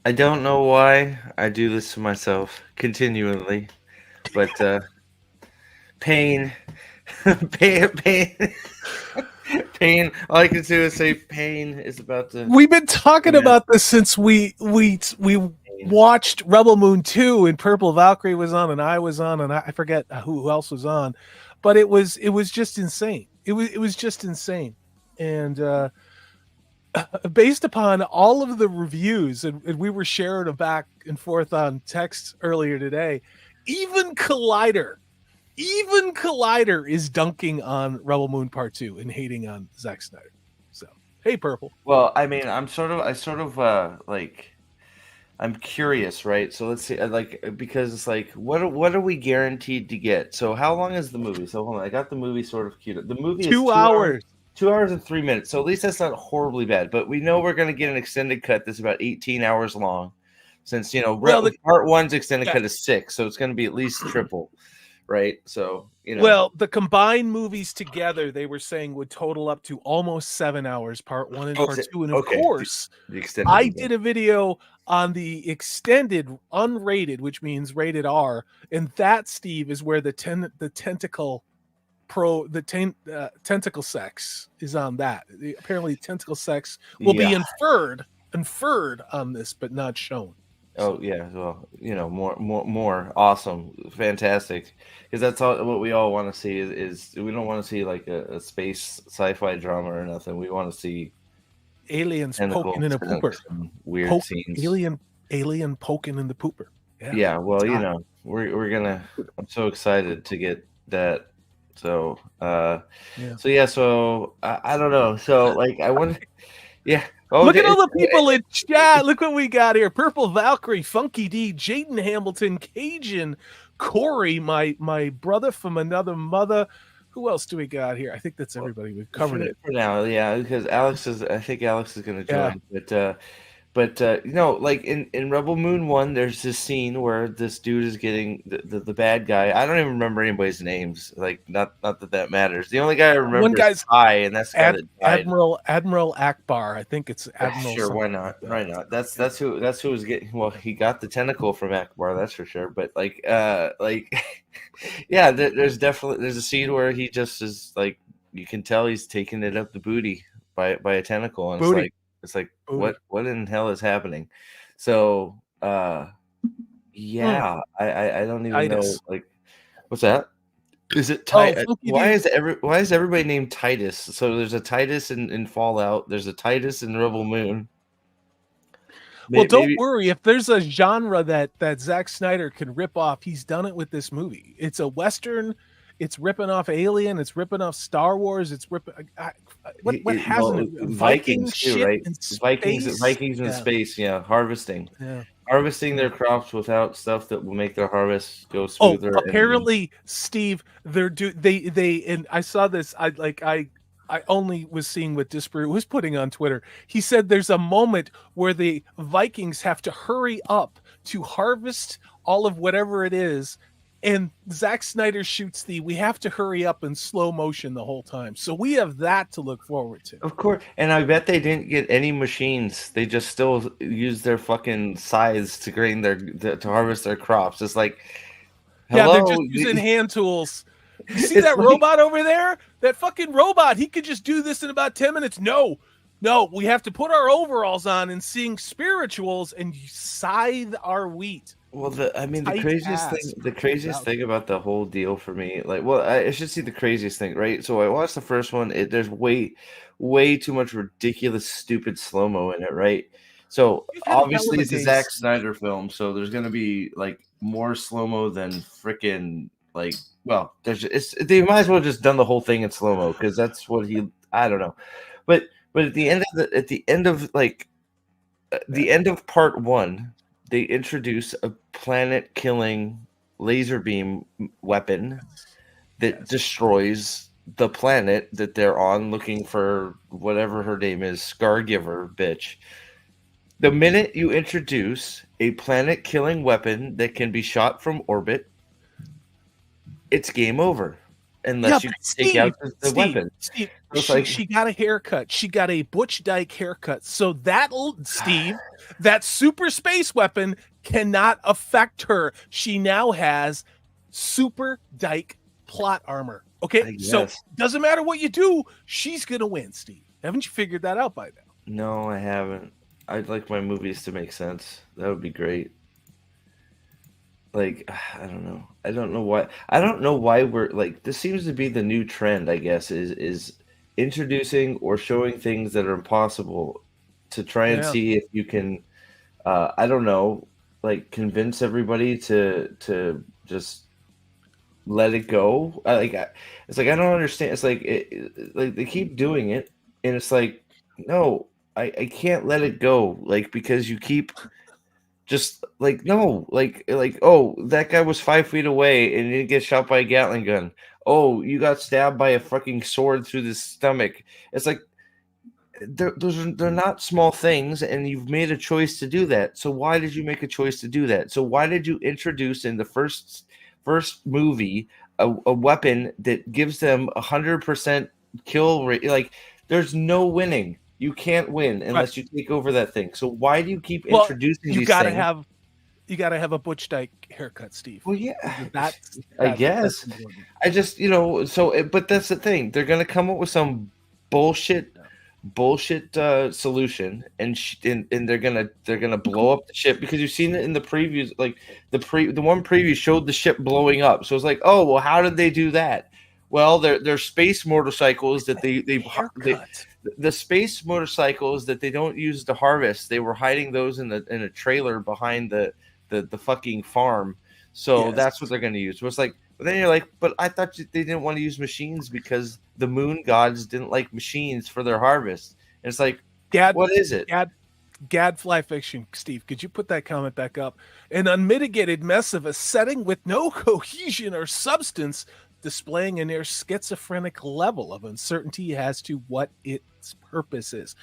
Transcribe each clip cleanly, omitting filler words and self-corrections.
I don't know why I do this to myself continually, but pain, pain, pain. All I can do is say pain is about to. We've been talking Come about this since we in. watched Rebel Moon 2 and Purple Valkyrie was on and I was on and I forget who else was on, but it was just insane. It was just insane. And based upon all of the reviews, and we were sharing a back and forth on text earlier today, even Collider is dunking on Rebel Moon Part 2 and hating on Zack Snyder. So, hey, Purple. Well, I mean, like, I'm curious, right? So let's see, because it's like, what are we guaranteed to get? So how long is the movie? So hold on, I got the movie sort of queued up. The movie is 2 hours. 2 hours and 3 minutes. So at least that's not horribly bad. But we know we're going to get an extended cut that's about 18 hours long, since part one's extended cut is 6, so it's going to be at least triple, right? So Well, the combined movies together, they were saying would total up to almost 7 hours, part 1 and part 2. And of course, the extended I did a video on the extended unrated, which means rated R, and that, Steve, is where the tentacle tentacle sex is on that. Apparently tentacle sex will be inferred on this, but not shown. Oh yeah, well, more awesome, fantastic, because that's all what we all want to see. Is we don't want to see like a space sci-fi drama or nothing. We want to see aliens poking in a pooper, weird scenes. Alien poking in the pooper. Yeah, well, we're gonna. I'm so excited to get that. So, I don't know. So, like, I want, yeah. Oh, look at all the people in chat. Look what we got here. Purple Valkyrie, Funky D, Jaden Hamilton, Cajun, Corey, my brother from another mother. Who else do we got here? I think that's everybody. We've covered it for now. Yeah, because I think Alex is going to join. Yeah. But like in Rebel Moon 1, there's this scene where this dude is getting the bad guy. I don't even remember anybody's names. Like, not that matters. The only guy I remember one guy's is Kai, and that's the guy that died. Admiral Akbar. I think it's Admiral. Sure, why not? Why not? That's who was getting. Well, he got the tentacle from Akbar, that's for sure. But yeah, there's a scene where he just is like, you can tell he's taking it up the booty by a tentacle, and it's like what in hell is happening? So yeah, I don't even know, like, what's that? Is it Titus? Why is everybody named Titus? So there's a Titus in Fallout, there's a Titus in Rebel Moon. Well, don't worry. If there's a genre that Zack Snyder can rip off, he's done it with this movie. It's a Western. It's ripping off Alien. It's ripping off Star Wars. It's ripping. What hasn't Vikings too, right? Vikings in space. Yeah, harvesting. Yeah. Harvesting their crops without stuff that will make their harvest go smoother. Apparently, Steve, they and I saw this. I only was seeing what Disparate was putting on Twitter. He said there's a moment where the Vikings have to hurry up to harvest all of whatever it is. And Zack Snyder shoots we have to hurry up in slow motion the whole time. So we have that to look forward to. Of course. And I bet they didn't get any machines. They just still use their fucking scythes to to harvest their crops. It's like, hello? Yeah, they're just using hand tools. You see that robot over there? That fucking robot. He could just do this in about 10 minutes. No, we have to put our overalls on and sing spirituals and scythe our wheat. Well, the craziest thing about the whole deal for me, I should see the craziest thing, right? So I watched the first one. There's way too much ridiculous, stupid slow-mo in it, right? So obviously it's a Zack Snyder film, so there's gonna be like more slow-mo than freaking they might as well just done the whole thing in slow-mo, because that's what I don't know, but at the end of part 1. They introduce a planet-killing laser beam weapon that destroys the planet that they're on, looking for whatever her name is, SCARGIVER, bitch. The minute you introduce a planet-killing weapon that can be shot from orbit, it's game over. unless you take out the weapon. Steve, So she got a haircut. She got a Butch Dyke haircut. So that, Steve, that super space weapon cannot affect her. She now has super Dyke plot armor. Okay, so doesn't matter what you do, she's gonna win, Steve. Haven't you figured that out by now? No, I haven't. I'd like my movies to make sense. That would be great. Like, I don't know. I don't know why we're like, this seems to be the new trend, I guess, is introducing or showing things that are impossible to try and see if you can I don't know, like convince everybody to just let it go. It's like I don't understand. It's like like they keep doing it, and it's like no, I can't let it go. Like because you keep just like no, like oh that guy was 5 feet away and he didn't get shot by a Gatling gun. Oh, you got stabbed by a fucking sword through the stomach. It's like they're not small things, and you've made a choice to do that. So why did you make a choice to do that? So why did you introduce in the first movie a weapon that gives them 100% kill rate? Like there's no winning. You can't win unless you take over that thing. So why do you keep introducing these things? You gotta have a Butch Dyke haircut, Steve. Well, yeah, I guess. I just but that's the thing. They're gonna come up with some bullshit solution, and they're gonna blow up the ship because you've seen it in the previews. Like the one preview showed the ship blowing up, so it's like, oh well, how did they do that? Well, they're space motorcycles that they the space motorcycles that they don't use to harvest. They were hiding those in a trailer behind the fucking farm. So that's what they're going to use. So it's like, but then you're like, but I thought they didn't want to use machines because the moon gods didn't like machines for their harvest. And it's like, what is it? Gadfly fiction, Steve. Could you put that comment back up? An unmitigated mess of a setting with no cohesion or substance, displaying a near schizophrenic level of uncertainty as to what its purpose is.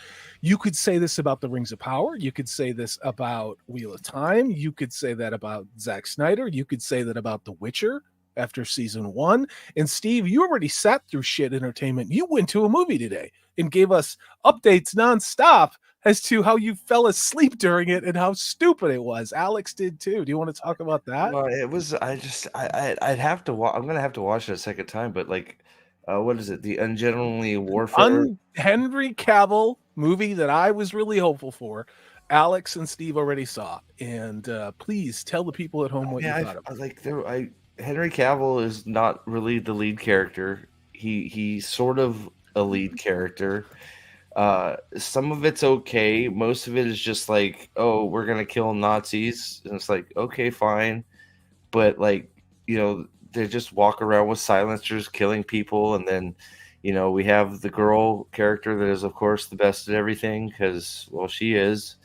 You could say this about the Rings of Power. You could say this about Wheel of Time. You could say that about Zack Snyder. You could say that about The Witcher after season 1. And Steve, you already sat through shit entertainment. You went to a movie today and gave us updates nonstop as to how you fell asleep during it and how stupid it was. Alex did too. Do you want to talk about that? Well, it was. I'd have to. I'm gonna have to watch it a second time. But like, what is it? The Ungentlemanly Warfare. Henry Cavill movie that I was really hopeful for. Alex and Steve already saw, and please tell the people at home what you thought of it. Henry Cavill is not really the lead character. He's sort of a lead character. Some of it's okay. Most of it is just like, oh, we're gonna kill Nazis, and it's like, okay, fine, but like, they just walk around with silencers killing people, and then, we have the girl character that is, of course, the best at everything because, well, she is.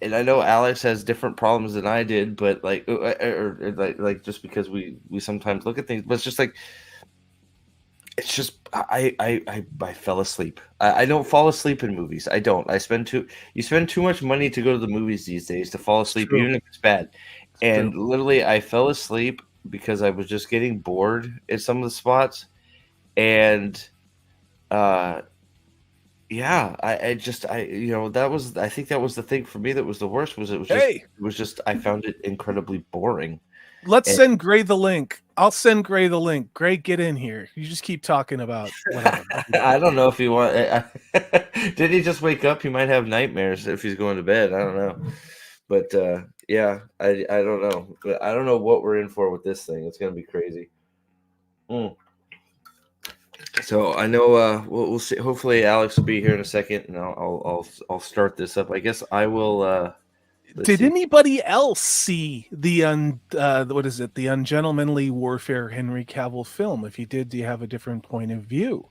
And I know Alex has different problems than I did, but like, like just because we sometimes look at things, but it's just like. It's just I fell asleep. I don't fall asleep in movies. I don't. You spend too much money to go to the movies these days to fall asleep, even if it's bad. And literally, I fell asleep because I was just getting bored at some of the spots. And I think that was the thing for me that was the worst. I found it incredibly boring. Let's send Gray the link. I'll send Gray the link. Gray, get in here. You just keep talking about whatever. I don't know if he want. Did he just wake up? He might have nightmares if he's going to bed. I don't know. But I don't know. But I don't know what we're in for with this thing. It's gonna be crazy. So I know we'll see. Hopefully Alex will be here in a second, and I'll start this up. I guess I will. Did anybody else see the Ungentlemanly Warfare Henry Cavill film? If you did, do you have a different point of view?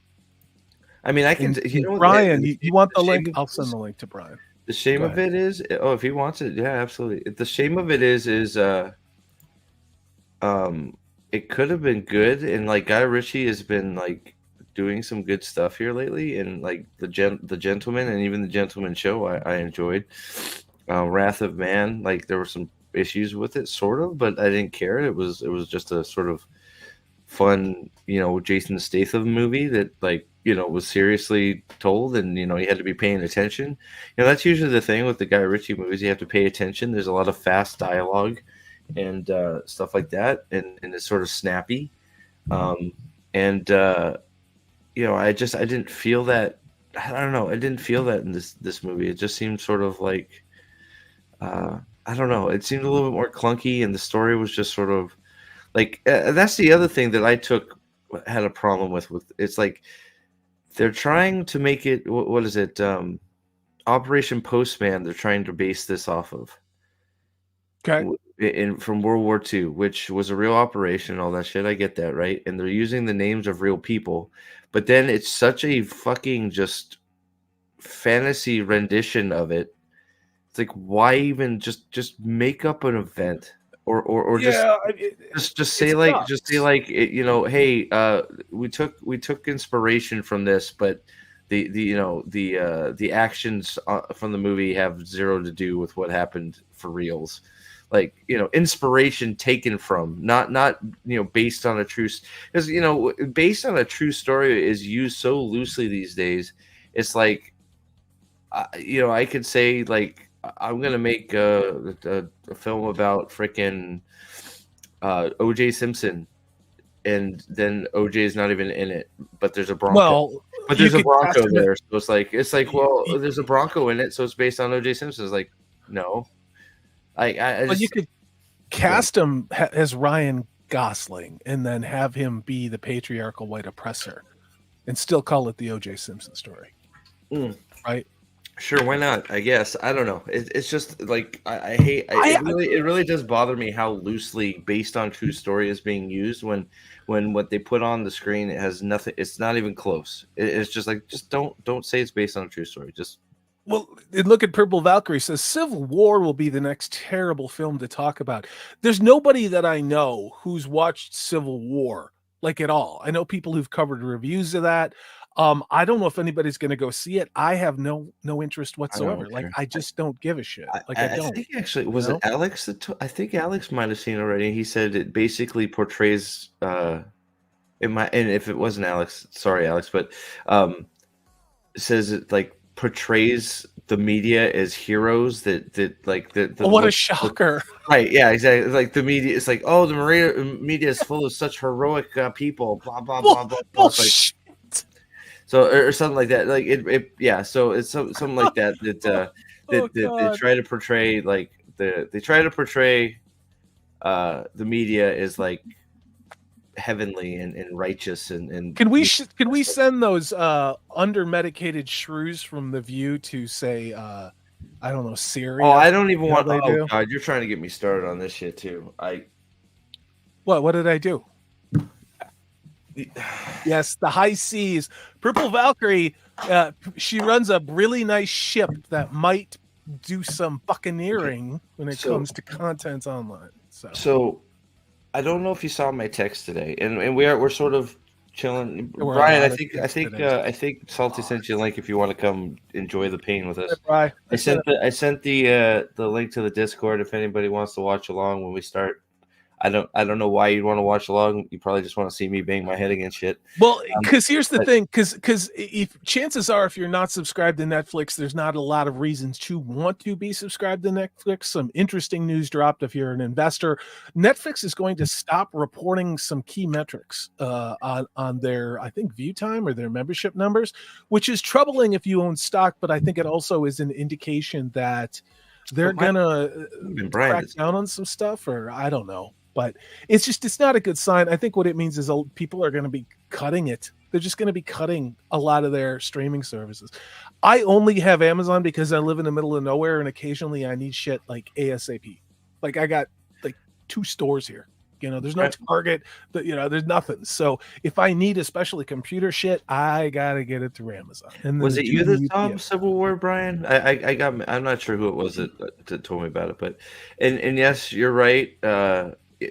I mean, I can. Brian, you want the link? I'll send the link to Brian. The shame of it is, if he wants it, yeah, absolutely. The shame of it is it could have been good, and like Guy Ritchie has been like doing some good stuff here lately, and like the Gentleman and even the Gentleman Show, I enjoyed. Wrath of Man, like there were some issues with it, sort of, but I didn't care. It was just a sort of fun, Jason Statham movie that like, was seriously told, and you had to be paying attention. That's usually the thing with the Guy Ritchie movies. You have to pay attention. There's a lot of fast dialogue and stuff like that, and it's sort of snappy. And I didn't feel that. I don't know. I didn't feel that in this movie. It just seemed sort of like, I don't know. It seemed a little bit more clunky, and the story was just sort of like. That's the other thing that I had a problem with. It's like they're trying to make it. What is it? Operation Postman. They're trying to base this off of. Okay. From World War II, which was a real operation, all that shit. I get that, right? And they're using the names of real people, but then it's such a fucking just fantasy rendition of it. It's like, why even just make up an event, or just say like hey, we took inspiration from this, but the actions from the movie have zero to do with what happened for reals. Like, inspiration taken from, not based on a true, because based on a true story is used so loosely these days. It's like, I could say like, I'm gonna make a film about freaking O.J. Simpson, and then O.J. is not even in it, but there's a Bronco. Well, but there's a Bronco there, so it's like well, there's a Bronco in it, so it's based on O.J. Simpson. It's like, no. You could cast him as Ryan Gosling and then have him be the patriarchal white oppressor and still call it the O.J. Simpson story. Right? Sure, why not? I guess. I don't know. It's just like I hate it really does bother me how loosely based on true story is being used when what they put on the screen, it has nothing. It's not even close. It's just like, just don't say it's based on a true story. Just. Well, look at Purple Valkyrie says Civil War will be the next terrible film to talk about. There's nobody that I know who's watched Civil War like at all. I know people who've covered reviews of that. I don't know if anybody's going to go see it. I have no interest whatsoever. Like, I just don't give a shit. Like, I don't. I think actually, was it Alex I think Alex might have seen it already. He said it basically portrays and if it wasn't Alex, sorry Alex, but says it like portrays the media as heroes that like the what a shocker. Right, yeah, exactly. Like the media, it's like, oh, the media is full of such heroic people, blah blah blah blah blah. So or something like that. Like yeah. So it's something like that they try to portray, like the media is like heavenly and righteous and can we send those under medicated shrews from The View to say I don't know, Syria? Oh, I don't even want. Oh God, you're trying to get me started on this shit too. What did I do? Yes, the high seas. Purple Valkyrie, she runs a really nice ship that might do some buccaneering when it comes to content online. So I don't know if you saw my text today, and we're sort of chilling. Brian, I think Salty sent you a link if you want to come enjoy the pain with us. I sent the link to the Discord if anybody wants to watch along when we start. I don't know why you'd want to watch along. You probably just want to see me bang my head against shit. Well, because here's the thing, because if chances are, if you're not subscribed to Netflix, there's not a lot of reasons to want to be subscribed to Netflix. Some interesting news dropped. If you're an investor, Netflix is going to stop reporting some key metrics on their, I think, view time or their membership numbers, which is troubling if you own stock. But I think it also is an indication that they're gonna crack down on some stuff, or I don't know. But it's not a good sign. I think what it means is people are going to be cutting it. They're just going to be cutting a lot of their streaming services. I only have Amazon because I live in the middle of nowhere, and occasionally I need shit like ASAP. Like I got like 2 stores here. There's no Target. There's nothing. So if I need especially computer shit, I gotta get it through Amazon. And was it you that saw Civil War, Brian? I'm not sure who it was that told me about it, but and yes, you're right.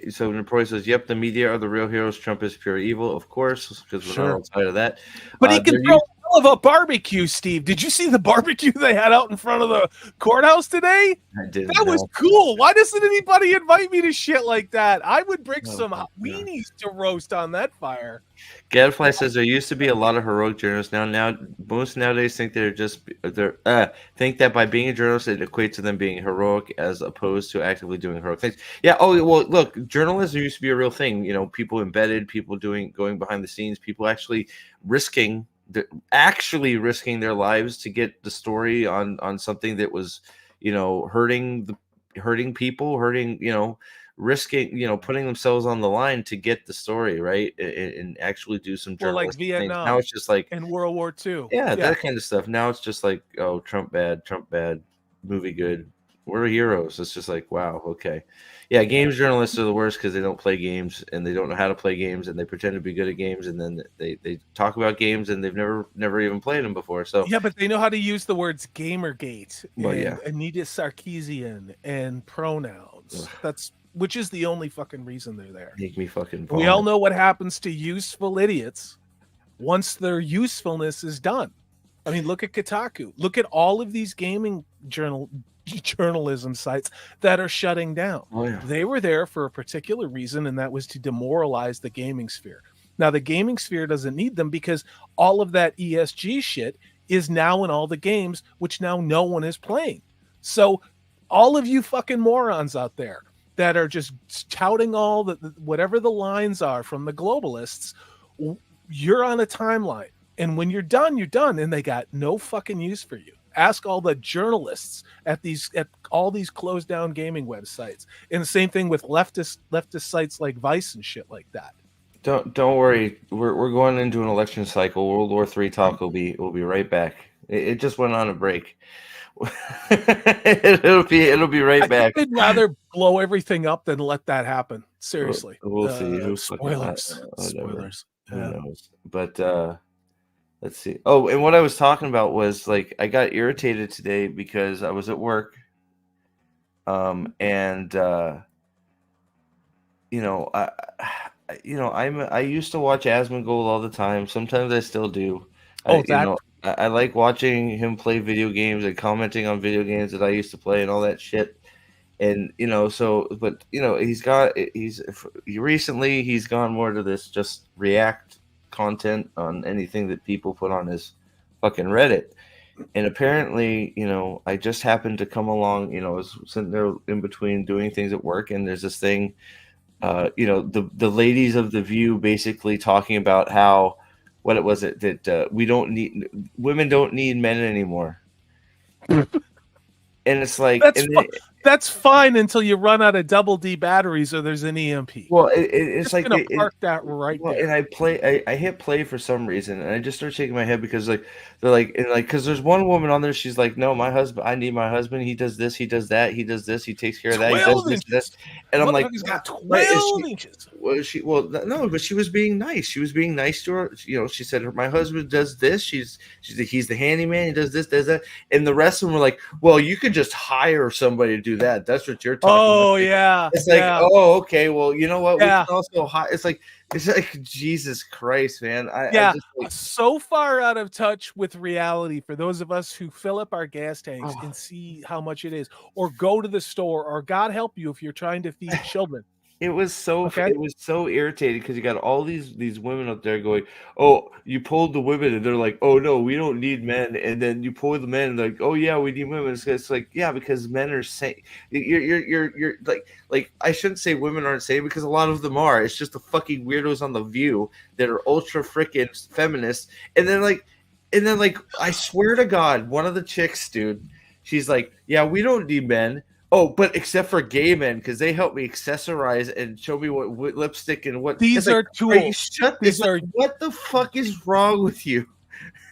So Napoleon says, "Yep, the media are the real heroes. Trump is pure evil, of course, because we're not outside of that." But he can throw hell of a barbecue, Steve. Did you see the barbecue they had out in front of the courthouse today? I didn't. That was cool. Why doesn't anybody invite me to shit like that? I would bring some weenies to roast on that fire. Gadfly says there used to be a lot of heroic journalists. Now most nowadays think think that by being a journalist it equates to them being heroic as opposed to actively doing heroic things. Yeah. Oh well, look, journalism used to be a real thing. People embedded, people going behind the scenes, people actually risking their lives to get the story on something that was hurting people, risking, putting themselves on the line to get the story right and actually do some journalistic like Vietnam things. Now it's just like in World War II. Yeah, that kind of stuff. Now it's just like, oh, Trump bad, movie good. We're heroes. It's just like, wow, okay. Yeah, games journalists are the worst because they don't play games and they don't know how to play games and they pretend to be good at games and then they talk about games and they've never even played them before. So yeah, but they know how to use the words Gamergate and Anita Sarkeesian and pronouns. Which is the only fucking reason they're there. Make me fucking vomit. We all know what happens to useful idiots once their usefulness is done. I mean, look at Kotaku. Look at all of these gaming journalism sites that are shutting down. Oh, yeah. They were there for a particular reason, and that was to demoralize the gaming sphere. Now, the gaming sphere doesn't need them because all of that ESG shit is now in all the games, which now no one is playing. So all of you fucking morons out there that are just touting all whatever the lines are from the globalists, you're on a timeline. And when you're done, and they got no fucking use for you. Ask all the journalists at all these closed down gaming websites. And the same thing with leftist sites like Vice and shit like that. Don't worry. We're going into an election cycle. World War III talk will be right back. It just went on a break. it'll be right back. I'd rather blow everything up than let that happen. Seriously. We'll see. Spoilers. Who knows? But let's see. Oh, and what I was talking about was like I got irritated today because I was at work. I used to watch Asmongold all the time. Sometimes I still do. I like watching him play video games and commenting on video games that I used to play and all that shit. And he's gone more to this just react content on anything that people put on his fucking Reddit. And apparently, I just happened to come along, I was sitting there in between doing things at work, and there's this thing, the ladies of The View basically talking about how, what it was it that women don't need men anymore. And it's like that's fine until you run out of double D batteries or there's an EMP. Well, it's like gonna park that right there. And I hit play for some reason, and I just start shaking my head because because there's one woman on there. She's like, no, my husband. I need my husband. He does this. He does that. He does this. He takes care of that. He does this. And I'm like, he's got 12 inches. No, but she was being nice. She was being nice to her. She said, my husband does this. He's the handyman. He does this, does that. And the rest of them were like, well, you could just hire somebody to do that. That's what you're talking about. Oh yeah. It's like, oh, okay. Well, you know what? Yeah. We can also it's like Jesus Christ, man. So far out of touch with reality for those of us who fill up our gas tanks and see how much it is, or go to the store, or God help you if you're trying to feed children. It was so irritating because you got all these women up there going, oh, you pulled the women, and they're like, oh no, we don't need men, and then you pull the men, and they're like, oh yeah, we need women. It's like, yeah, because men are saying you're like I shouldn't say women aren't saying, because a lot of them are. It's just the fucking weirdos on The View that are ultra freaking feminists, and then I swear to God, one of the chicks, dude, she's like, yeah, we don't need men. Oh, but except for gay men, because they help me accessorize and show me what lipstick and what. These are tools. What the fuck is wrong with you?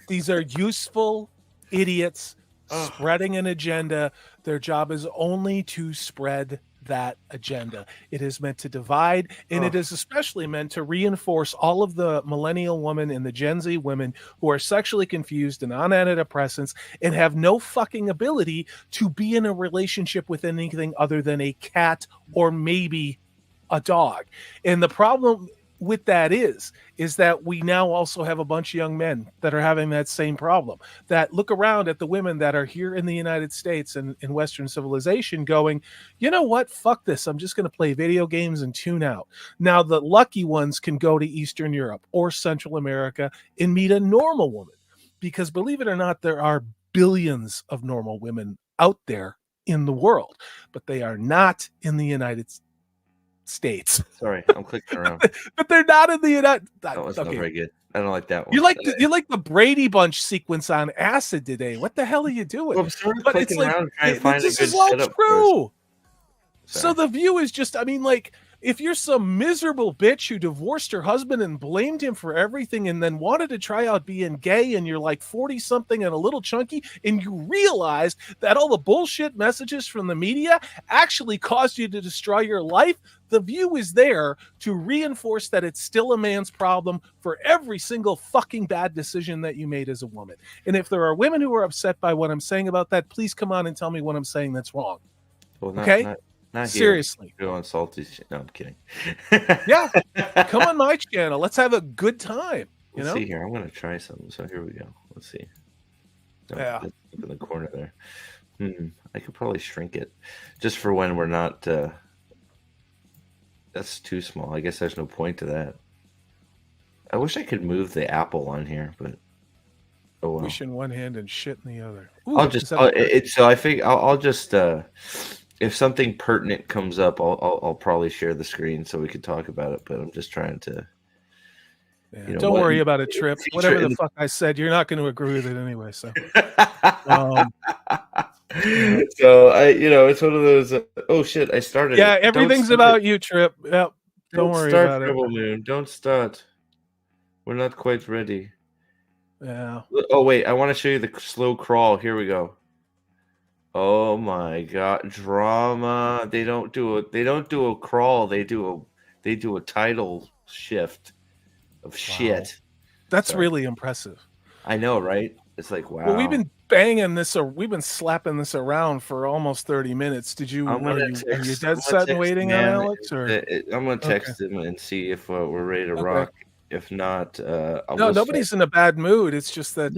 These are useful idiots spreading an agenda. Their job is only to spread that agenda. It is meant to divide, and it is especially meant to reinforce all of the millennial women and the Gen Z women who are sexually confused and on antidepressants and have no fucking ability to be in a relationship with anything other than a cat or maybe a dog. And the problem with that is that we now also have a bunch of young men that are having that same problem, that look around at the women that are here in the United States and in Western civilization going, you know what, fuck this, I'm just going to play video games and tune out. Now the lucky ones can go to Eastern Europe or Central America and meet a normal woman, because believe it or not, there are billions of normal women out there in the world, but they are not in the United States. Sorry, I'm clicking around. But they're not in the United. That was not very good. I don't like that one. You like the Brady Bunch sequence on acid today. What the hell are you doing? Well, I'm sort of clicking around trying to find a good is all setup true. So the view is just, I mean, like, if you're some miserable bitch who divorced her husband and blamed him for everything and then wanted to try out being gay, and you're like 40 something and a little chunky, and you realize that all the bullshit messages from the media actually caused you to destroy your life, the view is there to reinforce that it's still a man's problem for every single fucking bad decision that you made as a woman. And if there are women who are upset by what I'm saying about that, please come on and tell me what I'm saying that's wrong. Well, okay? Not seriously. Go on salty shit. No, I'm kidding. Yeah, come on my channel. Let's have a good time. Let's see here. I'm gonna try something. So here we go. Let's see. Yeah, in the corner there. I could probably shrink it just for when we're not. That's too small. I guess there's no point to that. I wish I could move the apple on here, but oh well. Wish in one hand and shit in the other. Ooh, I'll just. So I think I'll just. If something pertinent comes up, I'll probably share the screen so we can talk about it. But I'm just trying to. Yeah, don't worry about it, Trip. Whatever the fuck I said, you're not going to agree with it anyway. So. So it's one of those. Oh shit! I started. Yeah, everything's about you, Trip. Yep. Don't worry about it. Moon. Don't start. We're not quite ready. Yeah. Oh wait, I want to show you the slow crawl. Here we go. Oh my god, drama! They don't do a crawl. They do a title shift of shit. That's really impressive. I know, right? It's like, wow. Well, we've been banging this, or we've been slapping this around for almost 30 minutes. Are you dead set and waiting on Alex? Or I'm gonna text him and see if we're ready to rock. If not, nobody's in a bad mood. It's just that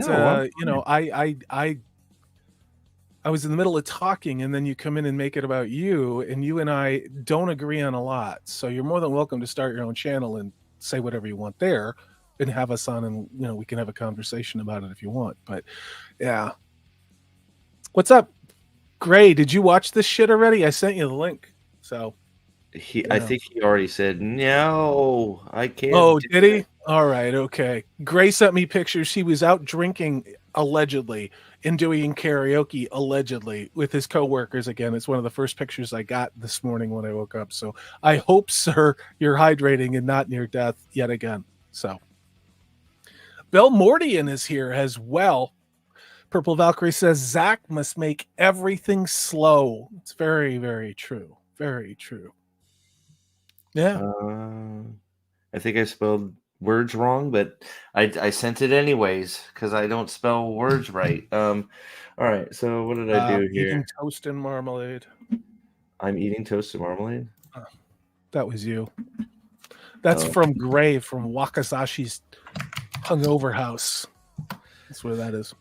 I was in the middle of talking, and then you come in and make it about you, and you and I don't agree on a lot. So you're more than welcome to start your own channel and say whatever you want there, and have us on, and we can have a conversation about it if you want. But yeah, what's up, Gray? Did you watch this shit already? I sent you the link. So I think he already said no. I can't. Oh, did he? All right, okay. Gray sent me pictures. He was out drinking allegedly and doing karaoke allegedly with his coworkers again. It's one of the first pictures I got this morning when I woke up. So I hope, sir, you're hydrating and not near death yet again. So Bell Mordian is here as well. Purple Valkyrie says Zach must make everything slow. It's very, very true. Very true. Yeah. I think I spelled words wrong, but I sent it anyways because I don't spell words right. All right, so what did I do here? Eating toast and marmalade. I'm eating toast and marmalade? That was you. That's from Gray from Wakazashi's hungover house. That's where that is.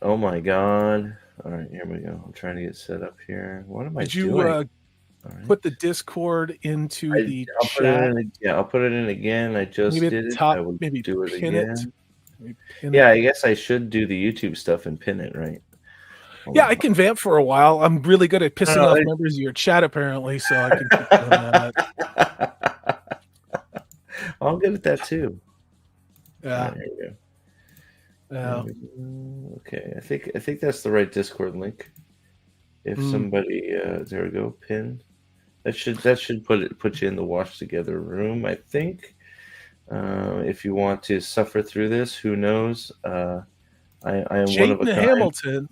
Oh my god. All right, here we go. I'm trying to get set up here. What am I doing? Put the Discord into the chat. I'll put it in again. I just did it. I will maybe do it again. I guess I should do the YouTube stuff and pin it, right? I can vamp for a while. I'm really good at pissing off members of your chat, apparently, so I can keep doing that. I'm good at that too. Yeah. There you go. Yeah. Okay, I think that's the right Discord link. If somebody there we go, pin. That should put you in the watch together room, I think. If you want to suffer through this, who knows? I am one of a kind.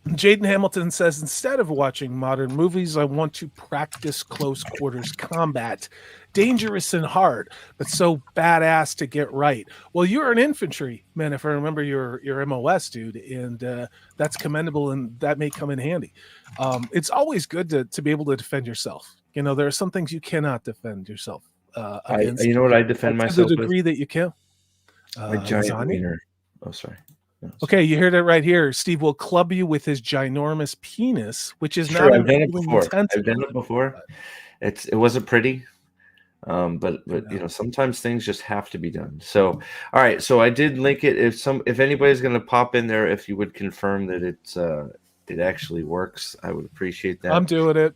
Jaden Hamilton says, instead of watching modern movies, I want to practice close quarters combat. Dangerous and hard, but so badass to get right. Well, you're an infantry man, if I remember your MOS, dude, and that's commendable, and that may come in handy. It's always good to be able to defend yourself. There are some things you cannot defend yourself against you know what I defend to the myself with? degree that you can. My giant lasagna? wiener. Oh, sorry. No, Okay, you heard it right here. Steve will club you with his ginormous penis, which is sure, not I've done it an before. intensive. I've done it before. It wasn't pretty. But you know, sometimes things just have to be done. So, all right. So I did link it. If anybody's going to pop in there, if you would confirm that it actually works, I would appreciate that. I'm doing it.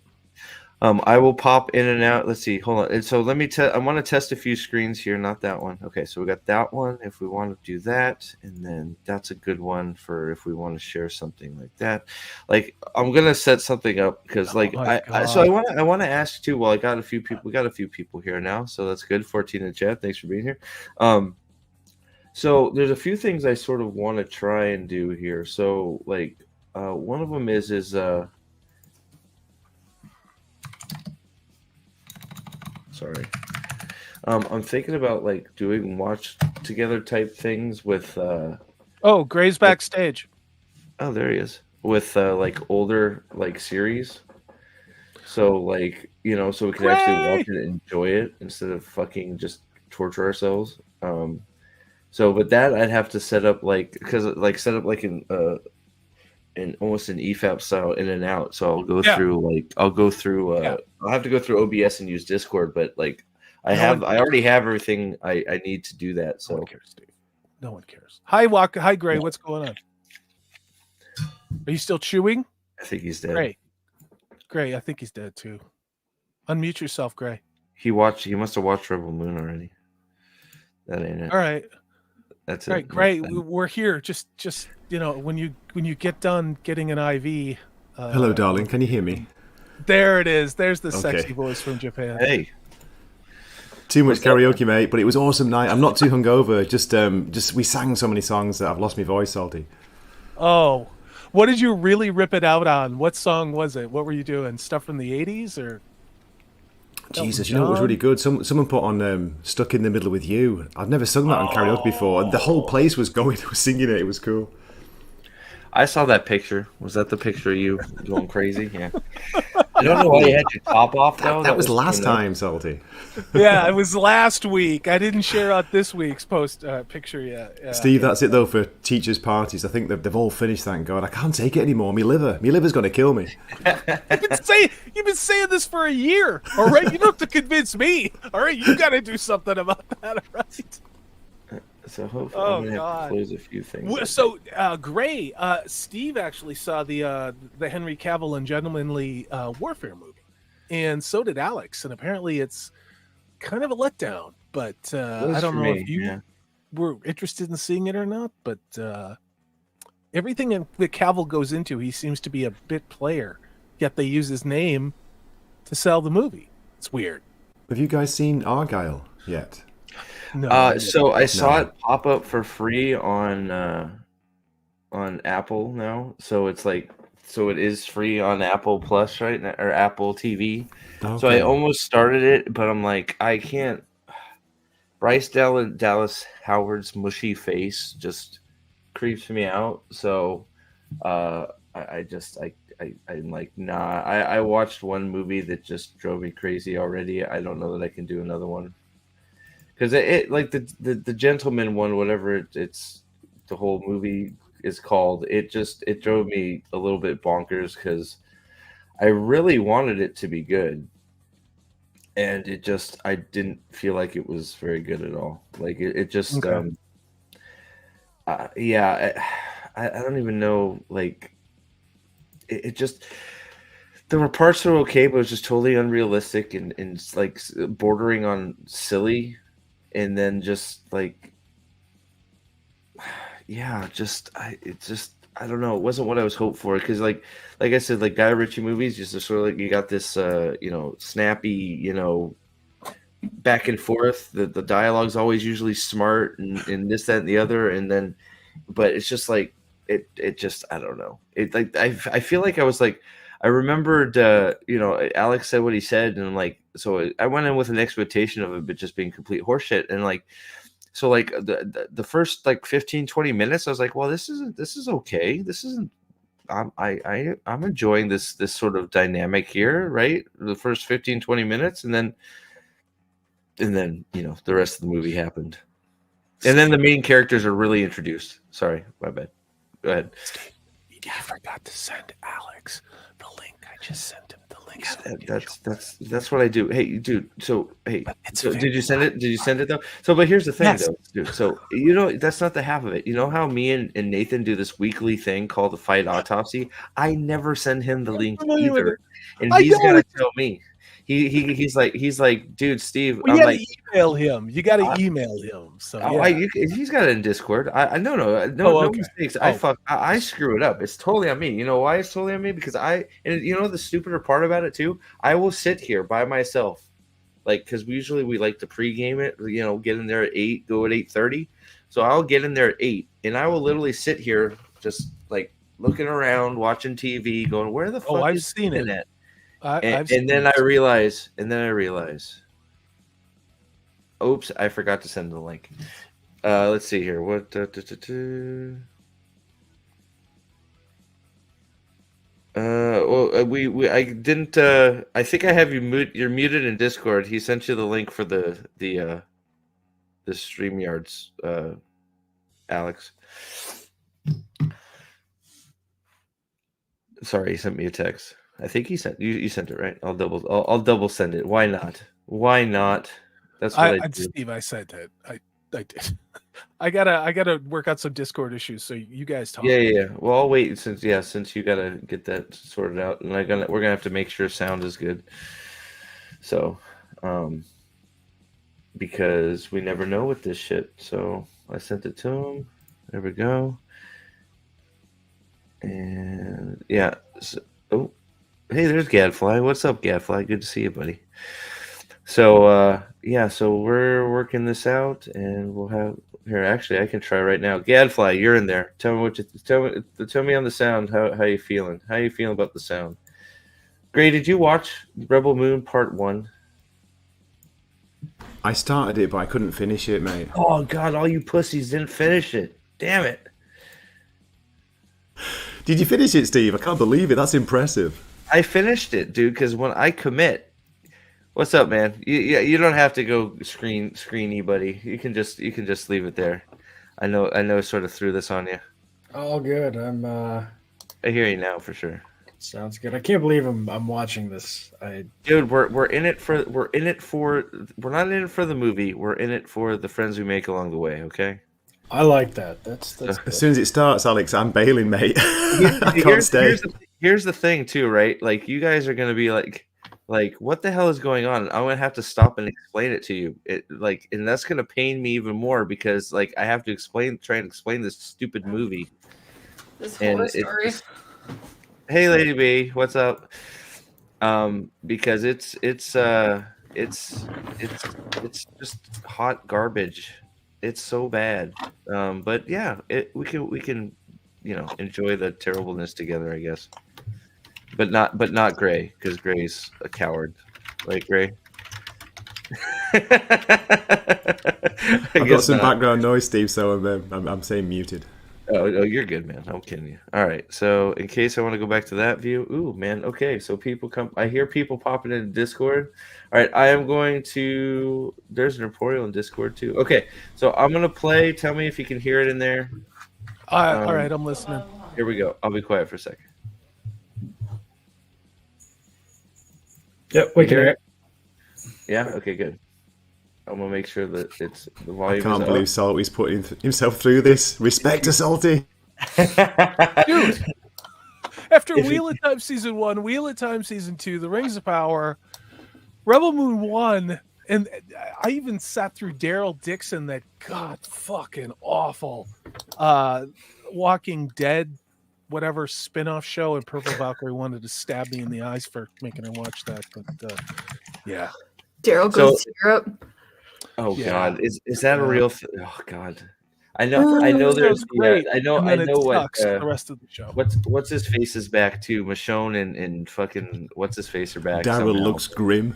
I will pop in and out. Let's see. Hold on. And so let me I want to test a few screens here. Not that one. Okay. So we got that one. If we want to do that, and then that's a good one for if we want to share something like that. Like I'm gonna set something up because I want to ask too. Well, I got a few people. We got a few people here now, so that's good. 14 in the chat. Thanks for being here. So there's a few things I sort of want to try and do here. So like one of them is sorry. I'm thinking about like doing watch together type things with Gray's backstage. Oh, there he is. With like older like series. So like, you know, so we can actually watch it and enjoy it instead of fucking just torture ourselves. But that I'd have to set up like in almost an EFAP style in and out. So I'll go through I'll have to go through OBS and use Discord, but like I already have everything I need to do that. So no one cares, Steve. No one cares. Hi Gray, what's going on? Are you still chewing? I think he's dead. Gray, I think he's dead too. Unmute yourself, Gray. He must have watched Rebel Moon already. That ain't it. All right. That's it. Right, Gray, we're here. Just you know, when you get done getting an IV. Hello, darling. Can you hear me? There it is. There's the sexy voice from Japan. Hey. Too much karaoke, mate, but it was an awesome night. I'm not too hungover. Just we sang so many songs that I've lost my voice, Salty. Oh, what did you really rip it out on? What song was it? What were you doing? Stuff from the 80s or? Jesus, you know what was really good? Someone put on "Stuck in the Middle with You." I've never sung that on karaoke before, and the whole place was singing it. It was cool. I saw that picture. Was that the picture of you going crazy? Yeah. I don't know why you had your top off though. That was last time, Salty. Yeah, it was last week. I didn't share out this week's post picture yet. Yeah. Steve, that's it though for teachers' parties. I think they've all finished. Thank God. I can't take it anymore. My liver's going to kill me. You've been saying this for a year. All right, you don't have to convince me. All right, you got to do something about that, right? So hopefully I'm gonna have to close a few things. So Gray, Steve actually saw the Henry Cavill and Gentlemanly Warfare movie, and so did Alex. And apparently, it's kind of a letdown. But I don't know if you were interested in seeing it or not. But everything that Cavill goes into, he seems to be a bit player. Yet they use his name to sell the movie. It's weird. Have you guys seen Argyle yet? No. So I saw it pop up for free on Apple now. So it's like, it is free on Apple Plus right now, or Apple TV. Okay. So I almost started it, but I'm like, I can't. Bryce Dallas Howard's mushy face just creeps me out. So I'm like, nah. I watched one movie that just drove me crazy already. I don't know that I can do another one. Because it like the Gentleman one, whatever it's the whole movie is called, it drove me a little bit bonkers because I really wanted it to be good, and I didn't feel like it was very good at all. Like it just okay. I don't even know, like it just, there were parts that were okay, but it was just totally unrealistic and like bordering on silly. And then just like, I don't know. It wasn't what I was hoping for. Because like I said, like Guy Ritchie movies, just sort of like you got this, snappy, back and forth. The dialogue's always usually smart and this, that, and the other. And then, but it's just like, it just, I don't know. It like, I feel like I was like, I remembered, Alex said what he said, and I'm like, so I went in with an expectation of it, but just being complete horseshit. And like, so like the first like 15, 20 minutes, I was like, well, this is okay. This isn't, I'm enjoying this sort of dynamic here, right? The first 15, 20 minutes. And then And then, the rest of the movie happened. And then the main characters are really introduced. Sorry, my bad. Go ahead. Steve, I forgot to send Alex the link. I just sent him the link. That's what I do. Hey, dude. So, did you send it? Did you send it though? So, but here's the thing, though, dude. So, that's not the half of it. You know how me and Nathan do this weekly thing called the Fight Autopsy? I never send him the link either, and he's got to tell me. He's like, dude, Steve. Well, you got to email him. You got to email him. So he's got it in Discord. No mistakes. I screw it up. It's totally on me. You know why it's totally on me? Because the stupider part about it too. I will sit here by myself, because we like to pregame it. Get in there at 8, go at 8:30. So I'll get in there at 8, and I will literally sit here just looking around, watching TV, going, where the fuck I've is seen it at? And then I realize, oops, I forgot to send the link. Let's see here. What? I didn't. I think I have you You're muted in Discord. He sent you the link for the StreamYards, Alex. Sorry, he sent me a text. I think he sent you sent it, right? I'll double send it. Why not? That's what I do. Steve, I said that. I did. I gotta work out some Discord issues. So you guys talk. Yeah. Well, I'll wait since you gotta get that sorted out, and we're gonna have to make sure sound is good. So, because we never know with this shit. So I sent it to him. There we go. And yeah. Hey, there's Gadfly. What's up, Gadfly? Good to see you, buddy. So, so we're working this out, and we'll have here. Actually, I can try right now. Gadfly, you're in there. Tell me tell me on the sound. How you feeling? How you feeling about the sound? Gray, did you watch Rebel Moon Part 1? I started it, but I couldn't finish it, mate. Oh God, all you pussies didn't finish it. Damn it. Did you finish it, Steve? I can't believe it. That's impressive. I finished it, dude, because when I commit, what's up, man? You don't have to go screeny, buddy. You can just leave it there. I know. I sort of threw this on you. All good. I hear you now for sure. Sounds good. I can't believe I'm watching this. Dude, we're in it for we're not in it for the movie. We're in it for the friends we make along the way. Okay. I like that. That's as soon as it starts, Alex, I'm bailing, mate. I can't stay. Here's the thing, too, right? You guys are gonna be like, what the hell is going on? I'm gonna have to stop and explain it to you. And that's gonna pain me even more because, I have to try and explain this stupid movie. This whole story. Hey, Lady B, what's up? Because it's just hot garbage. It's so bad. But yeah, we can enjoy the terribleness together, I guess. But not Gray, because Gray's a coward. Right, Gray? I've got some background noise, Steve, so I'm saying muted. Oh, you're good, man. I'm kidding you. All right. So in case I want to go back to that view, ooh, man. Okay. So people come. I hear people popping into Discord. All right. I am going to. There's an Emporio in Discord too. Okay. So I'm gonna play. Tell me if you can hear it in there. All right. I'm listening. Here we go. I'll be quiet for a second. Yep. We can hear it. Yeah. Okay. Good. I'm gonna make sure that it's the volume. I can't believe Salty's putting himself through this. Respect to Salty, dude. After Wheel of Time Season 1, Wheel of Time Season 2, The Rings of Power, Rebel Moon 1, and I even sat through Daryl Dixon, that god fucking awful Walking Dead, whatever spin-off show, and Purple Valkyrie wanted to stab me in the eyes for making her watch that. But yeah, Daryl goes to Europe. Oh yeah. God, is that a real? Oh God, I know there's great. I know what the rest of the show. What's his face is back too. Michonne and fucking what's his face are back. Daryl looks grim.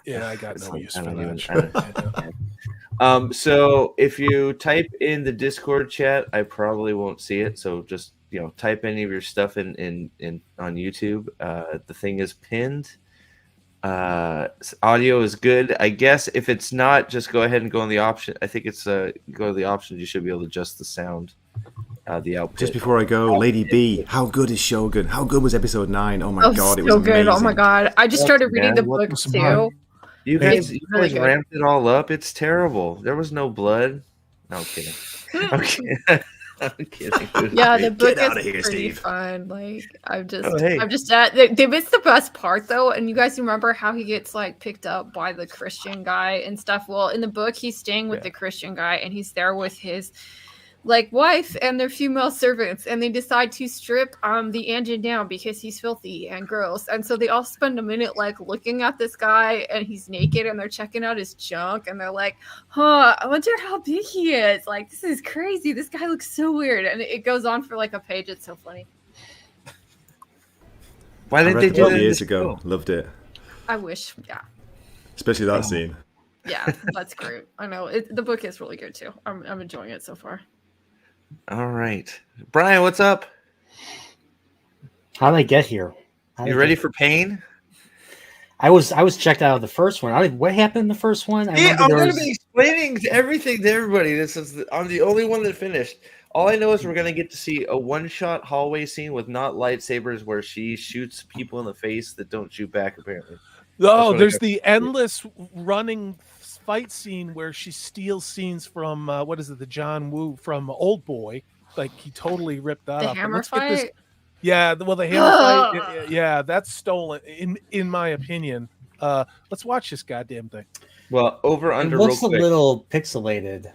Yeah, I got no use for that. So if you type in the Discord chat, I probably won't see it. So just type any of your stuff in on YouTube. The thing is pinned. Audio is good. I guess if it's not, just go ahead and go on the option. I think it's go to the options. You should be able to adjust the sound, the output. Just before I go, Lady B, how good is Shogun? How good was episode 9? Oh my god, it was so good. amazing. Oh my god. I just started reading the book was too. mine? You It's guys really good. ramped it all up. It's terrible. There was no blood. No, I'm kidding. I'm kidding. I'm kidding. Yeah, the book Get outta is here, pretty Steve. fun. Like I'm just, Oh, hey. they missed the best part though. And you guys remember how he gets like picked up by the Christian guy and stuff? Well, in the book, he's staying with the Christian guy, and he's there with his like wife and their female servants, and they decide to strip the engine down because he's filthy and gross. And so they all spend a minute like looking at this guy, and he's naked, and they're checking out his junk, and they're like, huh, I wonder how big he is. Like, this is crazy. This guy looks so weird. And it goes on for like a page. It's so funny. Why I did read they the do book that? years ago. Loved it. I wish. Yeah. Especially that scene. Yeah, that's great. I know. The book is really good too. I'm enjoying it so far. All right, Brian, what's up? How did I get here? You ready for pain? I was checked out of the first one. What happened in the first one? Yeah, I'm going to be explaining everything to everybody. I'm the only one that finished. All I know is we're going to get to see a one-shot hallway scene with not lightsabers where she shoots people in the face that don't shoot back, apparently. Oh, there's the endless running fight scene where she steals scenes from what is it, the John Woo from Old Boy. Like he totally ripped that The up. hammer fight? Yeah, well, the hammer fight. Yeah, that's stolen in my opinion. Let's watch this goddamn thing. Well, over It under. looks a real quick. little pixelated.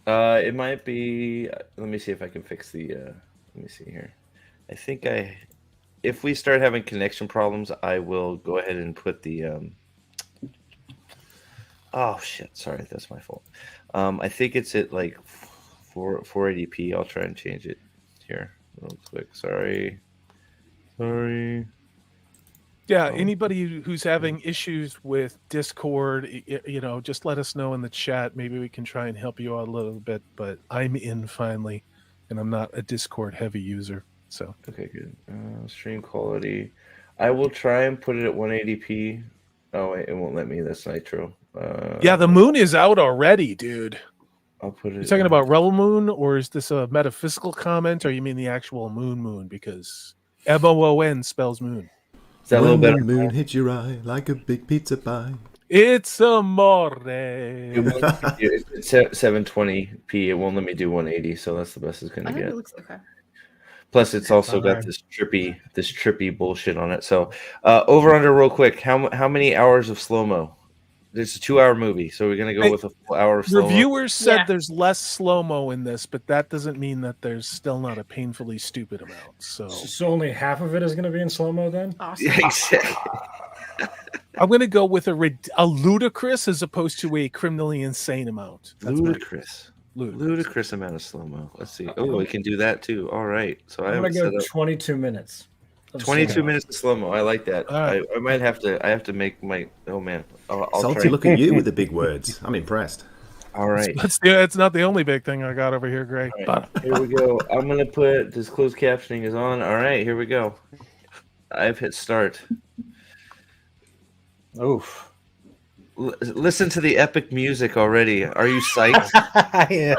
It might be. Let me see if I can fix the. Let me see here. I think if we start having connection problems, I will go ahead and put the. Oh shit! Sorry, that's my fault. I think it's at like 480p. I'll try and change it here real quick. Sorry. Yeah, anybody who's having issues with Discord, just let us know in the chat. Maybe we can try and help you out a little bit. But I'm in finally, and I'm not a Discord heavy user. So Okay, good. Stream quality. I will try and put it at 180p. Oh wait, it won't let me. That's Nitro. yeah, the moon is out already, dude. I'll put it. You talking about Rebel Moon, or is this a metaphysical comment, or you mean the actual moon? Because MOON spells moon. Is that a little When better? the moon hits your eye like a big pizza pie. It's amore. It's at 720p. It won't let me do 180, so that's the best it's I gonna think get. it looks okay. Plus, it's also got this trippy bullshit on it. So, over under real quick. How many hours of slow mo? It's a 2-hour movie, so we're gonna go with a full hour of slow mo. Reviewers said Yeah. there's less slow mo in this, but that doesn't mean that there's still not a painfully stupid amount. So So only half of it is going to be in slow mo then? Awesome. Yeah, exactly. I'm going to go with a ludicrous as opposed to a criminally insane amount. That's my- Ludicrous. Ludicrous amount of slow mo. Let's see. Oh, we can do that too. All right. So I I'm have going it to set go up. 22 minutes. of 22 slow-mo. minutes of slow mo. I like that. All right. I might have to. I have to make my. Oh man. I'll Salty, try. look at you with the big words. I'm impressed. All right. It's not the only big thing I got over here, Greg. All right. Here we go. I'm gonna put this closed captioning is on. All right. Here we go. I've hit start. Oof. Listen to the epic music already. Are you psyched? Yeah.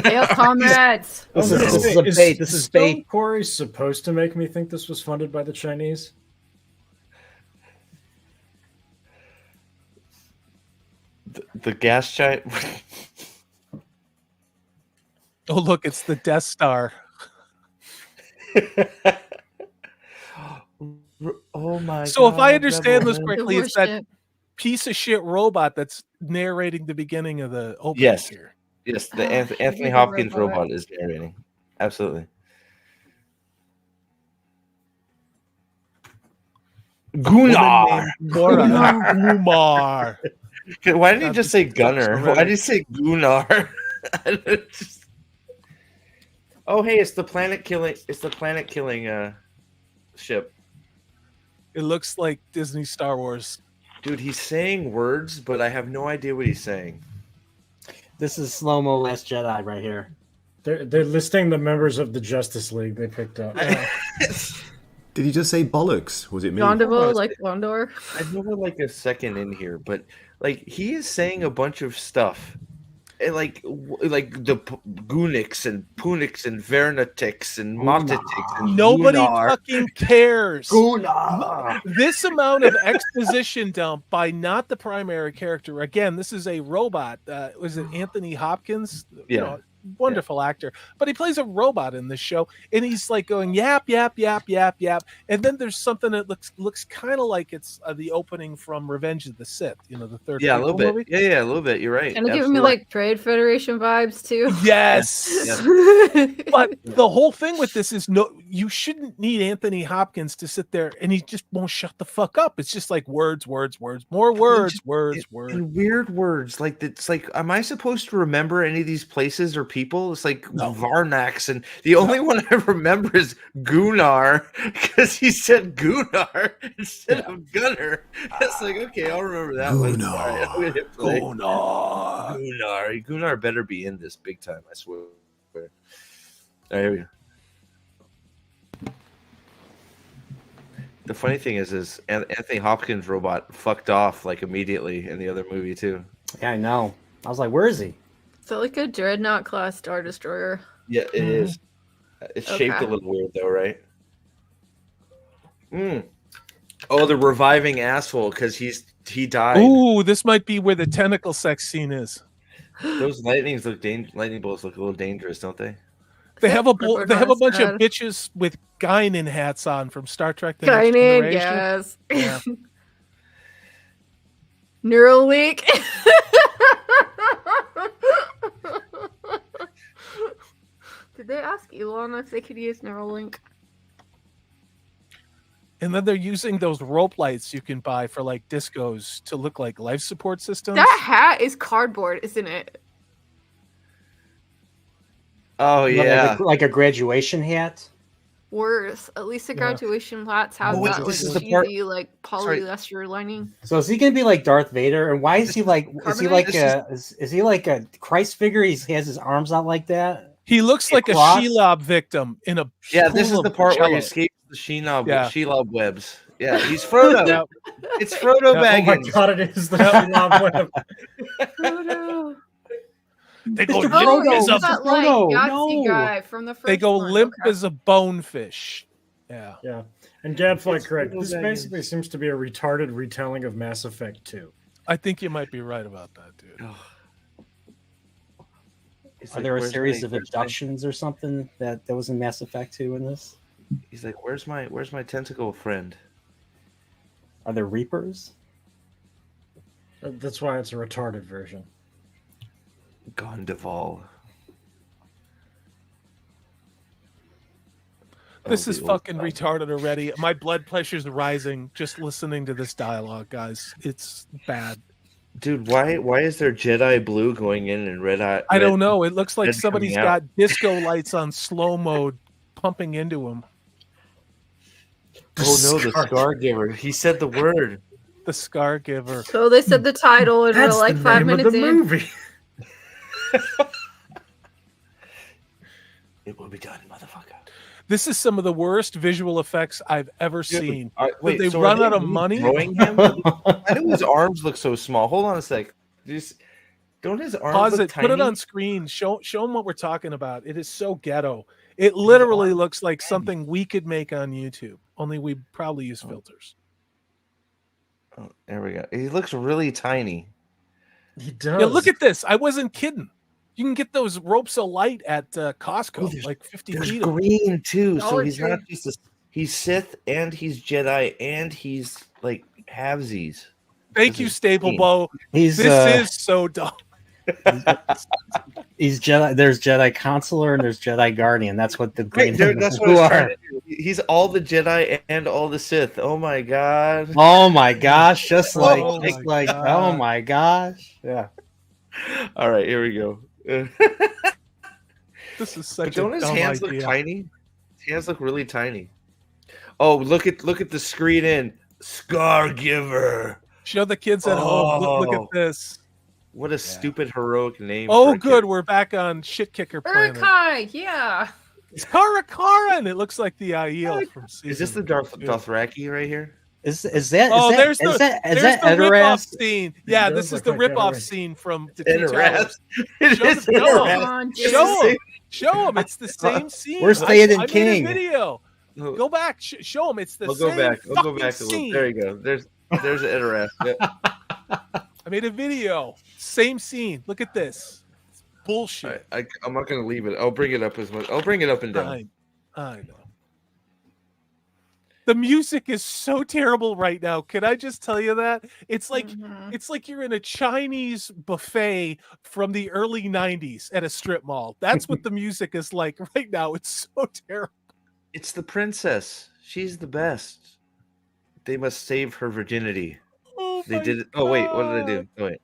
Hail comrades. This is a bait. This is Stone bait. Quarry supposed to make me think this was funded by the Chinese? The gas giant. Oh, look, it's the Death Star. Oh my. So if I God, understand this Rebel. correctly, The it's that worship. piece of shit robot that's narrating the beginning of the opening Yes. here. Yes, the Ah, Anthony the Hopkins robot. robot is narrating. Absolutely. Gunnar. Gumar. Why didn't you just say Gunner? Why did you say Gunnar? Oh, hey, it's the planet killing. It's the planet killing ship, It looks like Disney Star Wars. dude. He's saying words, but I have no idea what he's saying. This is slow mo Last Jedi right here. They're listing the members of the Justice League they picked up. Did you just say bollocks? Was it me? Gondavo, like Gondor. I know we're like a second in here, but like he is saying a bunch of stuff. And like the Gunix and Punix and Vernatix and Motitix and Nobody Gunnar. fucking cares. Gunnar. This amount of exposition dump by not the primary character. Again, this is a robot. Was it Anthony Hopkins? Yeah. Wonderful actor, but he plays a robot in this show, and he's like going yap yap yap yap yap, and then there's something that looks kind of like it's the opening from Revenge of the Sith, the third a little bit. movie. Yeah, a little bit. You're right. And it giving me like Trade Federation vibes too. Yes. Yeah. But the whole thing with this is you shouldn't need Anthony Hopkins to sit there and he just won't shut the fuck up. It's just like words, more words. And weird words. Like it's like, am I supposed to remember any of these places or people? It's like Varnax, and the only one I remember is Gunnar because he said Gunnar instead of Gunner. It's like, okay, I'll remember that one. All right, I'm gonna hit play. Gunnar better be in this big time, I swear. All right, here we go. The funny thing is Anthony Hopkins' robot fucked off like immediately in the other movie too. Yeah, I know. I was like, where is he? So like a Dreadnought class Star Destroyer. Yeah, it is. It's shaped a little weird though, right? Oh, the reviving asshole because he died. Ooh, this might be where the tentacle sex scene is. Those lightning bolts look a little dangerous, don't they? They have a bunch of bitches with Guinan hats on from Star Trek: The Next Guinan, Generation. yes. Yeah. Neuralink. Did they ask Elon if they could use Neuralink? And then they're using those rope lights you can buy for like discos to look like life support systems. That hat is cardboard, isn't it? Oh yeah, like a graduation hat. Worse. At least the graduation hats have Oh, wait, that this like is the part- cheesy like polyester lining. So is he gonna be like Darth Vader? And why is he like? Is he like is he like a Christ figure? He has his arms out like that. He looks like a cross? Shelob victim in a yeah. This pool is the of part where he jello. escapes the Shelob Yeah. webs. Yeah, he's Frodo. Yep. It's Frodo Oh my Baggins. god, it is the Shelob web. Oh no. They go Mr. limp Frodo, as a It's that like Frodo, Yahtzee no. guy from the first they go one. limp Okay. as a bonefish. Yeah. Yeah. And Gadfly correct. Frodo This Baggins. basically seems to be a retarded retelling of Mass Effect 2. I think you might be right about that, dude. He's Are like, there a "Where's series my- of abductions or something that was in Mass Effect 2 in this? He's like, where's my tentacle friend? Are there Reapers? That's why it's a retarded version. Gondival. This Oh, is the old fucking time. retarded already. My blood pressure's rising just listening to this dialogue, guys. It's bad. Dude, why is there Jedi blue going in and red eye? I don't know. It looks like red somebody's coming out. got disco lights on slow mode pumping into him. Oh no, the SCARGIVER. He said the word. The SCARGIVER. So they said the title and we're That's like the 5 name of minutes the in. movie. It will be done, motherfucker. This is some of the worst visual effects I've ever seen. All right, wait, they so run are out of really money? throwing him? I know his arms look so small. Hold on a sec. Don't his arms Pause look it. Put it tiny? on screen. Show them what we're talking about. It is so ghetto. It literally looks like something we could make on YouTube. Only we probably use filters. Oh, there we go. He looks really tiny. He does. Yeah, look at this. I wasn't kidding. You can get those ropes of light at Costco, Oh, there's- like 50 There's feet. of them. green too, so Dollar he's Tree. not just he's Sith and he's Jedi and he's like halvesies. Thank This you, is Stable green. Bow. He's This is so dumb. he's Jedi. There's Jedi Counselor and there's Jedi Guardian. That's what the green. Right, dude, that's what I who was are. trying to do. He's all the Jedi and all the Sith. Oh my god. Oh my gosh! Just like, Oh just my like, God. oh my gosh! Yeah. All right, here we go. This is But such don't a his dumb hands idea. look tiny? His hands look really tiny. Oh, look at the screen in SCARGIVER. Show the kids at home. Look Oh. at this. What a stupid heroic name. Oh, for a good. kid. We're back on Shit Kicker Planet. Urkai, yeah. It's Kara, and it looks like the Aiel from season. Is this the Dothraki right here? Is that there's that the rip-off scene. Yeah, It this does is the look like rip-off Edoras. scene from the Two Edoras. Towers. It is Edoras. Show him. It's the same scene. Where's Theoden I King? made a video. Go back. Show him. It's the I'll same go back. I'll go fucking back a little. scene. There you go. There's Edoras. Yeah. I made a video. Same scene. Look at this. It's bullshit. I'm not gonna leave it. I'll bring it up as much. I'll bring it up and down. I know. The music is so terrible right now. Can I just tell you that? It's like it's like you're in a Chinese buffet from the early 90s at a strip mall. That's what the music is like right now. It's so terrible. It's the princess. She's the best. They must save her virginity. Oh, They did it. Oh wait, what did I do? Oh wait.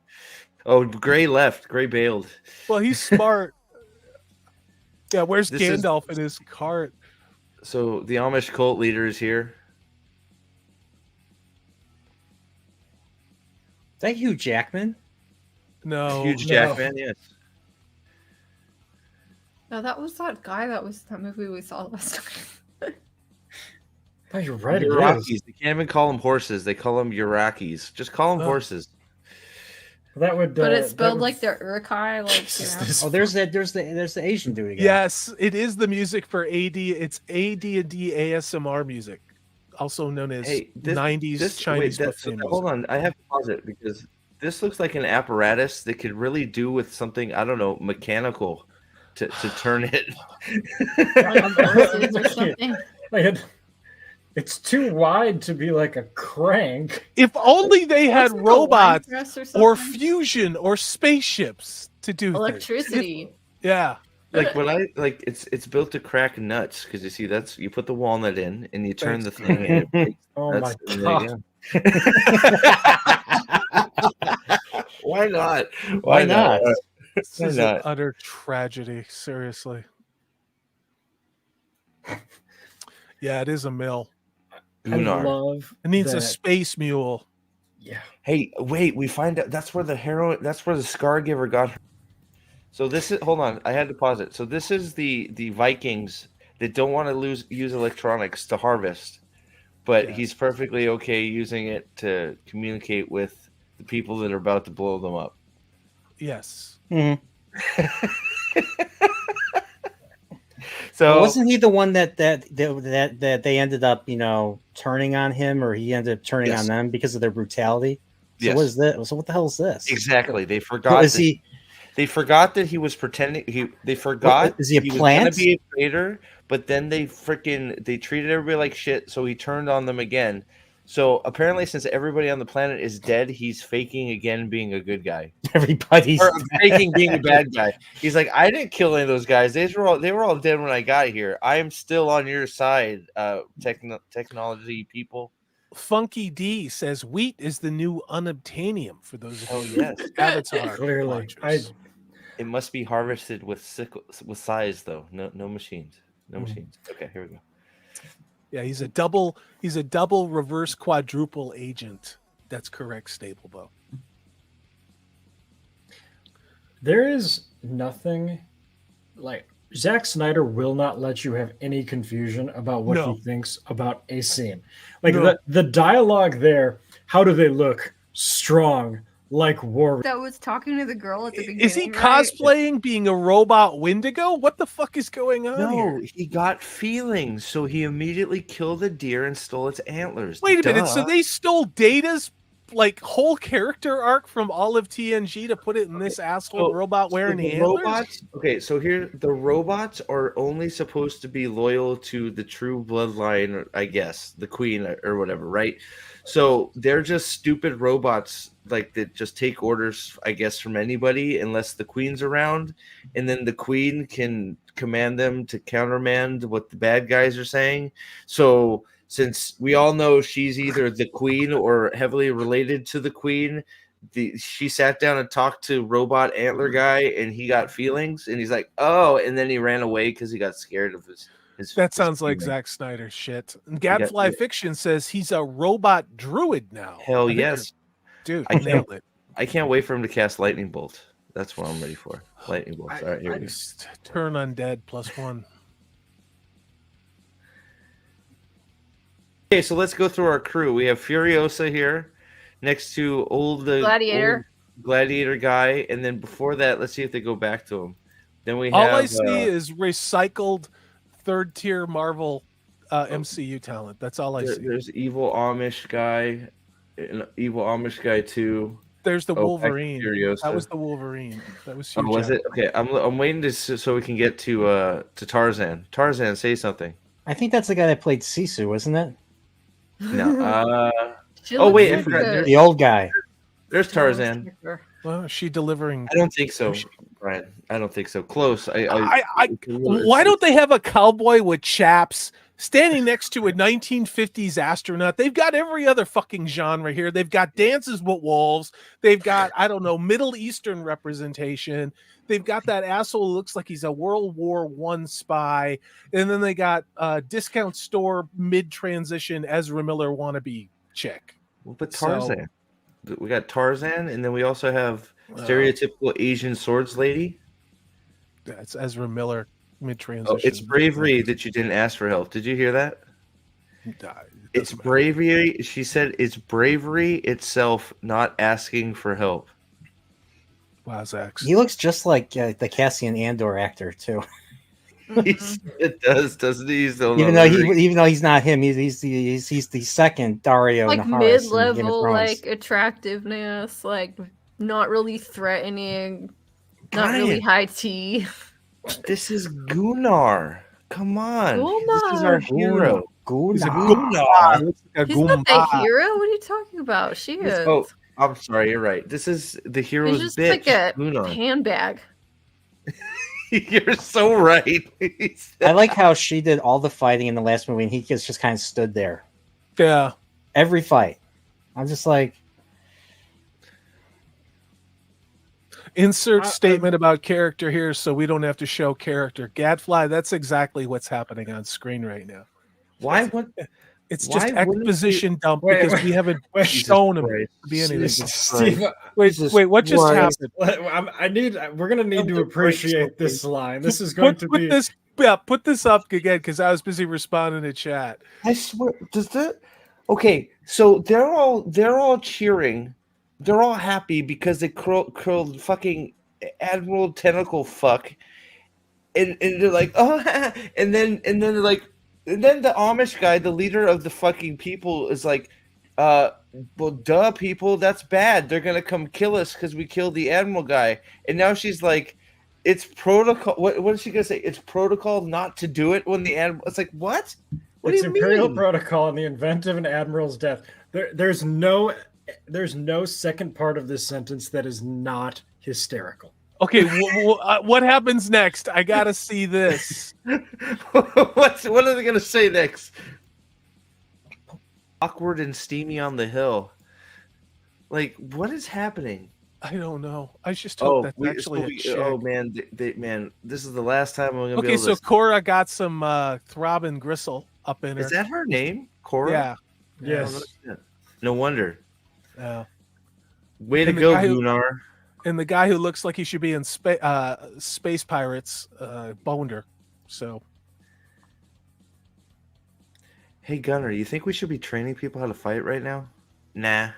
Oh, Gray left. Gray bailed. Well, he's smart. Yeah, where's This is- Gandalf in his cart? So the Amish cult leader is here. Is that Hugh Jackman? No. Huge no. Jackman, yes. No, that was that guy that was that movie we saw last time. Oh, you're right. It is. Iraqis. They can't even call them horses. They call them Iraqis. Just call them horses. That would. But it's that spelled would- like the Urukai, like you know. Oh, there's the Asian dude again. Yes, it is the music for AD. It's AD&D ASMR music, also known as 90s Chinese buffet music. Hold on, I have to pause it because this looks like an apparatus that could really do with something, I don't know, mechanical to turn it. Like horses or something. Like it's too wide to be like a crank. If only they had Wasn't it a robots wine press or something? fusion or spaceships to do things. Electricity. Yeah. Like when I like it's built to crack nuts because you see that's you put the walnut in and you turn the thing and it breaks Oh nuts, my and god! Why not? Why not? This Why is not? an utter tragedy. Seriously. Yeah, it is a mill. I Gunnar. love. It needs a that- space mule. Yeah. Hey, wait, we find out that's where the SCARGIVER got her. So this is hold on, I had to pause it. So this is the Vikings that don't want to use electronics to harvest, but Yes. he's perfectly okay using it to communicate with the people that are about to blow them up. Yes. Mhm. So Wasn't he the one that they ended up, turning on him, or he ended up turning Yes. on them because of their brutality? So Yes. what is this? So what the hell is this? exactly, they forgot. Is he? They forgot that he was pretending. They forgot Is he a was plant? gonna be a traitor, but then they treated everybody like shit. So he turned on them again. So apparently, since everybody on the planet is dead, he's faking again being a good guy, Everybody's or faking being a bad guy. He's like, I didn't kill any of those guys. They were all dead when I got here. I am still on your side, technology people. Funky D says wheat is the new unobtainium for those of Oh you yes, Avatar Clearly, watchers. it must be harvested with size though. No machines. No Mhm. machines. Okay, here we go. Yeah, he's a double reverse quadruple agent. That's correct, Stablebo. There is nothing like Zack Snyder will not let you have any confusion about what No. he thinks about a scene. Like No. the dialogue there, how do they look? Strong, like war. That was talking to the girl at the beginning. Is he right? cosplaying being a robot Wendigo? What the fuck is going on No, here? he got feelings, so he immediately killed a deer and stole its antlers. Wait a minute. So Duh. they stole Data's like whole character arc from all of TNG to put it in this asshole so- robot wearing the antlers? robots. Okay, so here the robots are only supposed to be loyal to the true bloodline, I guess, the queen or whatever, right? So they're just stupid robots, like that just take orders, I guess, from anybody unless the queen's around, and then the queen can command them to countermand what the bad guys are saying. So since we all know she's either the queen or heavily related to the queen, she sat down and talked to robot antler guy, and he got feelings, and he's like, oh, and then he ran away because he got scared of his. That sounds like feeling. Zack Snyder shit. And Gadfly Fiction says he's a robot druid now. Hell I think yes, dude, I nailed it. I can't wait for him to cast lightning bolt. That's what I'm ready for. Lightning bolts. All right, here we go. Just turn undead +1. Okay, so let's go through our crew. We have Furiosa here, next to Gladiator. old Gladiator guy, and then before that, let's see if they go back to him. Then we All have. I see is recycled third-tier Marvel MCU talent. That's all I see. There's evil Amish guy, an evil Amish guy too. There's the Wolverine. Furiosa. That was the Wolverine. That was Hugh was it? Jackman. Okay, I'm waiting so we can get to Tarzan. Tarzan, say something. I think that's the guy that played Sisu, wasn't it? No. She Oh looks wait, I like forgot. a- The old guy. There's Tarzan. Well, is she delivering? I don't think so, Brian. I don't think so. Close. Why don't they have a cowboy with chaps standing next to a 1950s astronaut? They've got every other fucking genre here. They've got dances with wolves. They've got, I don't know, Middle Eastern representation. They've got that asshole who looks like he's a World War I spy. And then they got discount store mid-transition Ezra Miller wannabe chick. But Tarzan. We got Tarzan, and then we also have stereotypical Asian swords lady. That's Ezra Miller mid-transition. Oh, it's bravery that you didn't ask for help. Did you hear that? It's bravery. She said it's bravery itself not asking for help. Wow, Zach. He looks just like the Cassian Andor actor too. It does, doesn't he? Even though he's not him, he's the second Dario. like Naharis mid-level, like attractiveness, like not really threatening, not really high tea. This is Gunnar. Come on, Gunnar. This is our hero. Gunnar. He's not the hero. What are you talking about? She is. Oh, I'm sorry. You're right. This is the hero's He's just bitch. like a Gunnar. handbag. You're so right. I like how she did all the fighting in the last movie, and he just kind of stood there. Yeah. Every fight. I'm just like. Insert statement about character here so we don't have to show character. Gadfly, that's exactly what's happening on screen right now. Why would it's just exposition dump because we haven't shown him to be anything. Steve, wait, what just happened? We're gonna need to appreciate this line. This is going to be put this up again because I was busy responding to chat. I swear, okay, so they're all cheering. They're all happy because they curled fucking Admiral Tentacle fuck, and they're like, oh, and then they're like, and then the Amish guy, the leader of the fucking people, is like, well, duh, people, that's bad. They're gonna come kill us because we killed the Admiral guy, and now she's like, it's protocol. What is she gonna say? It's protocol not to do it when the Admiral. It's like what? What do you mean? It's Imperial protocol in the event of an admiral's death. There's no second part of this sentence that is not hysterical. Okay, what happens next? I gotta see this. What are they gonna say next? Awkward and steamy on the hill. Like, what is happening? I don't know. I just hope that's actually a chick. Oh man, man, this is the last time I'm gonna. Okay, so Cora got some throbbing gristle up in her. Is that her name, Cora? Yeah. Yes. No wonder. Yeah. Way to go, Gunnar. And the guy who looks like he should be in Space Pirates boned her. So. Hey, Gunnar, you think we should be training people how to fight right now? Nah.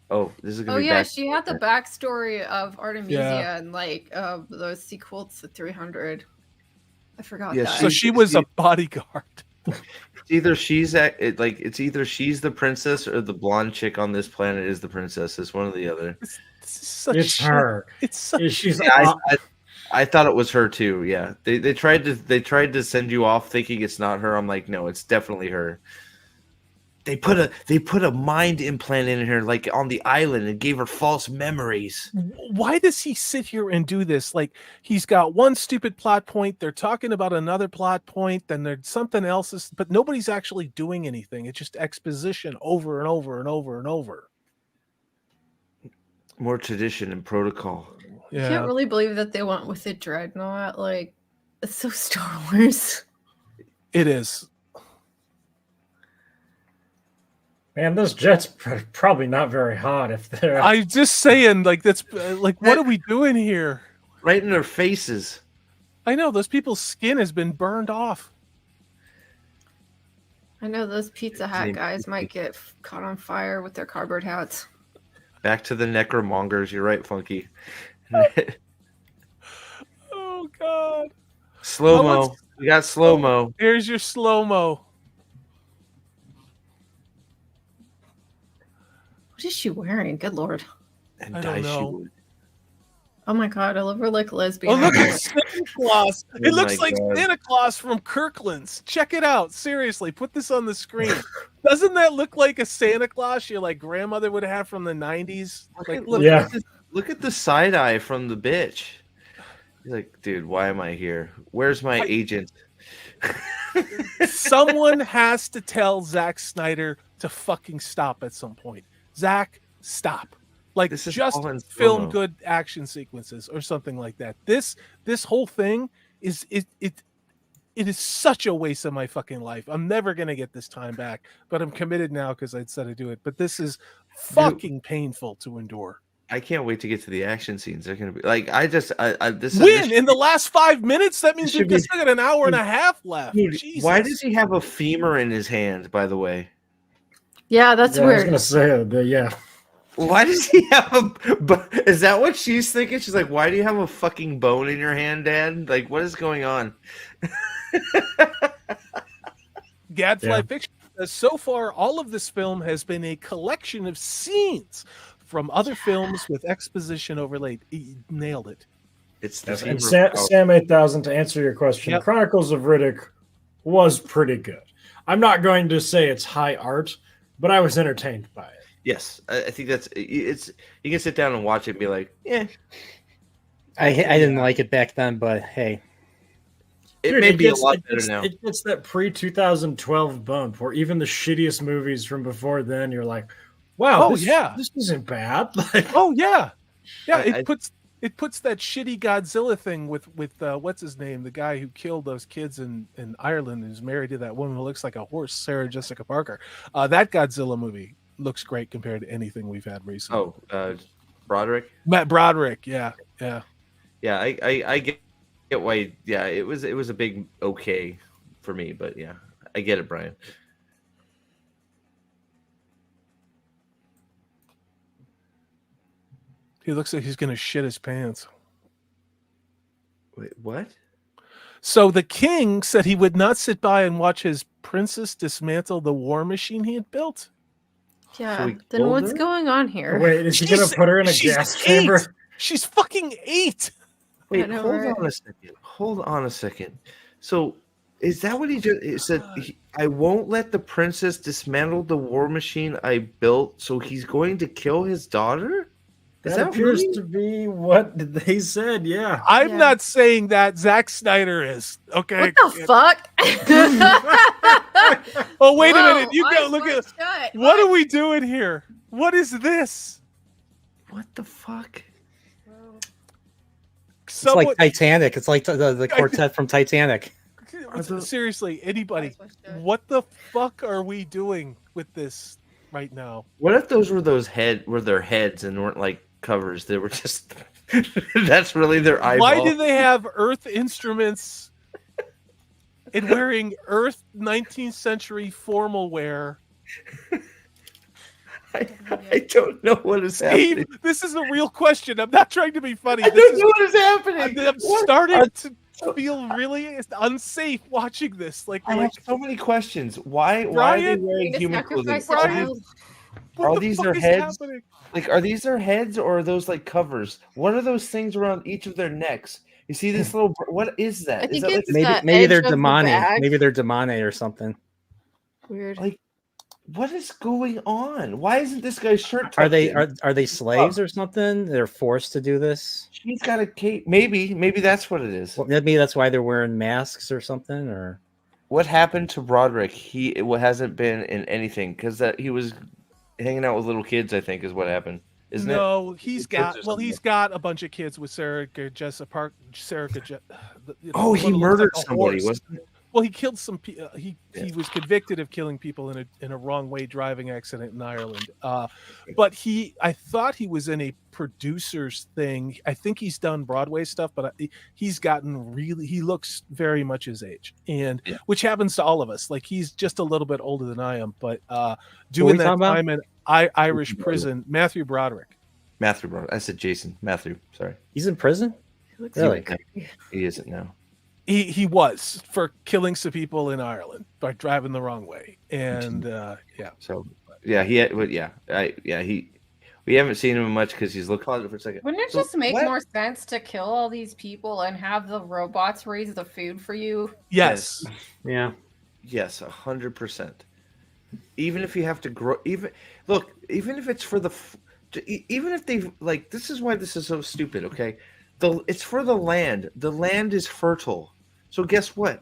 Oh, this is gonna be. Oh yeah, she had the backstory of Artemisia and like the sequel to 300. I forgot that. So she was a bodyguard. Either she's it's either she's the princess or the blonde chick on this planet is the princess. It's one or the other. It's her. I thought it was her too. Yeah, they tried to send you off thinking it's not her. I'm like, no, it's definitely her. They put a mind implant in her, like on the island, and gave her false memories. Why does he sit here and do this? Like, he's got one stupid plot point. They're talking about another plot point. Then there's something else, but nobody's actually doing anything. It's just exposition over and over and over and over. More tradition and protocol. Yeah. I can't really believe that they went with the dreadnought. Like, it's so Star Wars. It is. Man, those jets probably not very hot if they're. I'm just saying, like, that's like, what are we doing here? Right in their faces. I know those people's skin has been burned off. I know those Pizza Hut guys might get caught on fire with their cardboard hats. Back to the necromongers. You're right, Funky. Oh God. Slow mo. We got slow mo. Here's your slow mo. What is she wearing? Good Lord. And I don't know. shoe. Oh my God, I love her like a lesbian. Oh, look at Santa Claus. It looks my like God. Santa Claus from Kirkland's. Check it out. Seriously, put this on the screen. Doesn't that look like a Santa Claus your like grandmother would have from the 90s? Like, Look at the side eye from the bitch. He's like, dude, why am I here? Where's my agent? Someone has to tell Zack Snyder to fucking stop at some point. Zack, stop. Like, This is just all in film slow-mo. good action sequences or something like that. This whole thing is it is such a waste of my fucking life. I'm never gonna get this time back, but I'm committed now because I said I'd do it. But this is fucking painful to endure. I can't wait to get to the action scenes. They're gonna be like, this Win in the last 5 minutes. That means should we've be- still got an hour and a half left. Dude, Jesus. why does he have a femur in his hand? By the way, Yeah, that's I was weird. gonna say that. Yeah. why does he have a? Is that what she's thinking? She's like, why do you have a fucking bone in your hand, Dad? Like, what is going on? Gadfly Yeah. Fiction says, so far, all of this film has been a collection of scenes from other films with exposition overlaid. He nailed it. It's the And femur. Sam 8000, to answer your question, Yep. Chronicles of Riddick was pretty good. I'm not going to say it's high art, but I was entertained by it. Yes, I think it's. You can sit down and watch it and be like, yeah, I didn't like it back then, but hey, it Dude, may be gets- a lot it better gets- now. It gets that pre-2012 bump where even the shittiest movies from before then, you're like, wow, Oh, this, yeah. this isn't bad. Like, Oh yeah, yeah. I- It puts that shitty Godzilla thing with what's his name, the guy who killed those kids in Ireland, who's married to that woman who looks like a horse, Sarah Jessica Parker. That Godzilla movie looks great compared to anything we've had recently. Broderick. Matt Broderick, yeah. Yeah, I get why. Yeah, it was a big okay for me, but yeah, I get it, Brian. He looks like he's gonna shit his pants. Wait, what? So the king said he would not sit by and watch his princess dismantle the war machine he had built. Yeah. So he Then killed what's her? going on here? wait, is he going She's- to put her in a she's gas 8. chamber? She's fucking 8. Wait, know, hold right? on a second. Hold on a second. So, is that what he just he said? I won't let the princess dismantle the war machine I built. So he's going to kill his daughter. Is That appears really- to be what they said. Yeah. I'm Yeah. not saying that. Zack Snyder is. Okay. What the fuck? Oh, wait a Whoa, minute. You go eyes look wide at shut. what are we doing here? What is this? What the fuck? it's Someone, like Titanic. It's like the quartet from Titanic. seriously, anybody, Eyes wide shut. what the fuck are we doing with this right now? What if those were their heads and weren't like covers? They were just. That's really their eyeball. Why do they have Earth instruments and wearing Earth 19th century formal wear? I don't know what is happening. Steve, this is a real question. I'm not trying to be funny. I This don't is, know what is happening. I'm What? starting to feel really unsafe watching this. Like, I have so many questions. Why are they Brian? wearing To human clothing? sacrifice a Brian? child. what Are the these fuck their is heads? happening? Like, are these their heads or are those like covers? What are those things around each of their necks? You see this little. What is that? I Is think that like it's a- Maybe that maybe edge they're of the demonic. bag. Maybe they're demonic or something. Weird. Like, what is going on? Why isn't this guy's shirt? Are tucked they in? are they slaves or something? They're forced to do this. She's got a cape. Maybe that's what it is. Well, maybe that's why they're wearing masks or something. Or What happened to Broderick? He hasn't been in anything because that he was hanging out with little kids. I think is what happened. Isn't it? No, he's Kids got. or Well, something. he's got a bunch of kids with Sarah Jessica Park. Oh, he one looks murdered like a somebody, horse. wasn't it? Well, he killed some people. He was convicted of killing people in a wrong way driving accident in Ireland. But I thought he was in a producer's thing. I think he's done Broadway stuff, but he's gotten he looks very much his age, and which happens to all of us. Like he's just a little bit older than I am, but doing that time in Irish prison, Matthew Broderick. I said Jason. Matthew. Sorry. He's in prison. Really? He isn't now. He was for killing some people in Ireland by driving the wrong way, and So we haven't seen him much because he's looked positive for a second. Wouldn't it just make more sense to kill all these people and have the robots raise the food for you? Yes. Yeah. Yes, 100%. Even if you have to grow, even if it's for even if they like, this is why this is so stupid. Okay, it's for the land. The land is fertile. So guess what?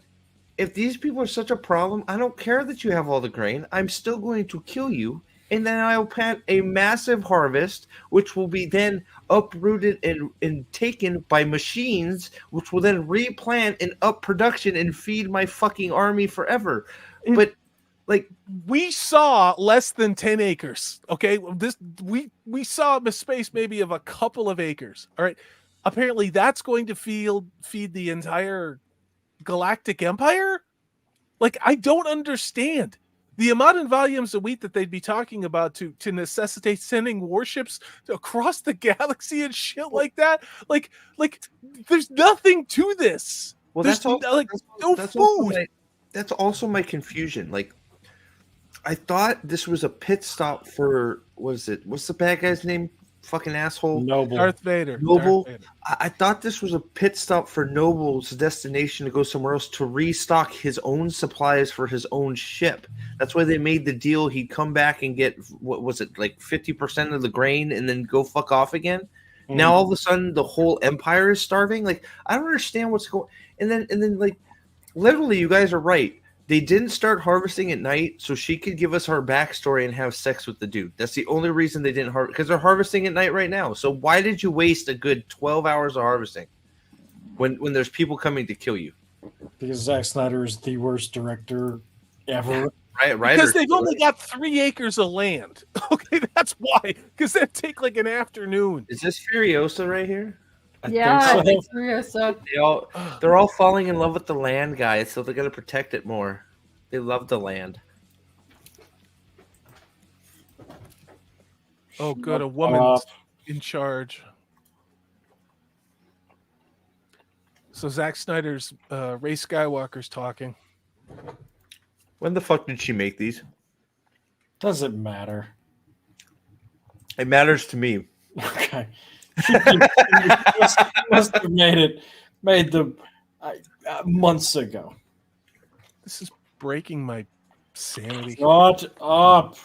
If these people are such a problem, I don't care that you have all the grain. I'm still going to kill you, and then I'll plant a massive harvest, which will be then uprooted and taken by machines, which will then replant and up production and feed my fucking army forever. But like, we saw less than 10 acres. Okay, we saw a space maybe of a couple of acres. All right, apparently that's going to feed the entire galactic empire. Like, I don't understand the amount of volumes of wheat that they'd be talking about to necessitate sending warships across the galaxy and shit like that. Like there's nothing to this. Well, there's food. That's also my confusion. Like, I thought this was a pit stop for, what's the bad guy's name? Fucking asshole. Noble. Darth Vader. Noble. Darth Vader. I thought this was a pit stop for Noble's destination to go somewhere else to restock his own supplies for his own ship. That's why they made the deal. He'd come back and get, what was it, like 50% of the grain and then go fuck off again. Now all of a sudden the whole empire is starving. Like, I don't understand what's going. And then like, literally, you guys are right. They didn't start harvesting at night so she could give us her backstory and have sex with the dude. That's the only reason they didn't harvest, because they're harvesting at night right now. So why did you waste a good 12 hours of harvesting when there's people coming to kill you? Because Zack Snyder is the worst director ever. Right. Because they've only got 3 acres of land. Okay, that's why. Because that'd take like an afternoon. Is this Furiosa right here? I think so. They're all falling in love with the land, guys, so they're gonna protect it more. They love the land. Oh, good, a woman's in charge. So Zack Snyder's Ray Skywalker's talking. When the fuck did she make these? Doesn't matter. It matters to me. Okay. must have made them months ago. This is breaking my sanity. Shut up!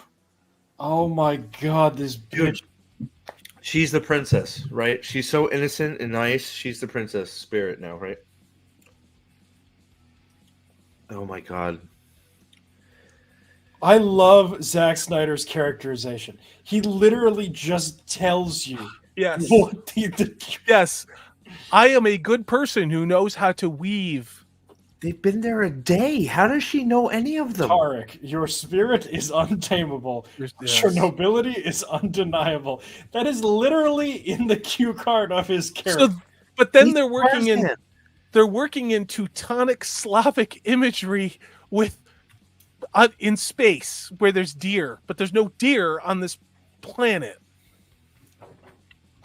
Oh my god, this bitch. She's the princess, right? She's so innocent and nice. She's the princess spirit now, right? Oh my god. I love Zack Snyder's characterization. He literally just tells you. Yes. Yes. I am a good person who knows how to weave. They've been there a day. How does she know any of them? Tarek, your spirit is untamable. Yes. Your nobility is undeniable. That is literally in the cue card of his character. So, but then they're working in Teutonic Slavic imagery with in space where there's deer, but there's no deer on this planet.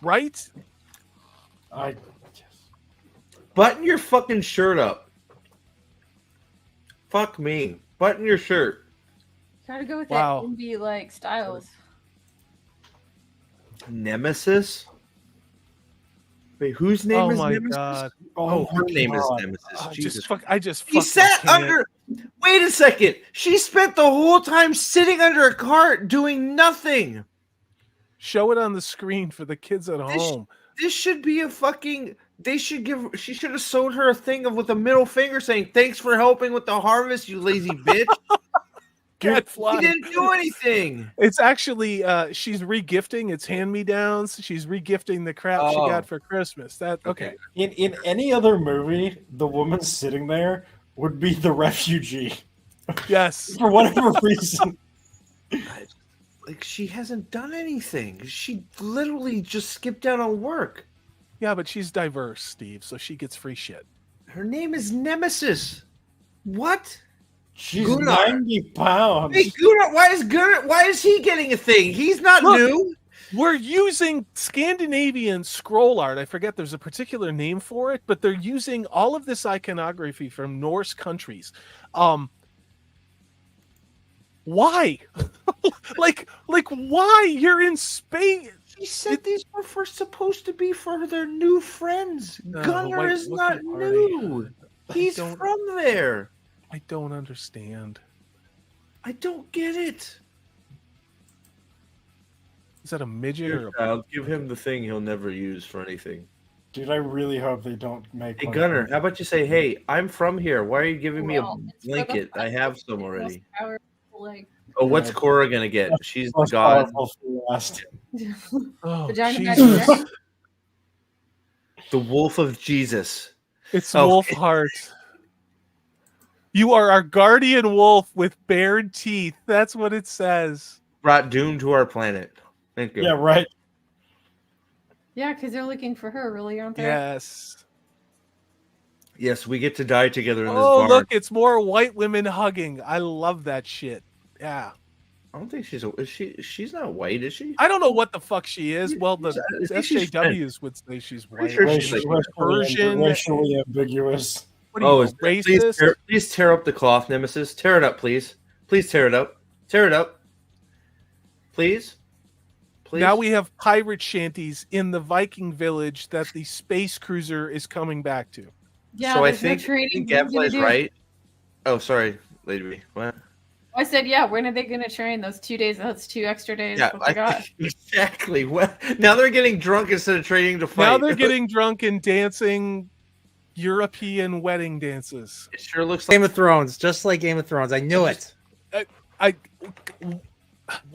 Right? Button your fucking shirt up. Fuck me. Button your shirt. Try to go with that indie like styles. Nemesis? Wait, whose name is Nemesis? God. Oh, her name is Nemesis. I just She sat under. Wait a second. She spent the whole time sitting under a cart doing nothing. Show it on the screen for the kids at home. This should be a fucking. She should have sold her a thing with a middle finger saying, "Thanks for helping with the harvest, you lazy bitch." She didn't do anything. It's actually she's regifting. It's hand-me-downs. She's regifting the crap she got for Christmas. That okay. In any other movie, the woman sitting there would be the refugee. Yes. For whatever reason. Like, she hasn't done anything. She literally just skipped out on work. Yeah, but she's diverse, Steve, so she gets free shit. Her name is Nemesis. What? She's Gunnar. 90 pounds. Hey, Gunnar, why is he getting a thing? He's not new. We're using Scandinavian scroll art. I forget there's a particular name for it, but they're using all of this iconography from Norse countries. Why? like why? You're in Spain. He said these were supposed to be for their new friends. Gunnar is not new. He's from there. I don't understand. I don't get it. Is that a midget or a... I'll give him the thing he'll never use for anything. Dude, I really hope they don't make. Hey, Gunnar, how about you say, "Hey, I'm from here. Why are you giving me a blanket? I have some already." Oh, what's Cora gonna get? She's the god. Oh, Vagina Jesus. magic. The wolf of Jesus. It's Wolf Heart. You are our guardian wolf with bared teeth. That's what it says. Brought doom to our planet. Thank you. Yeah, right. Yeah, because they're looking for her, really, aren't they? Yes. Yes, we get to die together in this Oh, barn. look, it's more white women hugging. I love that shit. Yeah. I don't think she's not white, is she? I don't know what the fuck she is. Well, the I think she's SJWs would say she's white. sure she's Persian. Racially ambiguous. What are you, racist? Please tear up the cloth, Nemesis. Tear it up, please. Please tear it up. Tear it up. Please. Please. Now we have pirate shanties in the Viking village that the space cruiser is coming back to. Yeah, so I there's no think training. Gabfly's right. Oh, sorry, Lady B. What? I said, yeah, when are they going to train? Those 2 days, that's 2 extra days. Yeah, What they got? exactly. What? Now they're getting drunk instead of training to fight. Now they're getting drunk and dancing European wedding dances. It sure looks like Game of Thrones, just like Game of Thrones. I knew it.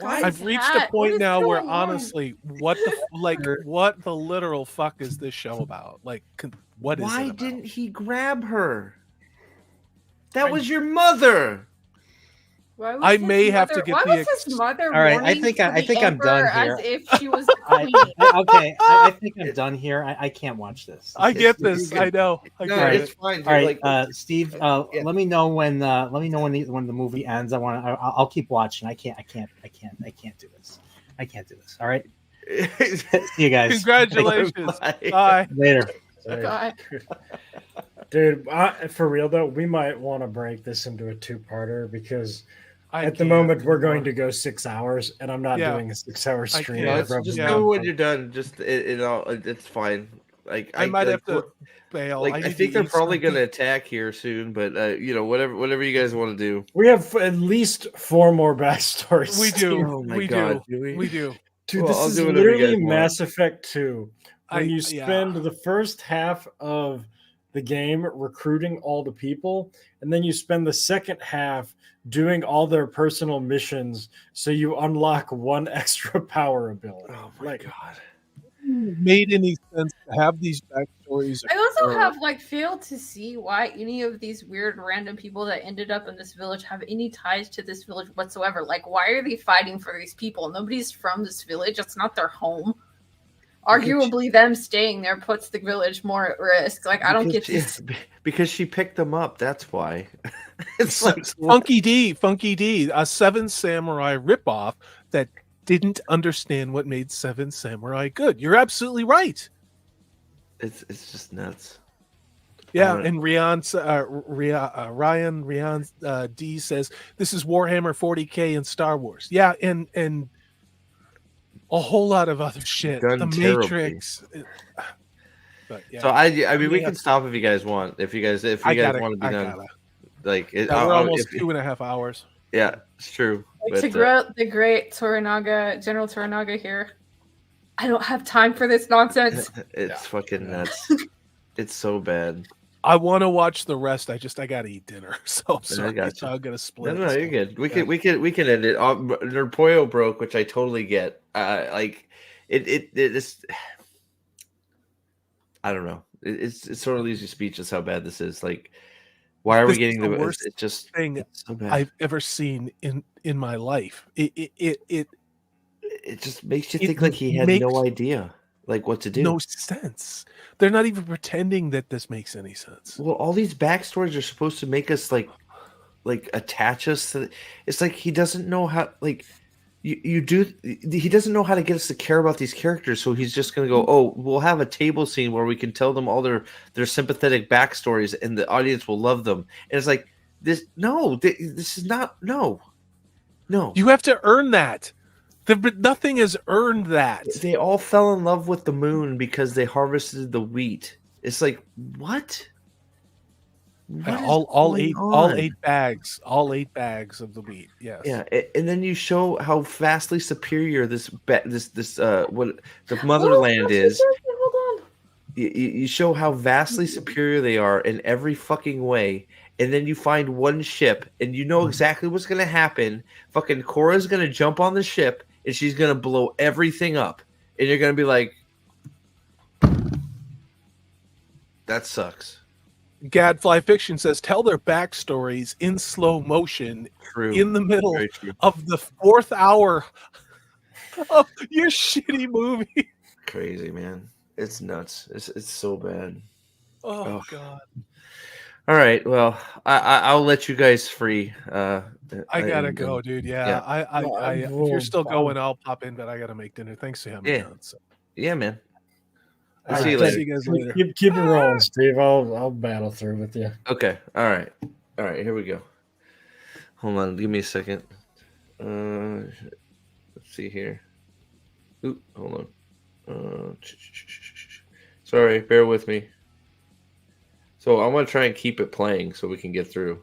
I've reached a point now where honestly, what the literal fuck is this show about? Like, what is it Why about? didn't he grab her? That was your mother. I may have to get why the. was his mother? All right, I warning think to I the think I'm done emperor here. As if she was the queen. I think I'm done here. I can't watch this. I get this. I know. I No, get it's it. fine. Dude. All right, Like, Steve. Let me know when. Let me know when the movie ends. I'll keep watching. I can't do this. I can't do this. All right. See you guys. Congratulations. Bye. Bye. Later. God. Dude, for real though, we might want to break this into a two-parter because at the can't moment we're anymore. going to go 6 hours, and I'm not doing a 6-hour stream. can't. Just Yeah. know when you're done. Just it's fine. Like I might have to bail. Like I need think to they're eat probably something. going to attack here soon, but whatever you guys want to do. We have at least 4 more backstories. We do. Oh my we God, do. do we? We do. Dude, Well, this I'll is do whatever you literally guys want. Mass Effect 2. When you yeah. spend the first half of the game recruiting all the people, and then you spend the second half doing all their personal missions, so you unlock 1 extra power ability. Oh my God. Made any sense to have these backstories? I also occur. have failed to see why any of these weird random people that ended up in this village have any ties to this village whatsoever. Like, why are they fighting for these people? Nobody's from this village. It's not their home. Arguably, them staying there puts the village more at risk. Like, I don't get this. Because she picked them up. That's why. It's like Funky D, a Seven Samurai ripoff that didn't understand what made Seven Samurai good. You're absolutely right. it's just nuts. Yeah, and Ryan D says this is Warhammer 40K and Star Wars. Yeah, and a whole lot of other shit. Done The terribly. Matrix. But yeah, So I mean, we Yeah. can stop if you guys want. If you guys want to be done, like We're almost 2.5 hours. Yeah, it's true. Like, to grow the great Toranaga, General Toranaga here. I don't have time for this nonsense. It's fucking nuts. It's so bad. I want to watch the rest. I gotta eat dinner, so I'm sorry. got So you. I'm gonna split. No, it. you're good. We can end it. Their Pollo broke, which I totally get. It's. I don't know. It sort of leaves you speechless how bad this is. Like, Why are we This is getting the the? worst It's just thing it's so bad. I've ever seen in my life. It just makes you it think like he had makes no idea like what to do. no sense. They're not even pretending that this makes any sense. Well, all these backstories are supposed to make us like attach us to. It's like he doesn't know how like. You do. He doesn't know how to get us to care about these characters, so he's just going to go. Oh, we'll have a table scene where we can tell them all their sympathetic backstories, and the audience will love them. And it's like this. No, this is not. No. You have to earn that. Nothing has earned that. They all fell in love with the moon because they harvested the wheat. It's like what? All eight bags of the wheat. Yes. Yeah, and then you show how vastly superior this what the motherland is. Hold on. You show how vastly superior they are in every fucking way, and then you find one ship, and you know exactly what's gonna happen. Fucking Korra's gonna jump on the ship, and she's gonna blow everything up, and you're gonna be like, "That sucks." Gadfly Fiction says, tell their backstories in slow motion in the middle of the 4th hour of your shitty movie. Crazy, man. It's nuts. It's so bad. Oh God. All right. Well, I'll let you guys free. I gotta go, dude. Yeah. If you're still going, I'll pop in, but I gotta make dinner. Thanks for having me on. So. Yeah, man. I'll see you later. See you guys later. Keep it rolling, Steve. I'll battle through with you. Okay. All right. Here we go. Hold on. Give me a second. Let's see here. Oop. Hold on. Sorry. Bear with me. So I'm gonna try and keep it playing so we can get through.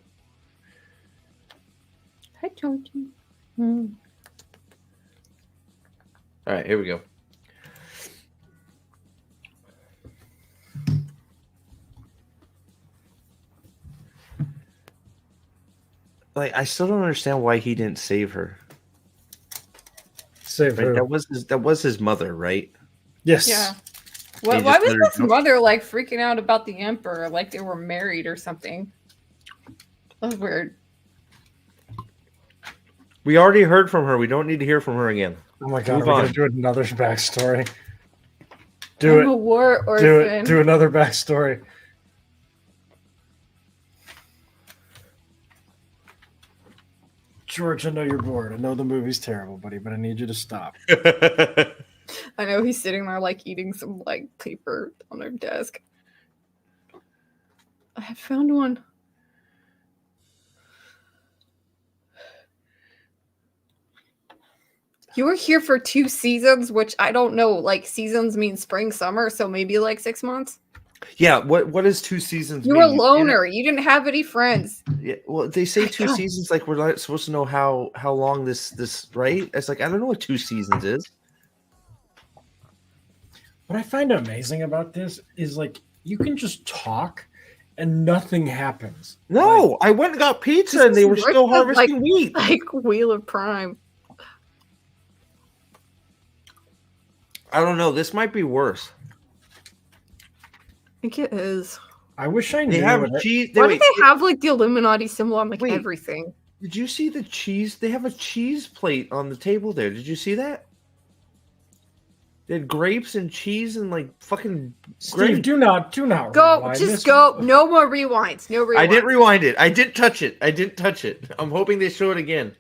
Hi, Georgie. All right. Here we go. Like, I still don't understand why he didn't save her. Save her. That was his mother, right? Yes. Yeah. Why was his mother like freaking out about the emperor, like they were married or something? That was weird. We already heard from her. We don't need to hear from her again. Oh my God! We're gonna do another backstory. I'm a war orphan. Do another backstory. George, I know you're bored. I know the movie's terrible, buddy, but I need you to stop. I know he's sitting there like eating some like paper on their desk. I have found one. You were here for 2 seasons, which I don't know. Like seasons mean spring, summer, so maybe like 6 months. Yeah, what is 2 seasons? You were a loner. You didn't have any friends. Yeah, well, they say 2 seasons, like we're not supposed to know how long this right? It's like I don't know what 2 seasons is. What I find amazing about this is like you can just talk and nothing happens. No, like, I went and got pizza and they were still harvesting wheat. Like Wheel of Prime. I don't know. This might be worse. I think it is. I wish I knew. They have cheese. Why do they have like the Illuminati symbol on like everything? Did you see the cheese? They have a cheese plate on the table there. Did you see that? They had grapes and cheese and like fucking. Steve, do not go. Just go. No more rewinds. No rewinds. I didn't rewind it. I didn't touch it. I'm hoping they show it again.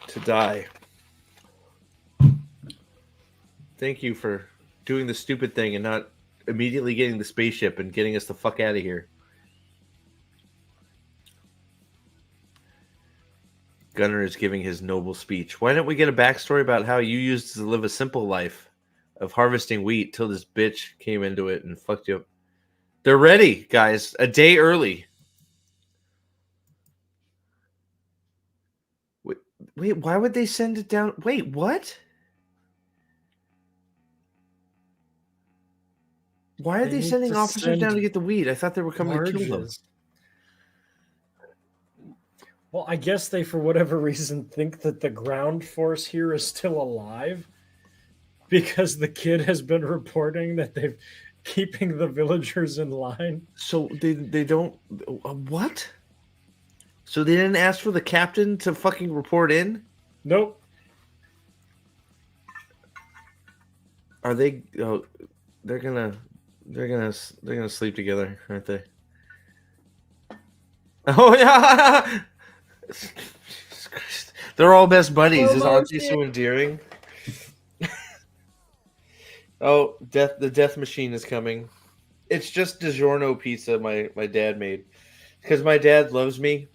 To die. Thank you for doing the stupid thing and not immediately getting the spaceship and getting us the fuck out of here. Gunnar is giving his noble speech. Why don't we get a backstory about how you used to live a simple life of harvesting wheat till this bitch came into it and fucked you up? They're ready, guys. A day early. Wait, why would they send it down? Wait, what? Why are they sending officers down to get the weed? I thought they were coming to kill them. Well, I guess they, for whatever reason, think that the ground force here is still alive. because the kid has been reporting that they're keeping the villagers in line. So they don't what? So they didn't ask for the captain to fucking report in? Nope. Are they? Oh, they're gonna sleep together, aren't they? Oh yeah. Jesus Christ. They're all best buddies. Aren't they so endearing? Oh, the death machine is coming. It's just DiGiorno pizza my dad made. Because my dad loves me,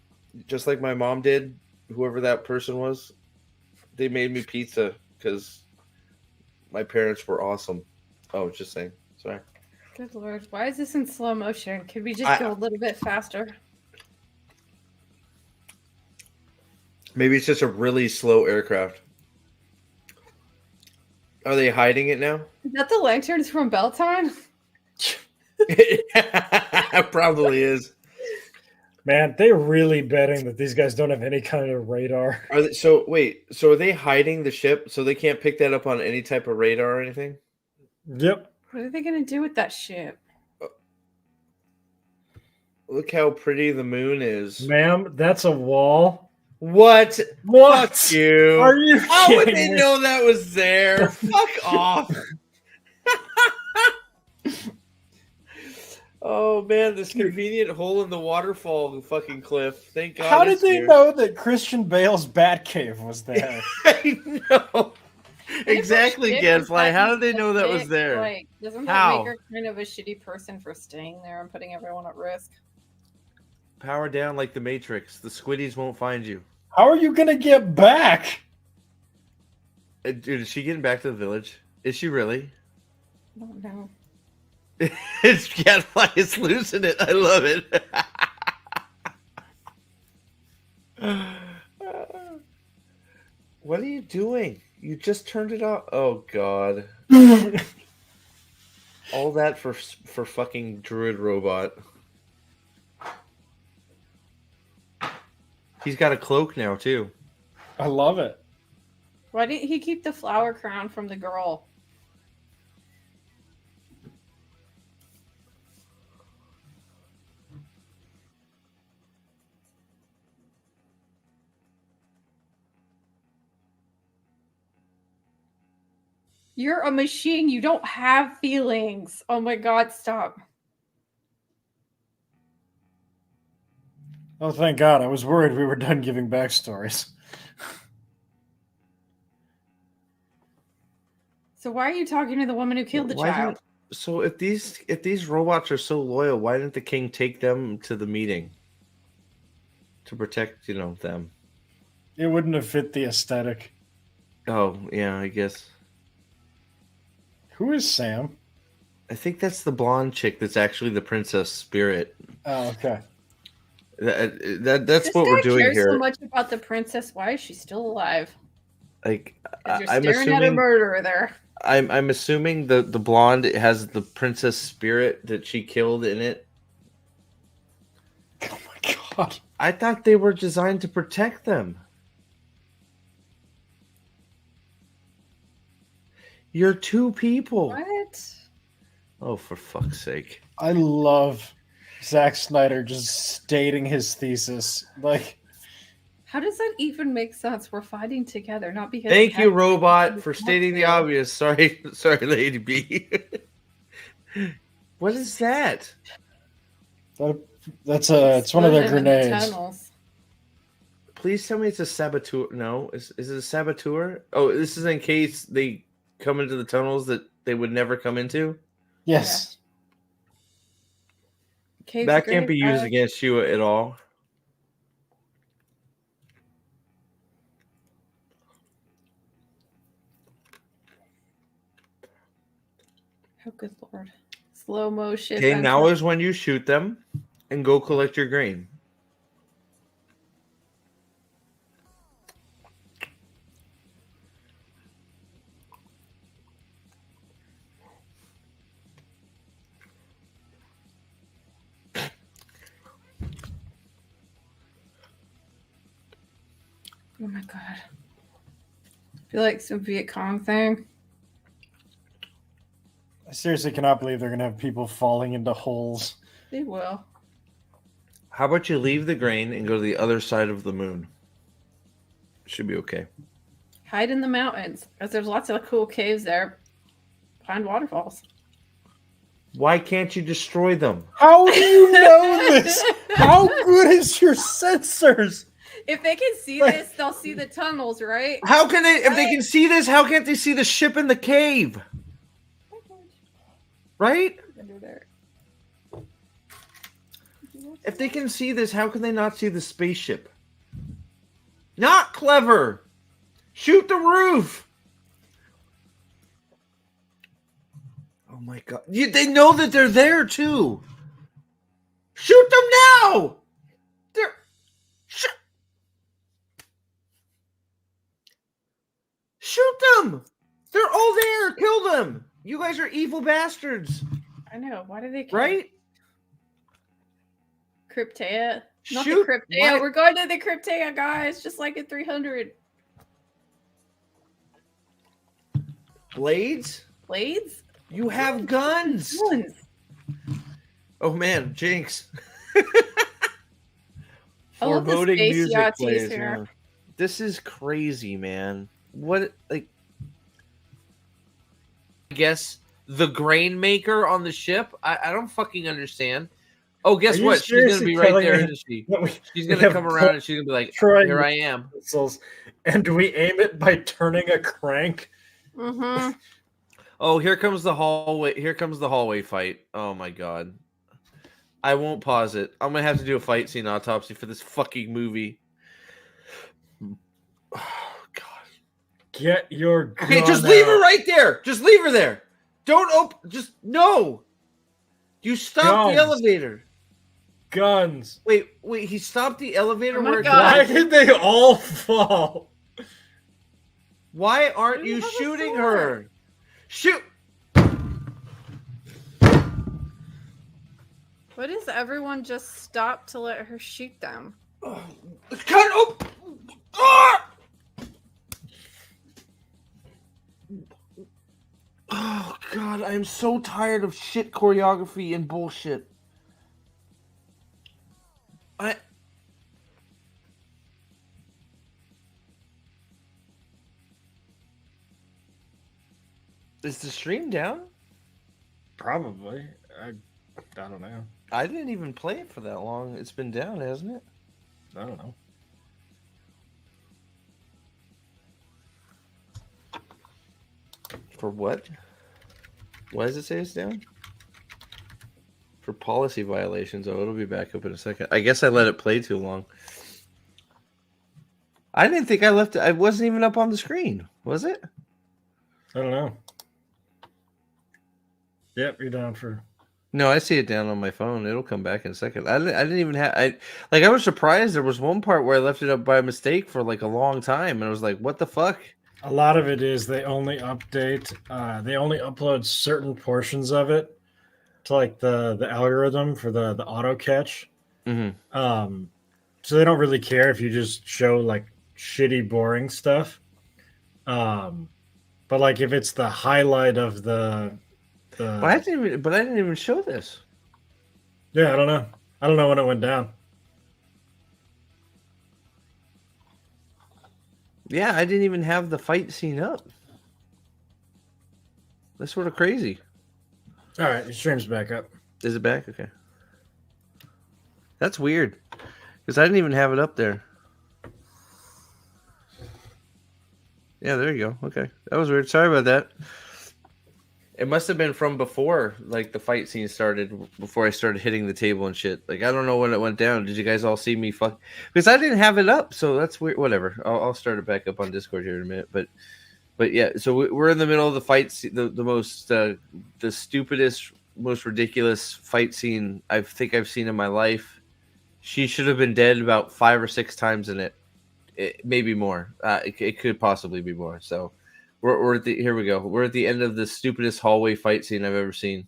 just like my mom did, whoever that person was. They made me pizza because my parents were awesome. Oh, just saying. Sorry. Good Lord. Why is this in slow motion? Could we just go a little bit faster? Maybe it's just a really slow aircraft. Are they hiding it now? Is that the lanterns from Belton? Probably is. Man, they're really betting that these guys don't have any kind of radar. So are they hiding the ship so they can't pick that up on any type of radar or anything? Yep. What are they going to do with that ship? Look how pretty the moon is. Ma'am, that's a wall. What? Fuck you. Are you How would they kidding me? know that was there? Fuck off. Oh man, this convenient hole in the waterfall fucking cliff. Thank God. How did it's they here. know that Christian Bale's Batcave was there? I know. Exactly, Gadfly. How did they know that was there? Like, doesn't that How? make her kind of a shitty person for staying there and putting everyone at risk? Power down like the Matrix. The squiddies won't find you. How are you gonna get back? Dude, is she getting back to the village? Is she really? I don't know. It's Gadfly is losing it. I love it. What are you doing? You just turned it off. Oh God! All that for fucking druid robot. He's got a cloak now too. I love it. Why didn't he keep the flower crown from the girl? You're a machine. You don't have feelings. Oh my God, stop. Oh, thank God. I was worried we were done giving backstories. So why are you talking to the woman who killed the child? So if these robots are so loyal, why didn't the king take them to the meeting to protect, them? It wouldn't have fit the aesthetic. Oh, yeah, I guess. Who is Sam? I think that's the blonde chick that's actually the princess spirit. Oh, okay. That's what we're doing cares here. so much about the princess. Why is she still alive? Like, You're I'm staring at a murderer there. I'm assuming the blonde has the princess spirit that she killed in it. Oh my God. I thought they were designed to protect them. You're two people. What? Oh, for fuck's sake. I love Zack Snyder just stating his thesis. Like, How does that even make sense? We're fighting together, not because. Thank you, robot, for stating the obvious. Sorry, Lady B. What is that? it's one of their grenades. Please tell me it's a saboteur. No, is it a saboteur? Oh, this is in case they come into the tunnels that they would never come into? Yes. Yeah. That can't be used against you at all. Oh, good Lord. Slow motion. Okay, now is when you shoot them and go collect your grain. Oh my God. I feel like some Viet Cong thing. seriously cannot believe they're gonna have people falling into holes. They will. How about you leave the grain and go to the other side of the moon? Should be okay. Hide in the mountains, because there's lots of cool caves there. Find waterfalls. Why can't you destroy them? How do you know this? How good is your sensors? If they can see this, they'll see the tunnels, right? How can they? If they can see this, how can't they see the ship in the cave? Right? Under there. If they can see this, how can they not see the spaceship? Not clever. Shoot the roof. Oh my god! They know that they're there too. Shoot them now. They're shoot them. They're all there. Kill them. You guys are evil bastards. I know. Why do they kill? Right? Cryptea. Not Shoot, the Cryptea. what? We're going to the Cryptea, guys. Just like at 300. Blades? Blades? You have guns. Guns. Oh man, Jinx. I love the Foreboding space music Yahtzees plays. here. Man. This is crazy, man. What, like? I guess the grain maker on the ship. I don't fucking understand. Oh, guess Are you what? She's gonna seriously be right telling there, me isn't she? that we She's we gonna have come around and she's gonna be like, Troy "Here I am." missiles, and we aim it by turning a crank? Mm-hmm. Oh, here comes the hallway. Here comes the hallway fight. Oh my god. I won't pause it. I'm gonna have to do a fight scene autopsy for this fucking movie. Oh god. Get your gun Okay, just leave her out. right there. Just leave her there. Don't open. Just no. You stopped the Guns. elevator. Guns. Wait. He stopped the elevator. Oh my where it God. Why did they all fall? Why aren't You you have a shooting sword. her? Shoot. What is everyone just stop to let her shoot them? Cut. Oh. Ah! Oh god, I am so tired of shit choreography and bullshit. Is the stream down? Probably. I don't know. I didn't even play it for that long. It's been down, hasn't it? I don't know. For what? Why does it say it's down? For policy violations. Oh, it'll be back up in a second. I guess I let it play too long. I didn't think I left it. I wasn't even up on the screen. Was it? I don't know. Yep, you're down for. No, I see it down on my phone. It'll come back in a second. I didn't even have. I was surprised. There was one part where I left it up by mistake for like a long time, and I was like, "What the fuck?" A lot of it is they only update. They only upload certain portions of it to like the algorithm for the auto catch. Mm-hmm. So they don't really care if you just show like shitty, boring stuff. But like if it's the highlight of the. But I didn't even show this. Yeah, I don't know. I don't know when it went down. Yeah, I didn't even have the fight scene up. That's sort of crazy. All right, your stream's back up. Is it back? Okay. That's weird. Because I didn't even have it up there. Yeah, there you go. Okay. That was weird. Sorry about that. It must have been from before, like, the fight scene started, before I started hitting the table and shit. Like, I don't know when it went down. Did you guys all see me fuck? Because I didn't have it up, so that's weird. Whatever. I'll start it back up on Discord here in a minute. But yeah, so we're in the middle of the fight scene, the stupidest, most ridiculous fight scene I think I've seen in my life. She should have been dead about 5 or 6 times in it. Maybe more. It could possibly be more. So we're at the, here we go. We're at the end of the stupidest hallway fight scene I've ever seen.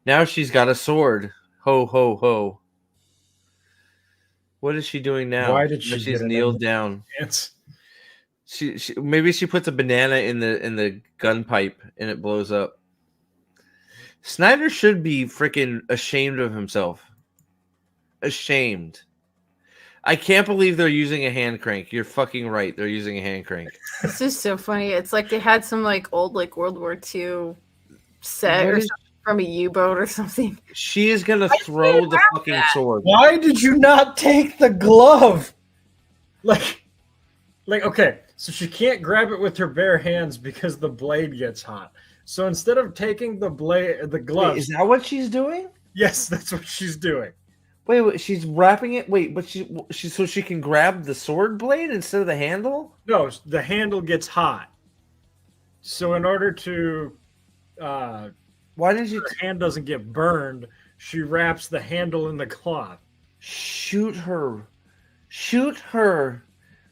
Now she's got a sword. Ho ho ho. What is she doing now? Why did she She's get kneeled down. It's She maybe she puts a banana in the gun pipe and it blows up. Snyder should be freaking ashamed of himself. Ashamed. I can't believe they're using a hand crank. You're fucking right. They're using a hand crank. It's just so funny. It's like they had some like old like World War II set or something from a U-boat or something. She is gonna throw the fucking sword. Why did you not take the glove? Like, okay, so she can't grab it with her bare hands because the blade gets hot. So instead of taking the glove, Wait, is that what she's doing? Yes, that's what she's doing. Wait, she's wrapping it. Wait, but she so she can grab the sword blade instead of the handle? No, the handle gets hot. So in order to, why did you? Her hand doesn't get burned. She wraps the handle in the cloth. Shoot her! Shoot her!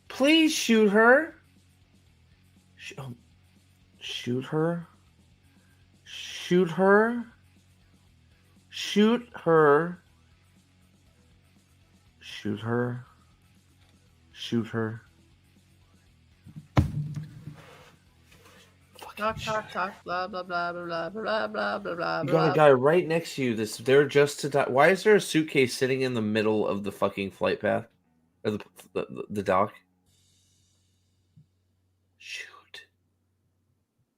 Please shoot her! Shoot her! Shoot her! Shoot her! Shoot her! Shoot her! Talk, blah blah blah blah blah blah blah blah blah. You got a guy right next to you. They're just to die. Why is there a suitcase sitting in the middle of the fucking flight path, or the dock?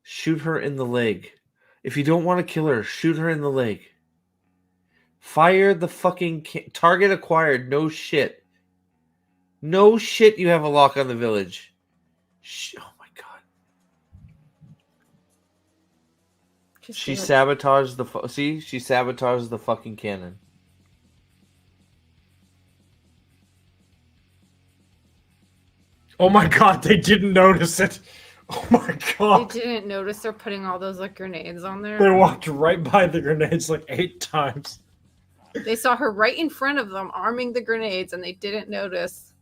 Shoot her in the leg. If you don't want to kill her, shoot her in the leg. Fire the fucking target acquired. No shit. No shit. You have a lock on the village. Oh my god. She sabotaged the she sabotaged the fucking cannon. Oh my god, they didn't notice it. Oh my god. They didn't notice they're putting all those like grenades on there. They walked right by the grenades like 8 times. They saw her right in front of them arming the grenades and they didn't notice.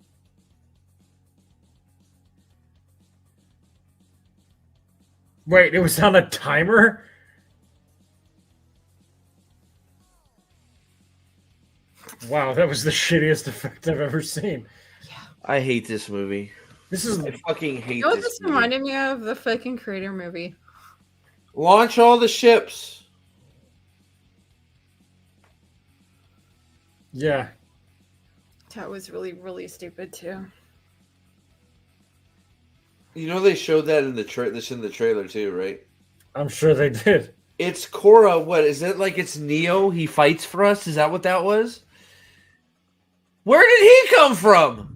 Wait, it was on a timer? Wow, that was the shittiest effect I've ever seen. Yeah. I hate this movie. I fucking hate you know what this movie reminded me of? The fucking Creator movie. Launch all the ships. Yeah. That was really, really stupid too. You know they showed that in the trailer too, right? I'm sure they did. It's Korra. What is it like? It's Neo. He fights for us. Is that what that was? Where did he come from?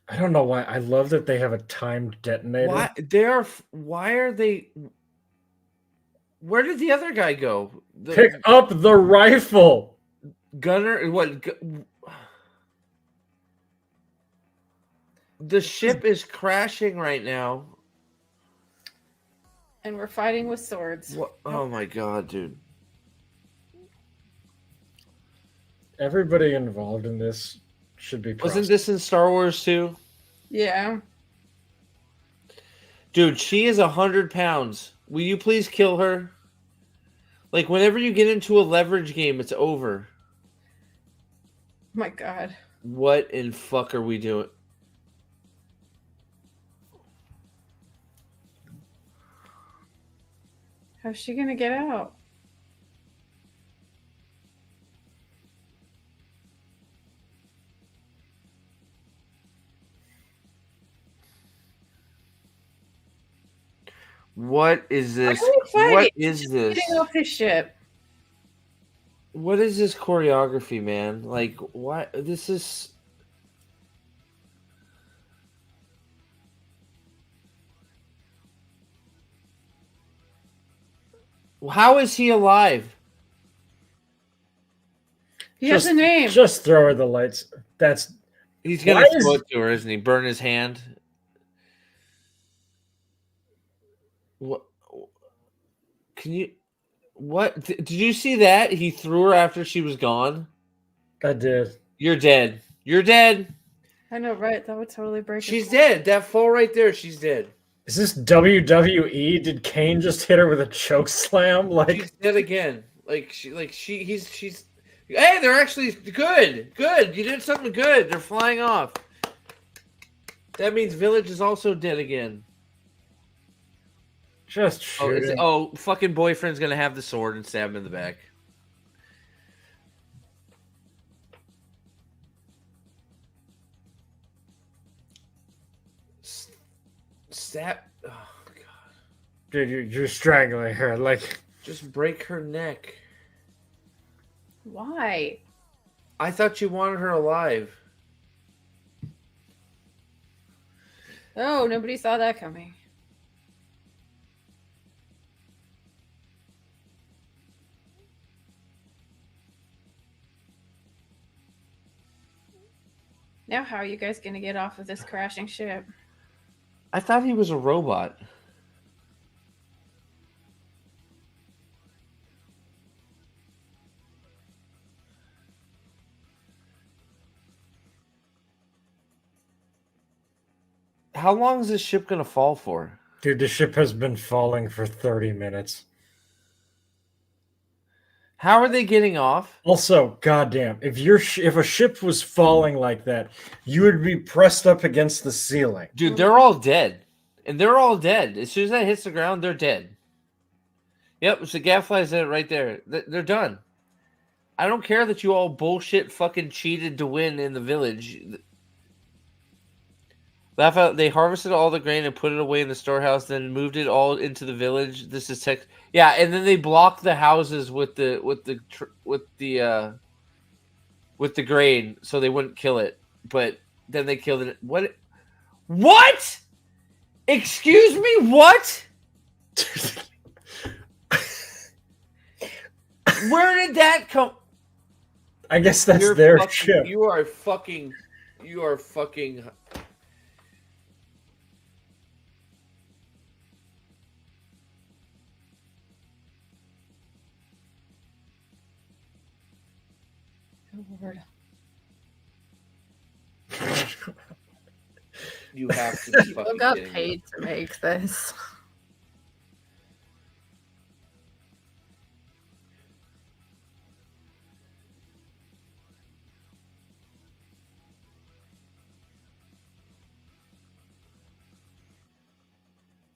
I don't know why. I love that they have a timed detonator. Why are they? Where did the other guy go? Pick up the rifle. Gunner. What? The ship is crashing right now. And we're fighting with swords. What? Oh my god, dude. Everybody involved in this should be Wasn't this in Star Wars too? Yeah. Dude, she is 100 pounds. Will you please kill her? Like, whenever you get into a leverage game, it's over. My god. What in fuck are we doing? How's she gonna get out? What is this? What is this? Getting off his ship. What is this choreography, man? Like, what? This is... How is he alive? He has a name. Just throw her the lights. He's gonna throw it to her, isn't he? Burn his hand. What? Can you? What? Did you see that? He threw her after she was gone. I did. You're dead. You're dead. I know, right? That would totally break. She's dead. That fall right there. She's dead. Is this WWE? Did Kane just hit her with a choke slam? Like she's dead again. She's. Hey, they're actually good. Good. You did something good. They're flying off. That means Village is also dead again. Just shoot him. Fucking boyfriend's gonna have the sword and stab him in the back. Stab. Oh god. Dude, you're strangling her. Like, just break her neck. Why? I thought you wanted her alive. Oh, nobody saw that coming. Now how are you guys going to get off of this crashing ship? I thought he was a robot. How long is this ship going to fall for? Dude, the ship has been falling for 30 minutes. How are they getting off? Also, goddamn, if a ship was falling like that, you would be pressed up against the ceiling. Dude, they're all dead. And they're all dead. As soon as that hits the ground, they're dead. Yep, it's the gadflies in it right there. They're done. I don't care that you all bullshit fucking cheated to win in the village. Laugh out. They harvested all the grain and put it away in the storehouse, then moved it all into the village. This is tech. Yeah, and then they blocked the houses with the grain so they wouldn't kill it. But then they killed it. What? What? Excuse me. What? Where did that come? I guess that's their fucking, ship. You are fucking. Lord. You have to be fucking People got kidding me. paid to make this.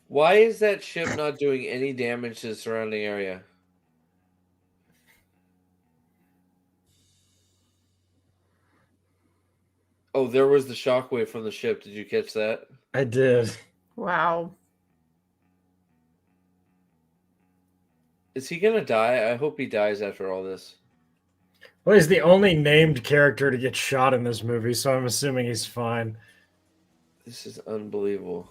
Why is that ship not doing any damage to the surrounding area? Oh, there was the shockwave from the ship. Did you catch that? I did. Wow. Is he gonna die? I hope he dies after all this. Well, he's the only named character to get shot in this movie, so I'm assuming he's fine. This is unbelievable.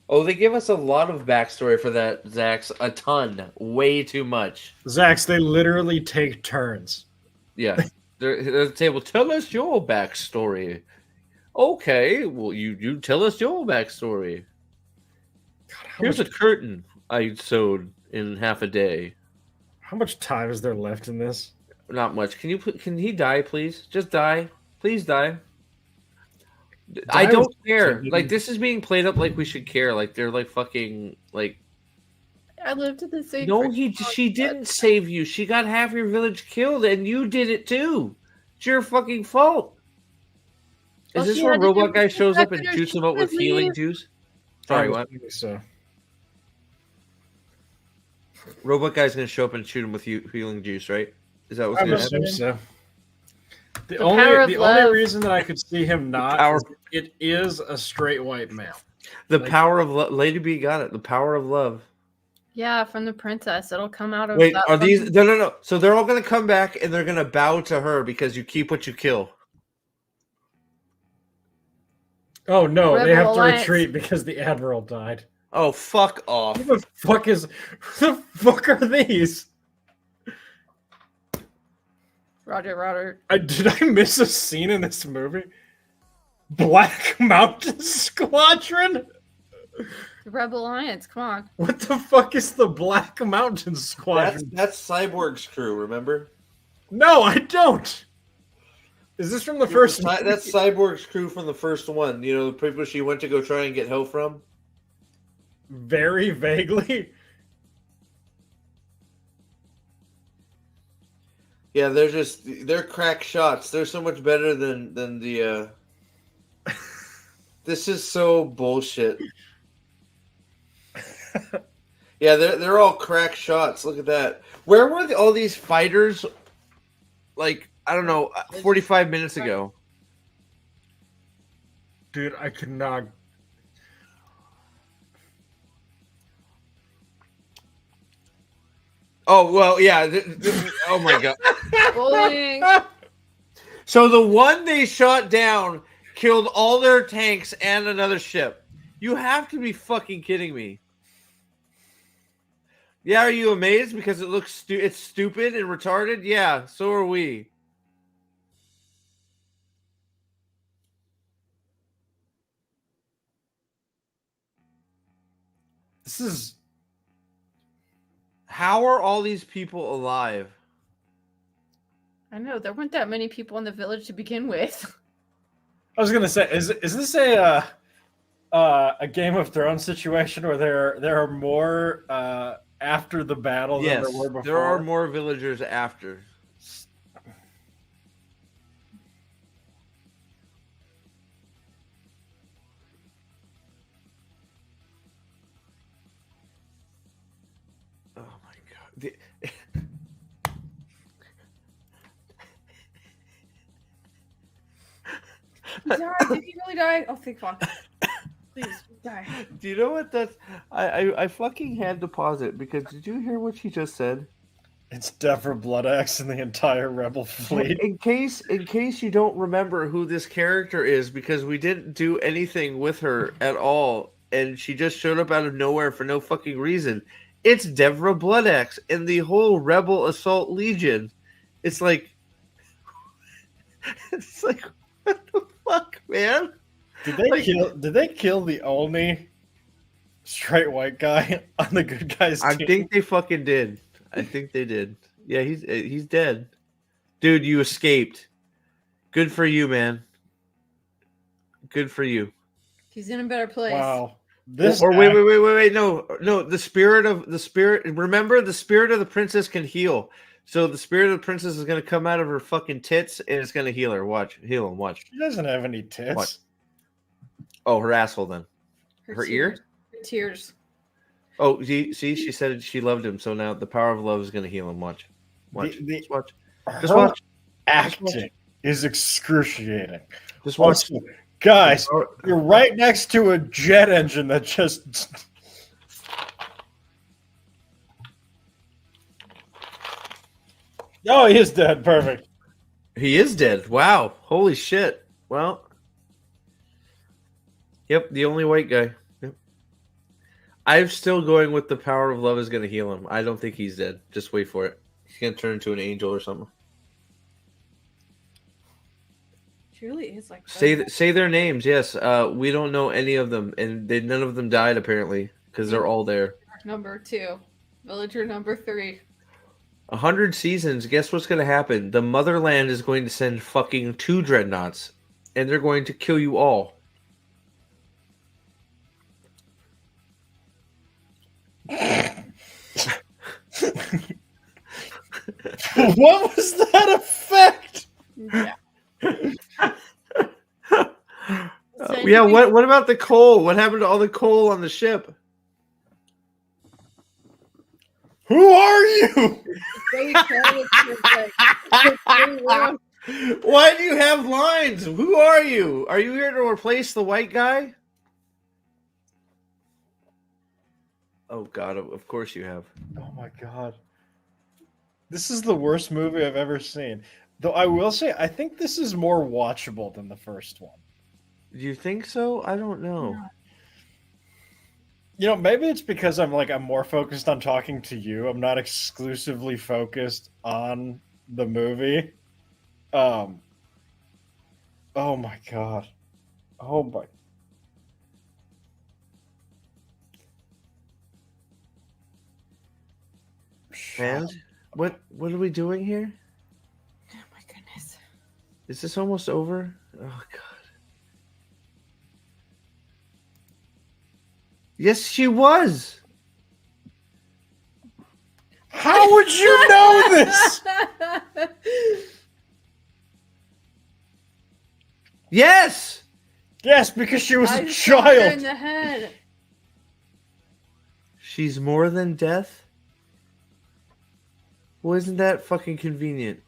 Oh, they give us a lot of backstory for that, Zax. A ton. Way too much. Zax, they literally take turns. Yeah. They're at the table. Tell us your backstory. Okay. Well, you tell us your backstory. God, Here's a curtain I sewed in half a day. How much time is there left in this? Not much. Can he die, please? Just die. Please die. I don't care. Like, this is being played up like we should care. Like, they're like fucking like. I lived in the same. No, she didn't save you. She got half your village killed, and you did it too. It's your fucking fault. Is this where Robot Guy shows up and shoots him up with healing juice? Sorry, what? So. Robot Guy's gonna show up and shoot him with healing juice, right? Is that what's I gonna assume happen? so. The power of only love. reason that I could see him not, it is a straight white male. The power of love. Lady B got it. The power of love. Yeah, from the princess. It'll come out of. Wait, that are these? No. So they're all gonna come back and they're gonna bow to her because you keep what you kill. Oh no, they have to Alliance. retreat because the admiral died. Oh, fuck off! Who the fuck are these? Roger. Did I miss a scene in this movie? Black Mountain Squadron? The Rebel Alliance. Come on. What the fuck is the Black Mountain Squadron? That's Cyborg's crew. Remember? No, I don't. Is this from the first? That's Cyborg's crew from the first one. You know, the people she went to go try and get help from. Very vaguely. Yeah, they're crack shots. They're so much better than the. This is so bullshit. Yeah, they're all crack shots. Look at that. Where were all these fighters? Like, I don't know, 45 minutes ago. Dude, I cannot. Oh well, yeah. Oh my god. Bullying. So the one they shot down killed all their tanks and another ship. You have to be fucking kidding me. Yeah, are you amazed because it looks it's stupid and retarded? Yeah, so are we. This is. How are all these people alive? I know there weren't that many people in the village to begin with. I was gonna say, is this a Game of Thrones situation where there are more after the battle than there were before? There are more villagers after. Oh my god. He died. Did he really die? Oh, thank fuck. Please die. Do you know what that's? I fucking had to pause it because did you hear what she just said? It's Deborah Bloodaxe and the entire Rebel fleet. In case you don't remember who this character is, because we didn't do anything with her at all, and she just showed up out of nowhere for no fucking reason. It's Deborah Bloodaxe and the whole Rebel Assault Legion. It's like, what the fuck, man? Did they kill the only straight white guy on the good guys team? I think they fucking did. I think they did. Yeah, he's dead. Dude, you escaped. Good for you, man. Good for you. He's in a better place. Wow. Wait. No. The spirit. Remember, the spirit of the princess can heal. So the spirit of the princess is gonna come out of her fucking tits and it's gonna heal her. Heal him. Watch. She doesn't have any tits. Watch. Oh, her asshole then. Her ear? Her tears. Oh, see, she said she loved him. So now the power of love is gonna heal him. Watch. Just watch. Just Her watch. acting is excruciating. Just watch. Also, guys, you're right next to a jet engine that just. Oh, he is dead. Perfect. He is dead. Wow. Holy shit. Well. Yep, the only white guy. Yep. I'm still going with the power of love is going to heal him. I don't think he's dead. Just wait for it. He's going to turn into an angel or something. She really is like. Say their names. Yes. We don't know any of them, and none of them died apparently because they're all there. Number 2, villager number 3. 100 seasons. Guess what's going to happen? The motherland is going to send fucking 2 dreadnoughts, and they're going to kill you all. What was that effect? Yeah. Yeah. What about the coal? What happened to all the coal on the ship? Who are you? Why do you have lines? Who are you? Are you here to replace the white guy? Oh God! Of course you have. Oh my God. This is the worst movie I've ever seen. Though I will say, I think this is more watchable than the first one. Do you think so? I don't know. You know, maybe it's because I'm more focused on talking to you. I'm not exclusively focused on the movie. Oh my God. Oh my. And what are we doing here? Oh my goodness. Is this almost over? Oh God. Yes, she was. How would would you know this? Yes. Yes, because she was I a just shot her in child. the head. She's more than death. Well, isn't that fucking convenient?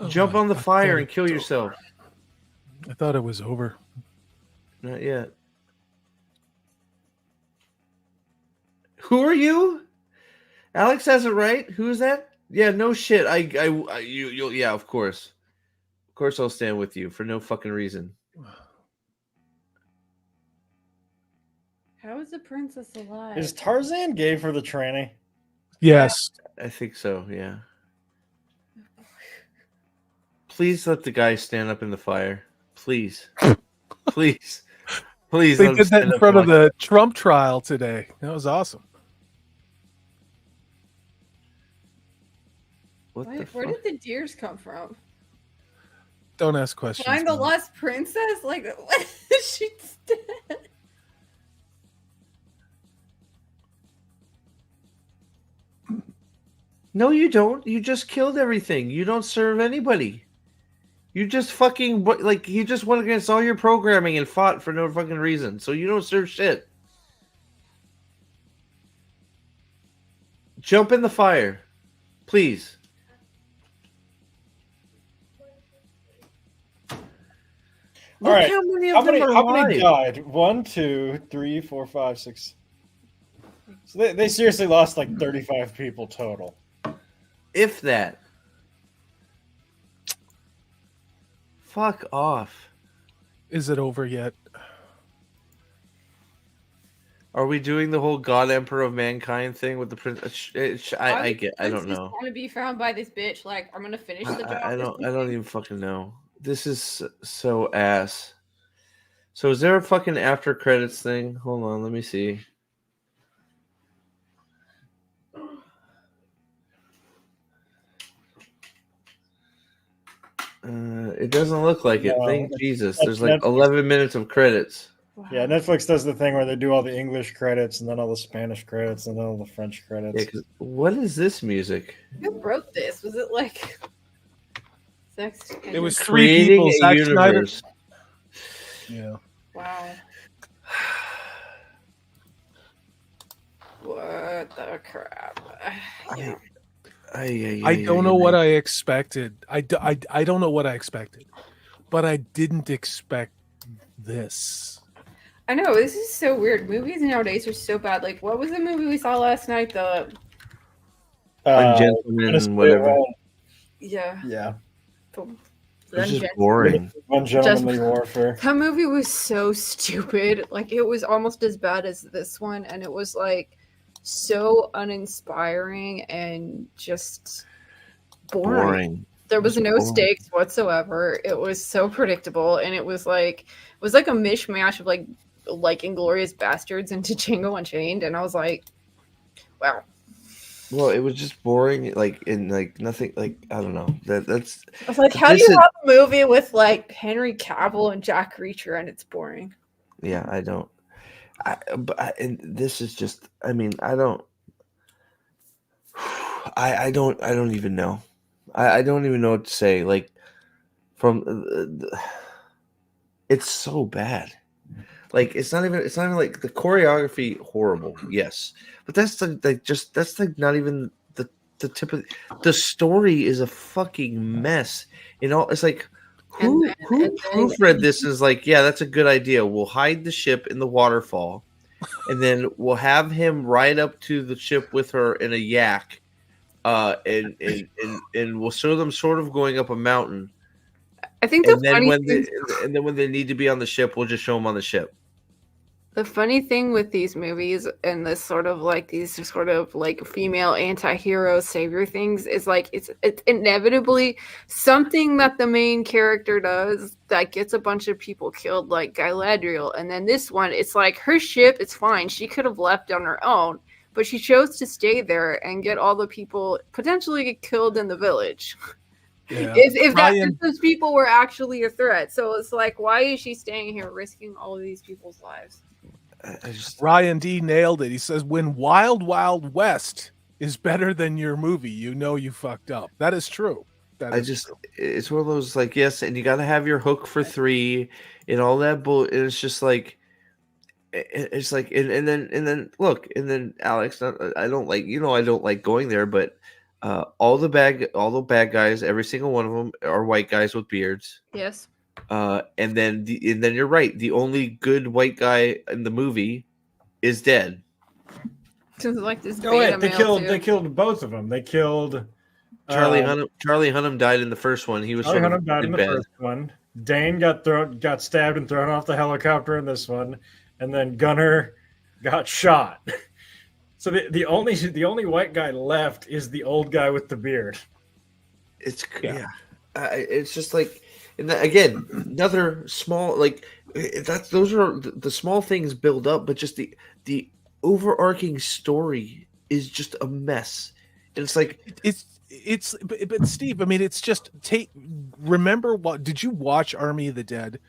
Jump on the fire and kill yourself. I thought it was over. Not yet. Who are you? Alex has it right. Who is that? Yeah, no shit. You'll, yeah, of course. Of course I'll stand with you for no fucking reason. How is the princess alive? Is Tarzan gay for the tranny? Yes. I think so, yeah. Please let the guy stand up in the fire. Please. Please. Please. They let him did that stand in up front of and the Trump trial today. That was awesome. watch- What the Where fuck? did the deers come from? Don't ask questions. Find the man. lost princess? Like, what? She's dead. No, you don't. You just killed everything. You don't serve anybody. You just fucking like you just went against all your programming and fought for no fucking reason. So you don't serve shit. Jump in the fire, please. Look right. how many How of them many, are how many alive. died? 1, 2, 3, 4, 5, 6. So they seriously lost like 35 people total. If that. Fuck off. Is it over yet? Are we doing the whole God Emperor of Mankind thing with the prince? I don't know. Want to be found by this bitch? Like, I'm gonna finish the job. I don't even fucking know. This is so ass. So is there a fucking after credits thing? Hold on, let me see. It doesn't look like it. No, Thank Jesus. that's There's like Netflix. 11 minutes of credits. Wow. Yeah, Netflix does the thing where they do all the English credits and then all the Spanish credits and then all the French credits. Yeah, 'cause what is this music? Who wrote this? Was it like Zack Snyder? It was three Creating people. a Zack Snyder. universe. Yeah. Wow. What the crap? Yeah. I don't know what I expected. I don't know what I expected, but I didn't expect this. I know this is so weird. Movies nowadays are so bad. Like, what was the movie we saw last night? The Gentleman, whatever. yeah, Yeah. It's just boring. One Gentlemanly Warfare. That movie was so stupid. Like, it was almost as bad as this one, and it was like so uninspiring and just boring. There was no stakes whatsoever. It was so predictable, and it was like a mishmash of like Inglorious Bastards into Django Unchained, and I was like, wow. Well, it was just boring, like in like nothing, like I don't know. That's. I was like, how do you have a movie with like Henry Cavill and Jack Reacher and it's boring? Yeah, I don't. And this is just. I mean, I don't. I don't even know. I don't even know what to say. Like, from. It's so bad. Like it's not even like the choreography horrible, yes, but that's that's not even the tip of the story is a fucking mess. It's like who proofread this is like, yeah, that's a good idea. We'll hide the ship in the waterfall, and then we'll have him ride up to the ship with her in a yak, and we'll show them sort of going up a mountain. I think and then when they need to be on the ship, we'll just show them on the ship. The funny thing with these movies and these sort of like female anti-hero savior things is like it's inevitably something that the main character does that gets a bunch of people killed, like Galadriel. And then this one, it's like her ship, it's fine. She could have left on her own, but she chose to stay there and get all the people potentially get killed in the village. Yeah. If those people were actually a threat. So it's like, why is she staying here risking all of these people's lives? Ryan D nailed it. He says, when Wild Wild West is better than your movie, you know you fucked up. That is true. It's one of those like, yes, and you got to have your hook for 3 and all that bull. And it's just like, it's like, and then look, and then Alex, I don't like, I don't like going there, but all the bad guys, every single one of them are white guys with beards. Yes. And then you're right. The only good white guy in the movie is dead. Like this they killed both of them. They killed Charlie Hunnam. Charlie Hunnam died in the first one. He was Charlie Hunnam died in the first one. Dane got stabbed and thrown off the helicopter in this one, and then Gunner got shot. So the only white guy left is the old guy with the beard. It's it's just like, and again, another small like those are the small things build up, but just the overarching story is just a mess. And it's like but Steve, I mean, it's just remember did you watch Army of the Dead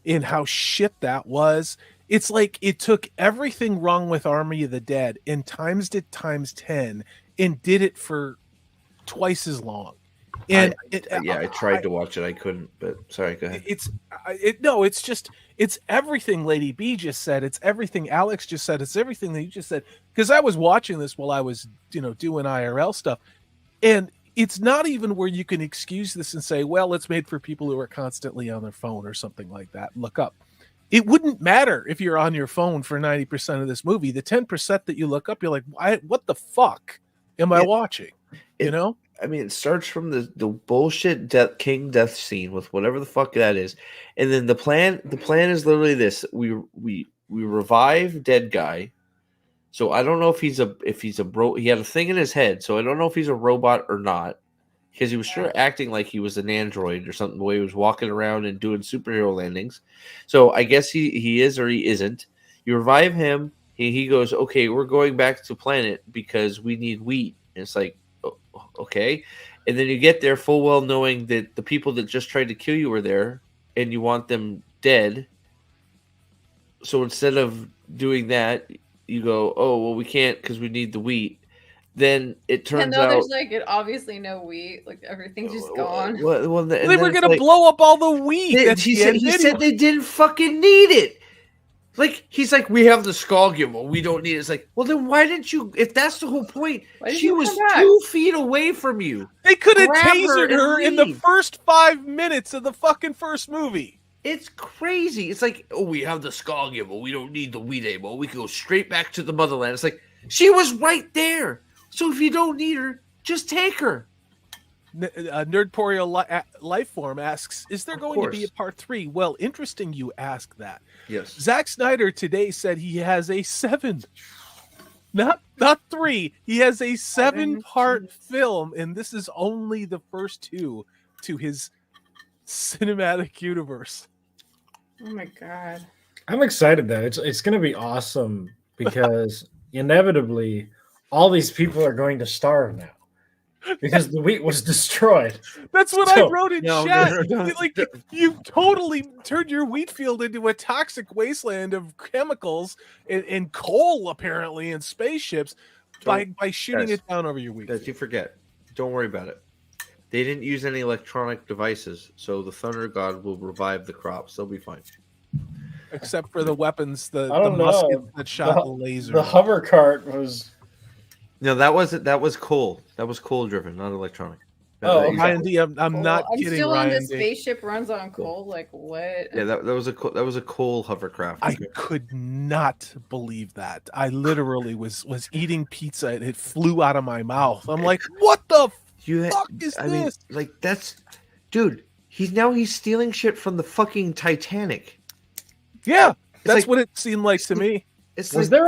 and how shit that was? It's like it took everything wrong with Army of the Dead and times it times 10 and did it for twice as long. And I tried to watch it, I couldn't. But sorry, go ahead. It's everything Lady B just said. It's everything Alex just said. It's everything that you just said. Because I was watching this while I was, doing IRL stuff, and it's not even where you can excuse this and say, well, it's made for people who are constantly on their phone or something like that. Look up. It wouldn't matter if you're on your phone for 90% of this movie. The 10% that you look up, you're like, what the fuck am I watching? I mean, it starts from the bullshit King death scene with whatever the fuck that is, and then the plan is literally this: we revive dead guy. So I don't know if he's he had a thing in his head, so I don't know if he's a robot or not, because he was sure acting like he was an android or something, the way he was walking around and doing superhero landings. So I guess he is or he isn't. You revive him, he goes, okay, we're going back to planet because we need wheat. And it's like, okay. And then you get there full well knowing that the people that just tried to kill you were there and you want them dead. So instead of doing that, you go, oh, well, we can't because we need the wheat. Then it turns out there's obviously no wheat. Like everything's just gone. Well, they were going to blow up all the wheat. He said they didn't fucking need it. Like, he's like, we have the SCARGIVER. We don't need it. It's like, well, then why didn't you? If that's the whole point, she was 2 feet away from you. They could have tasered her in the first 5 minutes of the fucking first movie. It's crazy. It's like, oh, we have the SCARGIVER. We don't need the wheat anymore. We can go straight back to the motherland. It's like, she was right there. So if you don't need her, just take her. Nerdporeal Lifeform asks, is there going to be a part 3? Well, interesting you ask that. Yes. Zack Snyder today said he has a 7, not 3. He has a 7-part film, and this is only the first 2 to his cinematic universe. Oh my god. I'm excited though. It's going to be awesome because inevitably all these people are going to starve now. Because the wheat was destroyed. That's what I wrote in chat. No. Like, you totally turned your wheat field into a toxic wasteland of chemicals and coal, apparently, and spaceships by shooting it down over your wheat. Guys, you forget. Don't worry about it. They didn't use any electronic devices, so the Thunder God will revive the crops. They'll be fine. Except for the weapons, the musket that shot the laser. The hover cart was... No, that was coal. That was coal driven, not electronic. Ryan D, I'm not kidding. I'm still Ryan on this D. spaceship runs on coal. Like what? Yeah, that was a coal hovercraft. I could not believe that. I literally was eating pizza and it flew out of my mouth. I'm like, what the fuck is this? Mean, like that's, dude. He's stealing shit from the fucking Titanic. Yeah, that's what it seemed like to me. Was there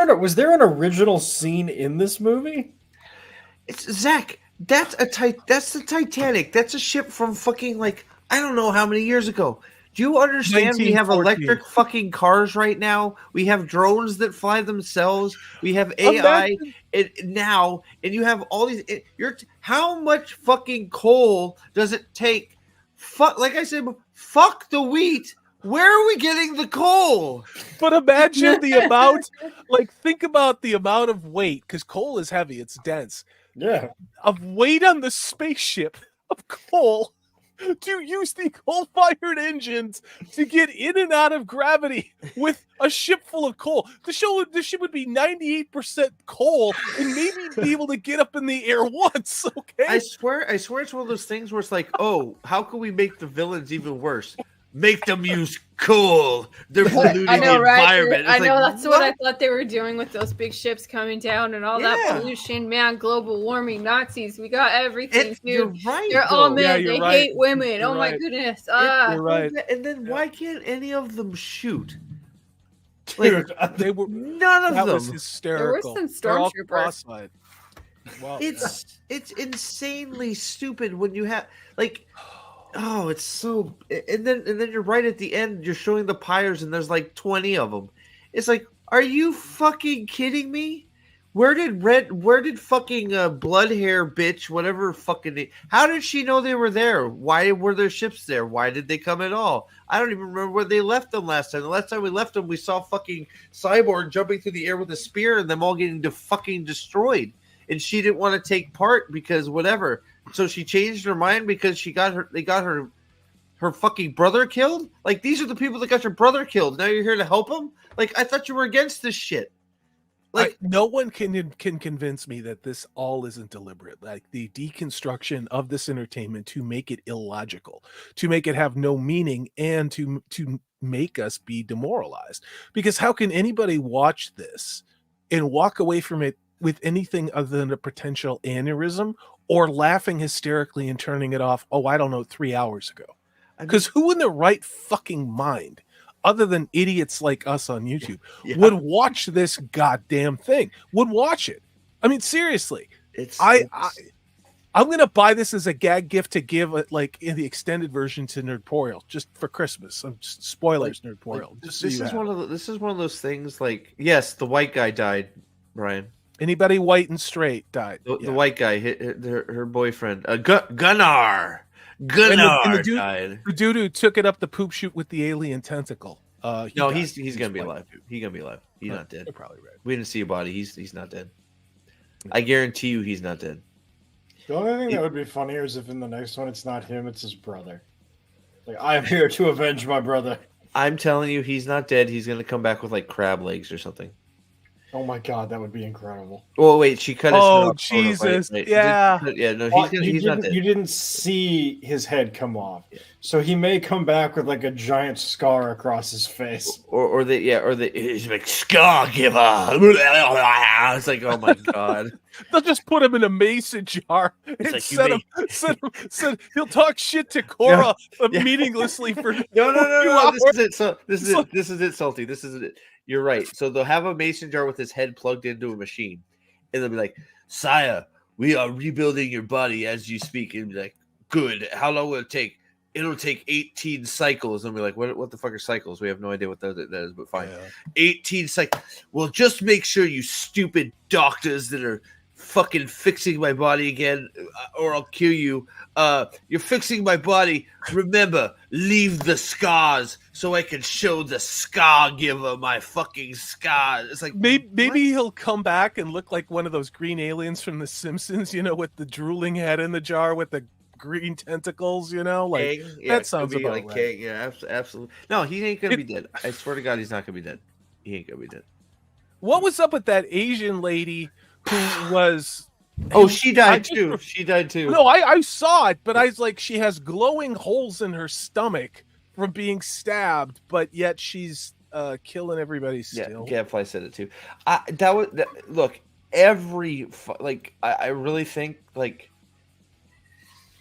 an original scene in this movie? It's Zach. That's the Titanic. That's a ship from fucking I don't know how many years ago. Do you understand? We have electric fucking cars right now. We have drones that fly themselves. We have AI now, and you have all these. How much fucking coal does it take? Like I said, fuck the wheat. Where are we getting the coal? But imagine the amount, think about the amount of weight, because coal is heavy, it's dense. of weight on the spaceship of coal to use the coal-fired engines to get in and out of gravity with a ship full of coal. The ship would be 98% coal and maybe be able to get up in the air once. Okay, I swear, it's one of those things where it's like, oh, how can we make the villains even worse? Make them use coal. They're polluting the environment. I know that's what I thought they were doing with those big ships coming down and all that pollution. Man, global warming, Nazis. We got everything, dude. You're right. They're all men. They hate women. You're my goodness. You're right. And then why can't any of them shoot? Dude, They were none of that them. was hysterical. There were some They're all stormtroopers. cross-eyed. Well, It's insanely stupid when you have like. Oh, it's so, and then you're right at the end. You're showing the pyres, and there's like 20 of them. It's like, are you fucking kidding me? Where did fucking blood hair bitch, whatever fucking? How did she know they were there? Why were their ships there? Why did they come at all? I don't even remember where they left them last time. The last time we left them, we saw fucking Cyborg jumping through the air with a spear, and them all getting fucking destroyed. And she didn't want to take part because whatever. So she changed her mind because they got her fucking brother killed? Like, these are the people that got your brother killed. Now you're here to help him? Like, I thought you were against this shit. Like, no one can convince me that this all isn't deliberate. Like, the deconstruction of this entertainment to make it illogical, to make it have no meaning, and to make us be demoralized. Because how can anybody watch this and walk away from it with anything other than a potential aneurysm or laughing hysterically and turning it off, 3 hours ago? Because who in their right fucking mind, other than idiots like us on YouTube, would watch this goddamn thing? Would watch it? I mean, seriously. I'm going to buy this as a gag gift to give it, like, in the extended version to Nerdporial, just for Christmas. Just spoilers, Nerdporial. This is one of those things, like, yes, the white guy died, Brian. Anybody white and straight died. The white guy hit her boyfriend. Gunnar. Gunnar died. The dude who took it up the poop chute with the alien tentacle. He's gonna be alive. He's gonna be alive. He's not dead. You're probably right. We didn't see a body. He's not dead. I guarantee you, he's not dead. The only thing that would be funnier is if in the next one it's not him, it's his brother. Like, I am here to avenge my brother. I'm telling you, he's not dead. He's gonna come back with like crab legs or something. Oh my god, that would be incredible. Oh wait, she cut his head off. Jesus! Right. Yeah, no, he's not dead. You didn't see his head come off, so he may come back with like a giant scar across his face. Or he's like SCARGIVER. It's like, oh my god. They'll just put him in a mason jar and like said he'll talk shit to Cora meaninglessly for no. This is it, Salty. This is it. You're right. So they'll have a mason jar with his head plugged into a machine, and they'll be like, "Sire, we are rebuilding your body as you speak." And be like, "Good. How long will it take?" It'll take 18 cycles. And be like, "What the fuck are cycles? We have no idea what that is, but fine. Yeah. 18 cycles. Well, just make sure, you stupid doctors that are fucking fixing my body again, or I'll kill you. You're fixing my body. Remember, leave the scars so I can show the SCARGIVER my fucking scars." It's like, maybe he'll come back and look like one of those green aliens from The Simpsons, with the drooling head in the jar with the green tentacles, like that sounds about like right. Yeah, absolutely. No, he ain't gonna be dead. I swear to God, he's not gonna be dead. He ain't gonna be dead. What was up with that Asian lady who was? She died too. She died too. No, I saw it, but I was like, she has glowing holes in her stomach from being stabbed, but yet she's killing everybody still. Yeah, Gadfly said it too. Look, I really think, like,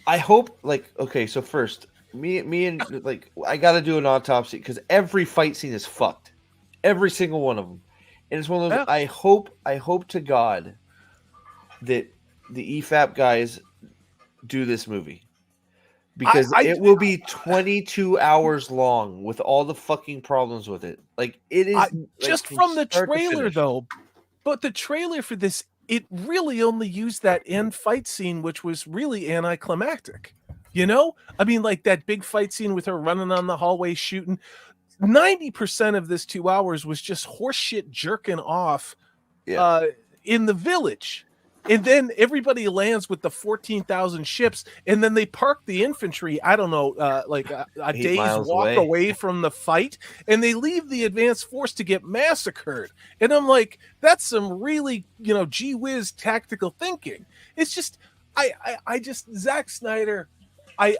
I hope, like, okay, so first, me and, like, I got to do an autopsy because every fight scene is fucked, every single one of them, and it's one of those. Yeah. I hope to God that the EFAP guys do this movie, because it will be 22 hours long with all the fucking problems with it. Like, it is just from the trailer though, but the trailer for this, it really only used that end fight scene, which was really anticlimactic. I mean, like that big fight scene with her running on the hallway shooting. 90% of this 2 hours was just horseshit jerking off in the village. And then everybody lands with the 14,000 ships, and then they park the infantry, I don't know, like a 8 day's miles walk away. away from the fight, and they leave the advanced force to get massacred. And I'm like, that's some really, gee whiz tactical thinking. It's just, I just, Zack Snyder, I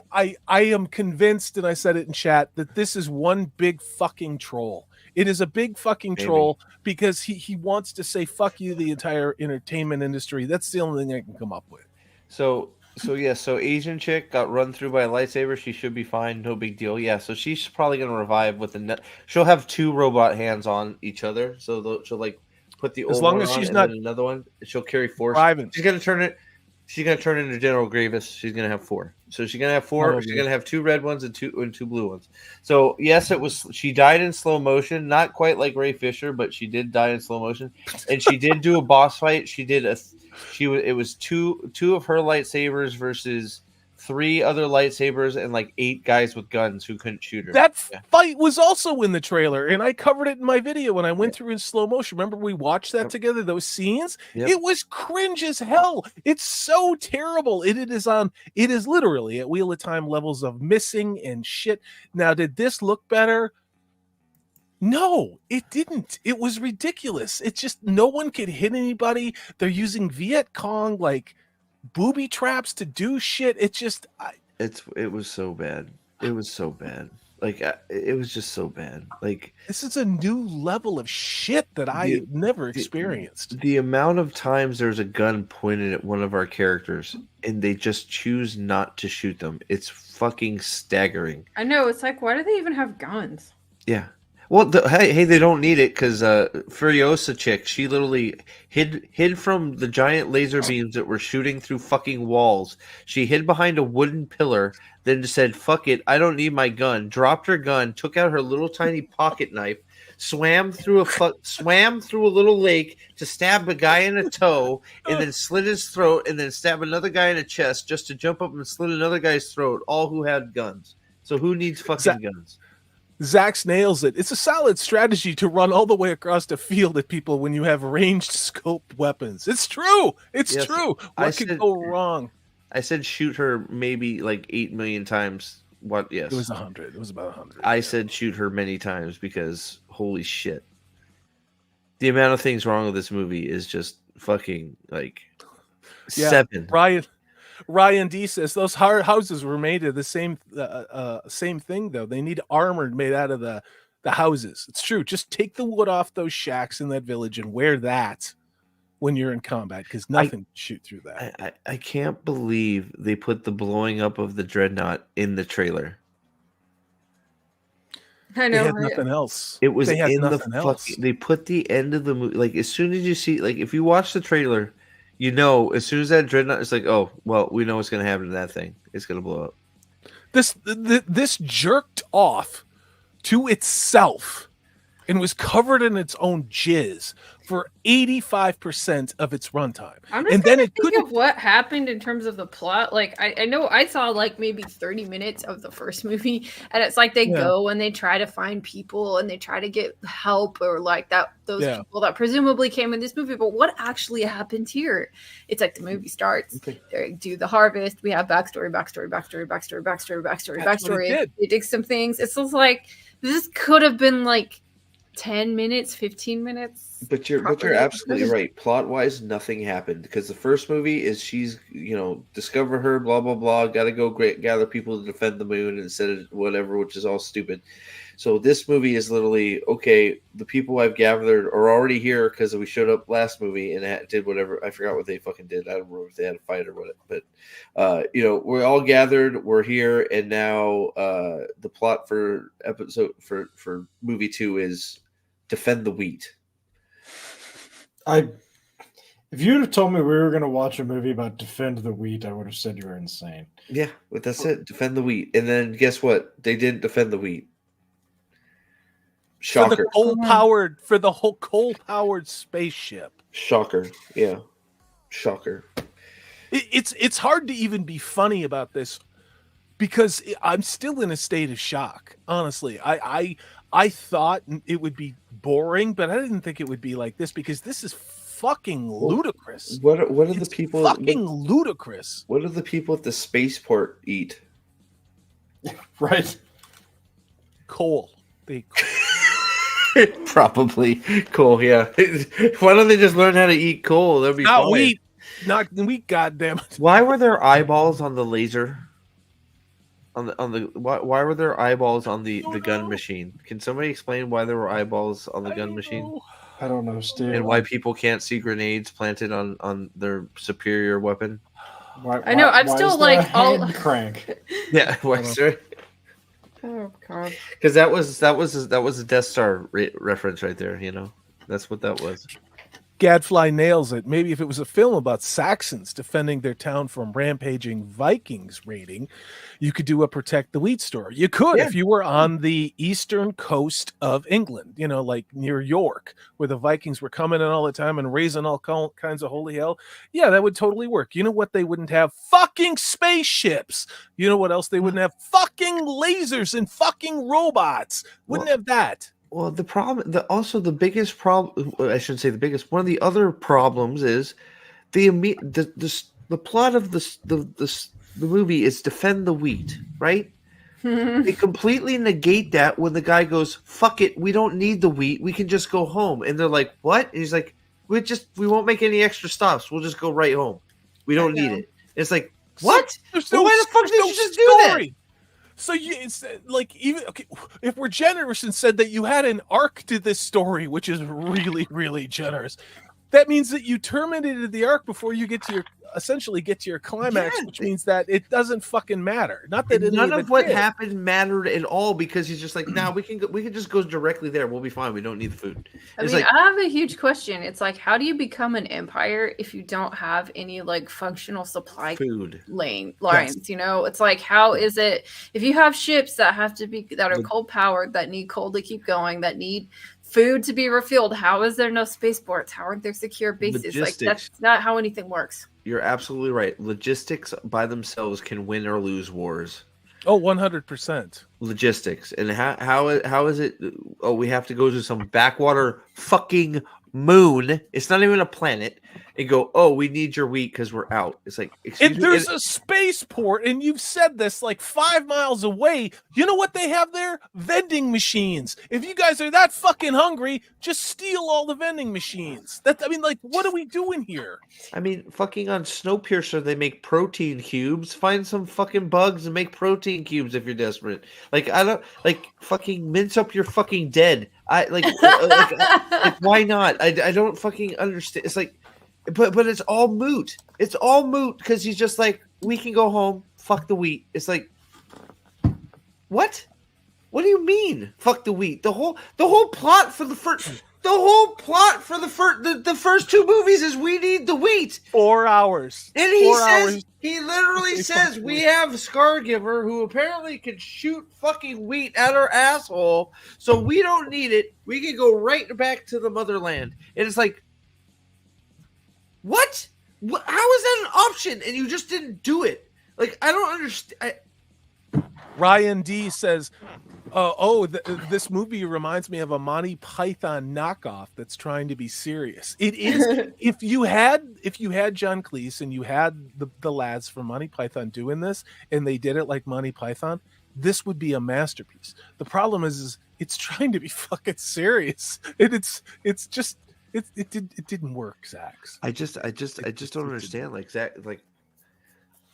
am convinced, and I said it in chat, that this is one big fucking troll. It is a big fucking troll because he wants to say fuck you the entire entertainment industry. That's the only thing I can come up with. So Asian chick got run through by a lightsaber. She should be fine, no big deal. Yeah, so she's probably gonna revive with the net. She'll have 2 robot hands on each other, so she'll like put the old one on and then another one. She'll carry force. She's gonna turn it. She's gonna turn into General Grievous. She's gonna have 4. So she's gonna have 4. She's gonna have 2 red ones and two blue ones. So yes, she died in slow motion, not quite like Ray Fisher, but she did die in slow motion. And she did do a boss fight. It was two of her lightsabers versus 3 other lightsabers and like 8 guys with guns who couldn't shoot her. That fight was also in the trailer, and I covered it in my video when I went through in slow motion. Remember we watched that together, those scenes? Yep. It was cringe as hell. It's so terrible. It is literally at Wheel of Time levels of missing and shit. Now, did this look better? No, it didn't. It was ridiculous. It's just no one could hit anybody. They're using Viet Cong like booby traps to do shit. It's just it was so bad. It was so bad. Like it was just so bad. Like this is a new level of shit that I never experienced. The amount of times there's a gun pointed at one of our characters and they just choose not to shoot them. It's fucking staggering. I know. It's like, why do they even have guns? Yeah. Well, hey, they don't need it because Furiosa chick, she literally hid from the giant laser beams that were shooting through fucking walls. She hid behind a wooden pillar, then said, "Fuck it, I don't need my gun." Dropped her gun, took out her little tiny pocket knife, swam through a little lake to stab a guy in a toe, and then slit his throat, and then stab another guy in the chest just to jump up and slit another guy's throat. All who had guns. So who needs fucking guns? Zax nails it. It's a solid strategy to run all the way across the field at people when you have ranged scope weapons. It's true. It's true. What could go wrong? I said shoot her maybe like 8 million times. What? Yes. It was 100. It was about 100. I said shoot her many times because holy shit. The amount of things wrong with this movie is just fucking like 7. Ryan D says those houses were made of the same thing though. They need armor made out of the houses. It's true. Just take the wood off those shacks in that village and wear that when you're in combat because nothing can shoot through that. I can't believe they put the blowing up of the dreadnought in the trailer. I know. They had nothing else. It was in the fucking. They put the end of the movie. Like as soon as you see, like if you watch the trailer. You know, as soon as that dreadnought, it's like, oh, well, we know what's going to happen to that thing. It's going to blow up. This jerked off to itself and was covered in its own jizz for 85% of its runtime. I'm just thinking of what happened in terms of the plot. Like, I know I saw like maybe 30 minutes of the first movie, and it's like they go and they try to find people and they try to get help or like those people that presumably came in this movie. But what actually happened here? It's like the movie starts, they do the harvest, we have backstory. They dig some things. It's just like this could have been like 10 minutes, 15 minutes. But you're absolutely right. Plot wise, nothing happened because the first movie is she's discover her, blah blah blah, gotta go gather people to defend the moon instead of whatever, which is all stupid. So this movie is literally okay. The people I've gathered are already here because we showed up last movie and did whatever. I forgot what they fucking did. I don't remember if they had a fight or what. But we're all gathered. We're here, and now the plot for episode for movie 2 is defend the wheat. If you'd have told me we were going to watch a movie about defend the wheat, I would have said you were insane. Yeah, but that's it. Defend the wheat, and then guess what? They didn't defend the wheat. Shocker. For the whole coal-powered spaceship. Shocker. Yeah. Shocker. It's hard to even be funny about this because I'm still in a state of shock. Honestly, I thought it would be boring, but I didn't think it would be like this because this is fucking ludicrous. What are the It's people? fucking ludicrous. What do the people at the spaceport eat? Right. Coal. They Probably coal. Yeah. Why don't they just learn how to eat coal? That'd be not fine. wheat. Not wheat. Goddamn it. Why were there eyeballs on the laser? Why were there eyeballs on the gun machine? Can somebody explain why there were eyeballs on the gun machine? I don't know, Steve. And why people can't see grenades planted on their superior weapon? I know. I'm still is there a like all hand crank. Yeah, why, sir? Oh god. Because that was a Death Star reference right there. You know, that's what that was. Gadfly nails it. Maybe if it was a film about Saxons defending their town from rampaging Vikings raiding, you could do a Protect the Wheat story. You could if you were on the eastern coast of England, you know, like near York, where the Vikings were coming in all the time and raising all kinds of holy hell. Yeah, that would totally work. You know what they wouldn't have? Fucking spaceships. You know what else they wouldn't have? Fucking lasers and fucking robots. Wouldn't have that. Well, the problem, the biggest problem, I shouldn't say the biggest. One of the other problems is the plot of the movie is defend the wheat, right? They completely negate that when the guy goes, "Fuck it, we don't need the wheat. We can just go home." And they're like, "What?" And he's like, "We won't make any extra stops. We'll just go right home. We don't need it." It's like, what? So why the fuck did you just do that? So it's like, even if we're generous and said that you had an arc to this story, which is really, really generous, that means that you terminated the arc before you get to your climax, which means that it doesn't fucking matter. Not that none of what happened mattered at all, because he's just like, nah, we can just go directly there. We'll be fine. We don't need the food. I have a huge question. It's like, how do you become an empire if you don't have any like functional supply lines? Yes. You know, it's like, how is it if you have ships that are coal powered, that need coal to keep going, that need food to be refueled? How is there no spaceports? How aren't there secure bases? Logistics. Like, that's not how anything works. You're absolutely right. Logistics by themselves can win or lose wars. Oh, 100%. Logistics. And how is it? Oh, we have to go to some backwater fucking moon. It's not even a planet. And go, oh, we need your wheat because we're out. It's like, excuse me. There's a spaceport, and you've said this like 5 miles away. You know what they have there? Vending machines. If you guys are that fucking hungry, just steal all the vending machines. What are we doing here? I mean, fucking on Snowpiercer, they make protein cubes. Find some fucking bugs and make protein cubes if you're desperate. Like, I don't fucking mince up your fucking dead. Why not? I don't fucking understand. It's like. But it's all moot. It's all moot because he's just like, we can go home. Fuck the wheat. It's like, what? What do you mean? Fuck the wheat. The whole plot for the first first two movies is we need the wheat. 4 hours. And he literally says we have SCARGIVER who apparently can shoot fucking wheat at our asshole, so we don't need it. We can go right back to the motherland. And it's like, what? How is that an option? And you just didn't do it. Like, I don't understand. Ryan D says, this movie reminds me of a Monty Python knockoff that's trying to be serious. It is. if you had John Cleese and you had the lads from Monty Python doing this, and they did it like Monty Python, this would be a masterpiece. The problem is it's trying to be fucking serious. It's just. It didn't work, Zach. I just don't understand. Like, Zach, like,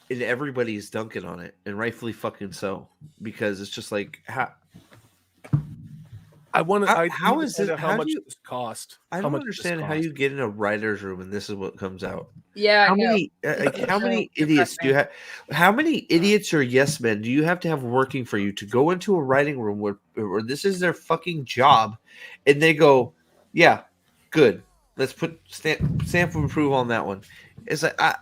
and everybody's dunking on it, and rightfully fucking so, because it's just like, how much this cost? I don't understand how you get in a writer's room and this is what comes out. Yeah, how many idiots do you have? How many idiots or yes men do you have to have working for you to go into a writing room where this is their fucking job, and they go, yeah. Good. Let's put stamp of approval on that one. It's like I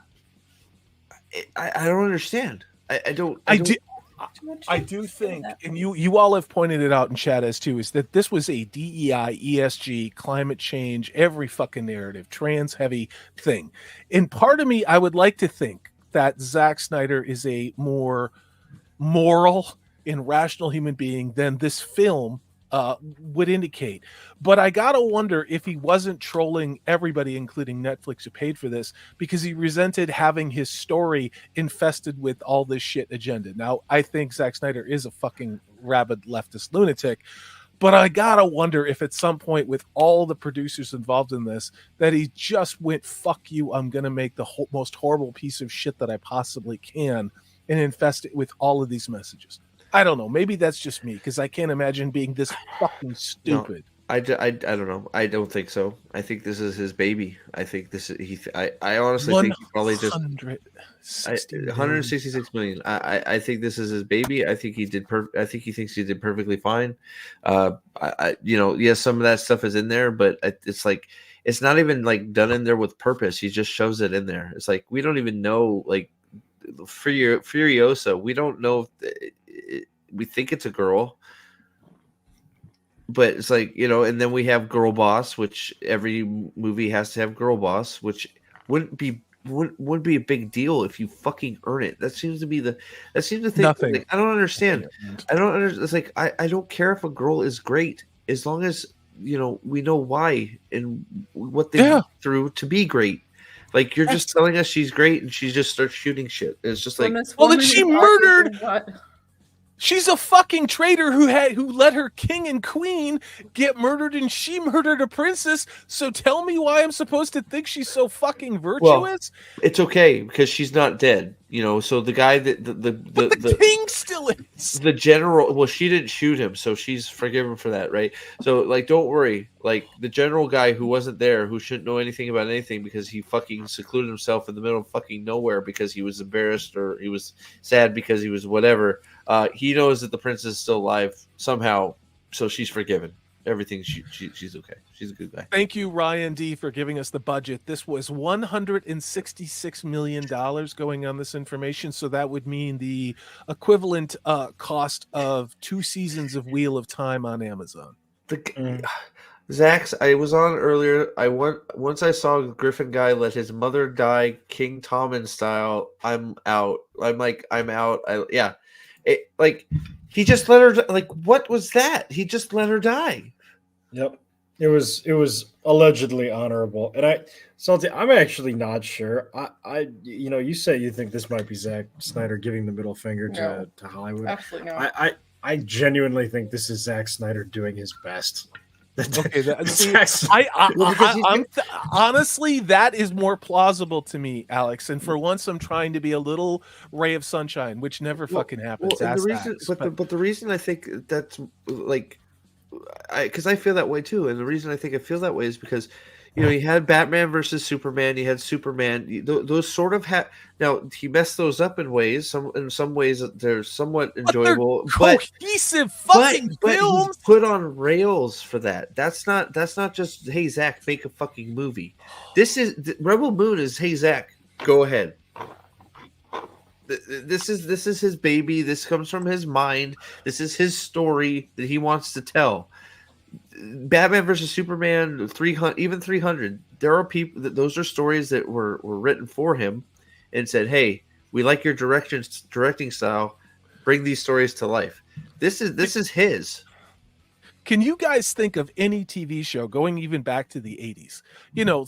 don't understand. I do think, and you all have pointed it out in chat as too, is that this was a DEI, ESG, climate change, every fucking narrative, trans heavy thing. And part of me, I would like to think that Zack Snyder is a more moral and rational human being than this film would indicate. But I gotta wonder if he wasn't trolling everybody, including Netflix, who paid for this, because he resented having his story infested with all this shit agenda. Now, I think Zack Snyder is a fucking rabid leftist lunatic, but I gotta wonder if at some point, with all the producers involved in this, that he just went, fuck you, I'm gonna make the most horrible piece of shit that I possibly can and infest it with all of these messages. I don't know. Maybe that's just me, because I can't imagine being this fucking stupid. No, I don't know. I don't think so. I think this is his baby. I think this is I honestly think he probably just 166 million. I think this is his baby. I think he did. I think he thinks he did perfectly fine. Yes, some of that stuff is in there, but it's like it's not even like done in there with purpose. He just shows it in there. It's like we don't even know like Furiosa. We don't know if we think it's a girl, but it's like, and then we have Girl Boss, which every movie has to have Girl Boss, which wouldn't be a big deal if you fucking earn it. That seems to be thing. Nothing. Like, I don't understand. It's like I don't care if a girl is great as long as we know why and what they went through to be great. Like you're just telling us she's great and she just starts shooting shit. And it's just like, well, then she murdered. She's a fucking traitor who let her king and queen get murdered, and she murdered a princess. So tell me why I'm supposed to think she's so fucking virtuous? Well, it's okay because she's not dead. So the guy that the king still is the general. Well, she didn't shoot him, so she's forgiven for that, right? So like, don't worry. Like the general guy who wasn't there, who shouldn't know anything about anything because he fucking secluded himself in the middle of fucking nowhere because he was embarrassed or he was sad because he was whatever. He knows that the princess is still alive somehow, so she's forgiven. Everything she's okay. She's a good guy. Thank you, Ryan D, for giving us the budget. This was $166 million going on this information, so that would mean the equivalent cost of 2 seasons of Wheel of Time on Amazon. Zach's, I was on earlier. Once I saw Griffin guy let his mother die King Tommen style. I'm out. I'm out. He just let her. Like, what was that? He just let her die. Yep, it was allegedly honorable, and I'm actually not sure. You say you think this might be Zack Snyder giving the middle finger to Hollywood. Absolutely not. I genuinely think this is Zack Snyder doing his best. Okay, honestly, that is more plausible to me, Alex. And for once, I'm trying to be a little ray of sunshine, which never fucking happens. Well, the reason I think that's like, because I feel that way too, and the reason I think I feel that way is because you had Batman versus Superman, you had Superman. Those sort of now he messed those up in ways. In some ways they're somewhat enjoyable, but cohesive fucking films. He's put on rails for that. That's not just, hey Zach, make a fucking movie. This is Rebel Moon is, hey Zach, go ahead. This is his baby. This comes from his mind. This is his story that he wants to tell. Batman versus Superman, 300, even 300. There are people that those are stories that were written for him, and said, "Hey, we like your directing style. Bring these stories to life." This is his. Can you guys think of any TV show going even back to the 80s?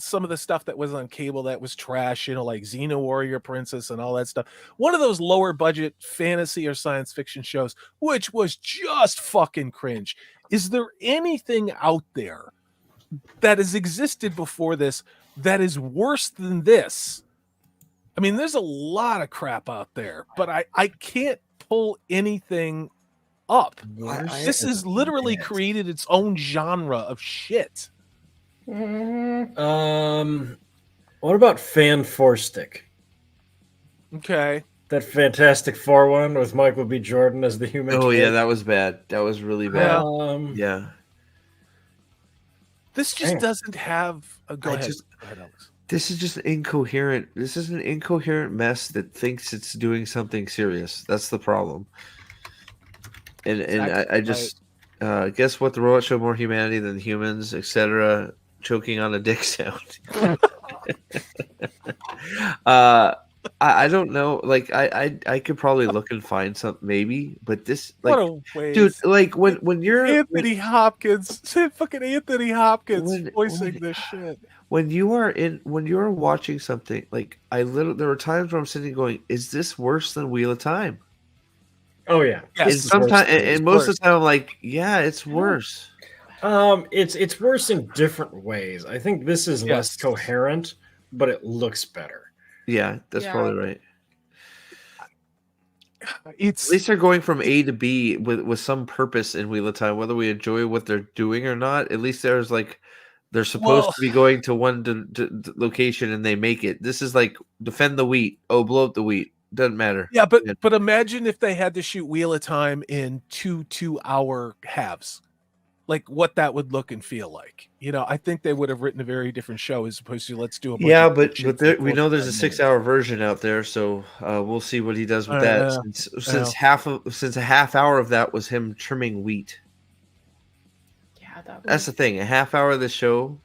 Some of the stuff that was on cable that was trash, like Xena Warrior Princess and all that stuff. One of those lower budget fantasy or science fiction shows, which was just fucking cringe. Is there anything out there that has existed before this that is worse than this? I mean, there's a lot of crap out there, but I can't pull anything up. This has literally created its own genre of shit. What about Fan Four Stick? Okay. That Fantastic Four one with Michael B. Jordan as the human. Oh kid. Yeah, that was bad. That was really bad. Yeah. This just doesn't have a go ahead, Alex. This is just incoherent. This is an incoherent mess that thinks it's doing something serious. That's the problem. And I just guess what? The robots show more humanity than humans, etc. Choking on a dick sound. I don't know. Like I could probably look and find something maybe, but this What like, a waste. dude, like when you're Anthony Hopkins, fucking Anthony Hopkins voicing when, this shit. when you are watching something like there were times where I'm sitting going, is this worse than Wheel of Time? Oh yeah. Yes. And sometimes, and most of the time, I'm like, yeah, it's worse. It's worse in different ways. I think this is less coherent, but it looks better. Yeah, that's probably right. At least they're going from A to B with some purpose in Wheel of Time, whether we enjoy what they're doing or not. At least there's like they're supposed to be going to one location and they make it. This is like defend the wheat. Oh, blow up the wheat. Doesn't matter. Yeah, but imagine if they had to shoot Wheel of Time in 2-hour halves. Like what that would look and feel like. You know, I think they would have written a very different show as opposed to let's do a bunch of but we know there's a 6-hour version out there, so we'll see what he does with that. Since a half hour of that was him trimming wheat. Yeah, that's the thing. A half hour of the show,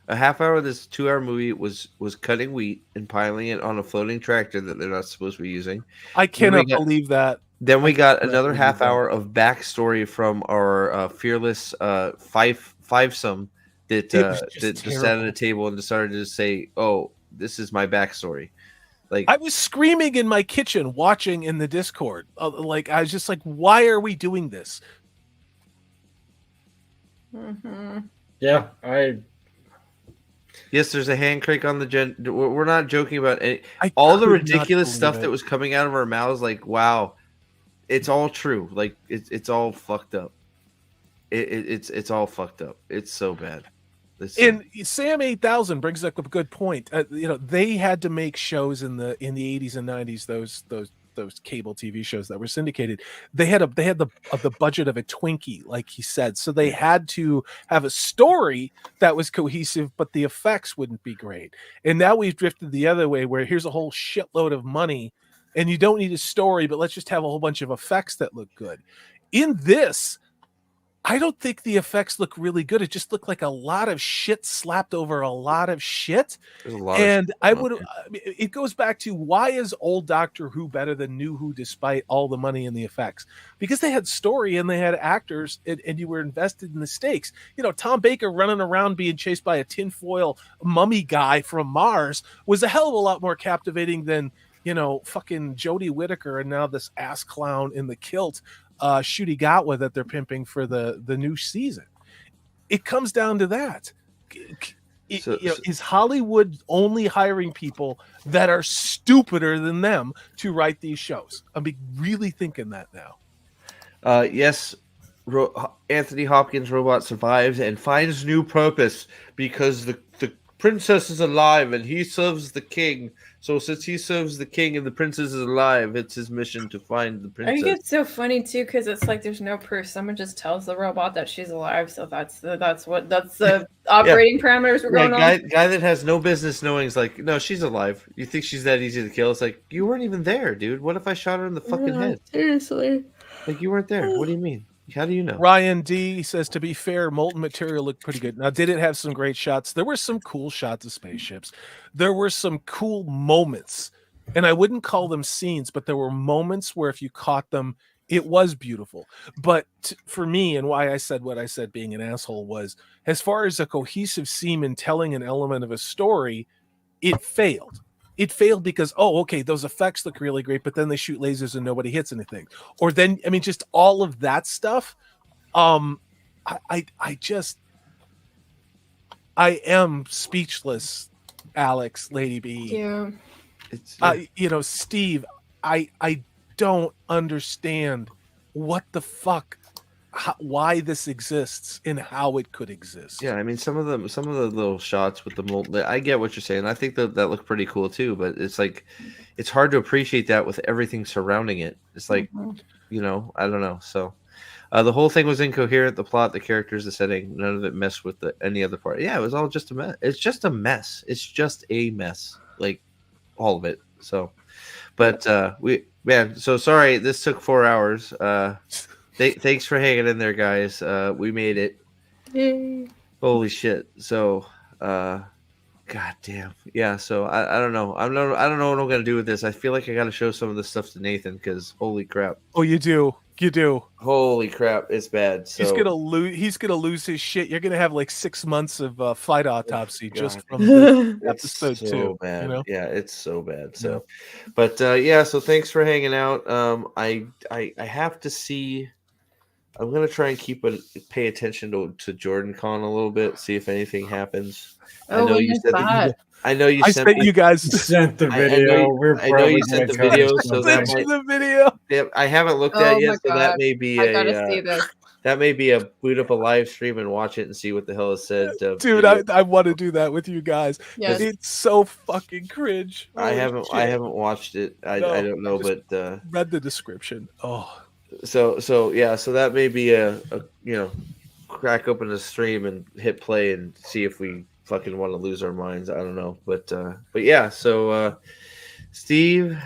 a half hour of this 2-hour movie was cutting wheat and piling it on a floating tractor that they're not supposed to be using. I cannot believe that. Then we got another half hour of backstory from our fearless fivesome that just sat at a table and decided to say, "Oh, this is my backstory." Like I was screaming in my kitchen, watching in the Discord. Like I was just like, "Why are we doing this?" Mm-hmm. Yeah, Yes, there's a hand crank on the We're not joking about all the ridiculous stuff that was coming out of our mouths. Like, wow. It's all true. Like it's all fucked up. It's all fucked up. It's so bad. And Sam 8000 brings up a good point. You know, they had to make shows in the 80s and 90s. Those cable TV shows that were syndicated. They had the budget of a Twinkie, like he said. So they had to have a story that was cohesive, but the effects wouldn't be great. And now we've drifted the other way, where here's a whole shitload of money. And you don't need a story, but let's just have a whole bunch of effects that look good. In this, I don't think the effects look really good. It just looked like a lot of shit slapped over a lot of shit. And it goes back to, why is old Doctor Who better than New Who despite all the money and the effects? Because they had story and they had actors and you were invested in the stakes. You know, Tom Baker running around being chased by a tinfoil mummy guy from Mars was a hell of a lot more captivating than, you know, fucking Jodie Whittaker and now this ass clown in the kilt, Ncuti Gatwa that they're pimping for the new season. It comes down to that. Is Hollywood only hiring people that are stupider than them to write these shows? I'm really thinking that now. Yes, Anthony Hopkins' robot survives and finds new purpose because the princess is alive and he serves the king. So since he serves the king and the princess is alive, it's his mission to find the princess. I think it's so funny too, because it's like there's no proof. Someone just tells the robot that she's alive, so that's the operating parameters we're going on. Guy that has no business knowing is like, no, she's alive. You think she's that easy to kill? It's like, you weren't even there, dude. What if I shot her in the fucking head? Seriously. Like, you weren't there. What do you mean? How do you know? Ryan D says, to be fair, Molten Material looked pretty good. Now, did it have some great shots? There were some cool shots of spaceships. There were some cool moments, and I wouldn't call them scenes, but there were moments where if you caught them, it was beautiful. But for me, and why I said what I said being an asshole, was as far as a cohesive scene in telling an element of a story, it failed. It failed because, those effects look really great, but then they shoot lasers and nobody hits anything. Or then, I mean, just all of that stuff. I am speechless, Alex, Lady B. Yeah. Steve, I don't understand what the fuck, why this exists and how it could exist. Yeah, I mean, some of the little shots with the molten, I get what you're saying. I think that looked pretty cool too, but it's like, it's hard to appreciate that with everything surrounding it. It's like, I don't know. So the whole thing was incoherent. The plot, the characters, the setting, none of it messed with any other part. Yeah, it was all just a mess. It's just a mess. It's just a mess. Like, all of it. So, but so sorry, this took 4 hours. Thanks for hanging in there, guys. We made it. Yay. Holy shit. So, God damn. Yeah. So I don't know. I don't know what I'm gonna do with this. I feel like I got to show some of this stuff to Nathan because holy crap. Oh, you do. You do. Holy crap, it's bad. So He's gonna lose his shit. You're gonna have like 6 months of flight autopsy just God. from this It's episode so two. bad. You know? Yeah, it's so bad. So, but yeah. So thanks for hanging out. I have to see. I'm gonna try and pay attention to Jordan Con a little bit. See if anything happens. Oh, I know when you is said that? I know you I sent sent you guys Sent the I know video. you- We're I know probably you sent gonna the video, cover so sent that you the video. yeah, I haven't looked Oh at my yet, so that God. may be I gotta see this. that may be a boot up a live stream and watch it and see what the hell is said. Dude, video. I want to do that with you guys. Yes. It's so fucking cringe. I Holy haven't shit. watched it. I No, don't know, just but read the description. Oh, so yeah, so that may be a crack open the stream and hit play and see if we fucking want to lose our minds. I don't know, but yeah. So Steve,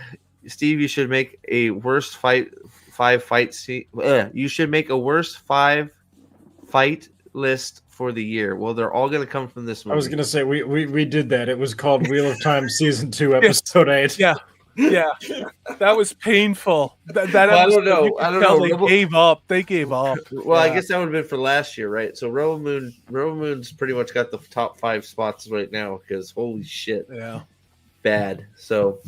you should make a worst five fight scene. You should make a worst 5 fight list for the year. Well, they're all going to come from this movie. I was gonna say we did that. It was called Wheel of Time Season 2, Episode 8. yeah. Yeah, that was painful. That Well, I don't episode, know. you could I don't tell know. They gave up. They gave up. Well, Yeah. I guess that would have been for last year, right? So Rebel Moon's pretty much got the top 5 spots right now because holy shit, Yeah. bad. So,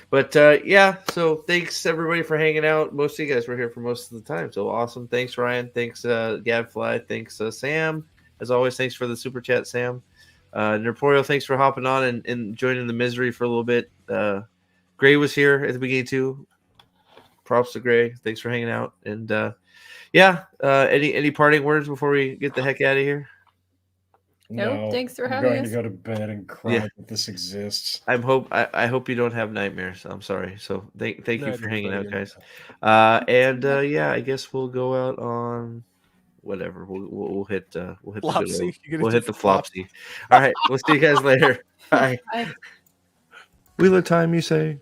but yeah. So thanks everybody for hanging out. Most of you guys were here for most of the time, so awesome. Thanks Ryan. Thanks Gadfly. Thanks Sam. As always, thanks for the super chat, Sam. Nerporio, thanks for hopping on and joining the misery for a little bit. Gray was here at the beginning too. Props to Gray. Thanks for hanging out. And yeah, any parting words before we get the heck out of here? Nope, thanks for I'm having going us. to go to bed and cry that this exists. I hope you don't have nightmares. I'm sorry. So thank you for hanging out, guys. And yeah, I guess we'll go out on whatever. We'll hit the Flopsy. we'll hit the flopsy. All right, we'll see you guys later. Bye. Bye. Wheel of Time, you say?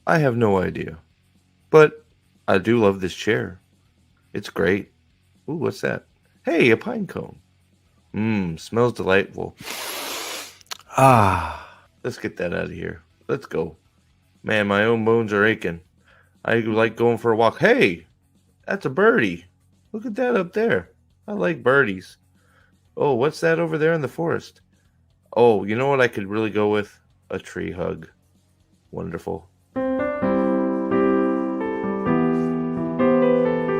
I have no idea. But I do love this chair. It's great. Ooh, what's that? Hey, a pine cone. Smells delightful. Let's get that out of here. Let's go. Man, my own bones are aching. I like going for a walk. Hey, that's a birdie. Look at that up there. I like birdies. Oh, what's that over there in the forest? Oh, you know what I could really go with? A tree hug. Wonderful.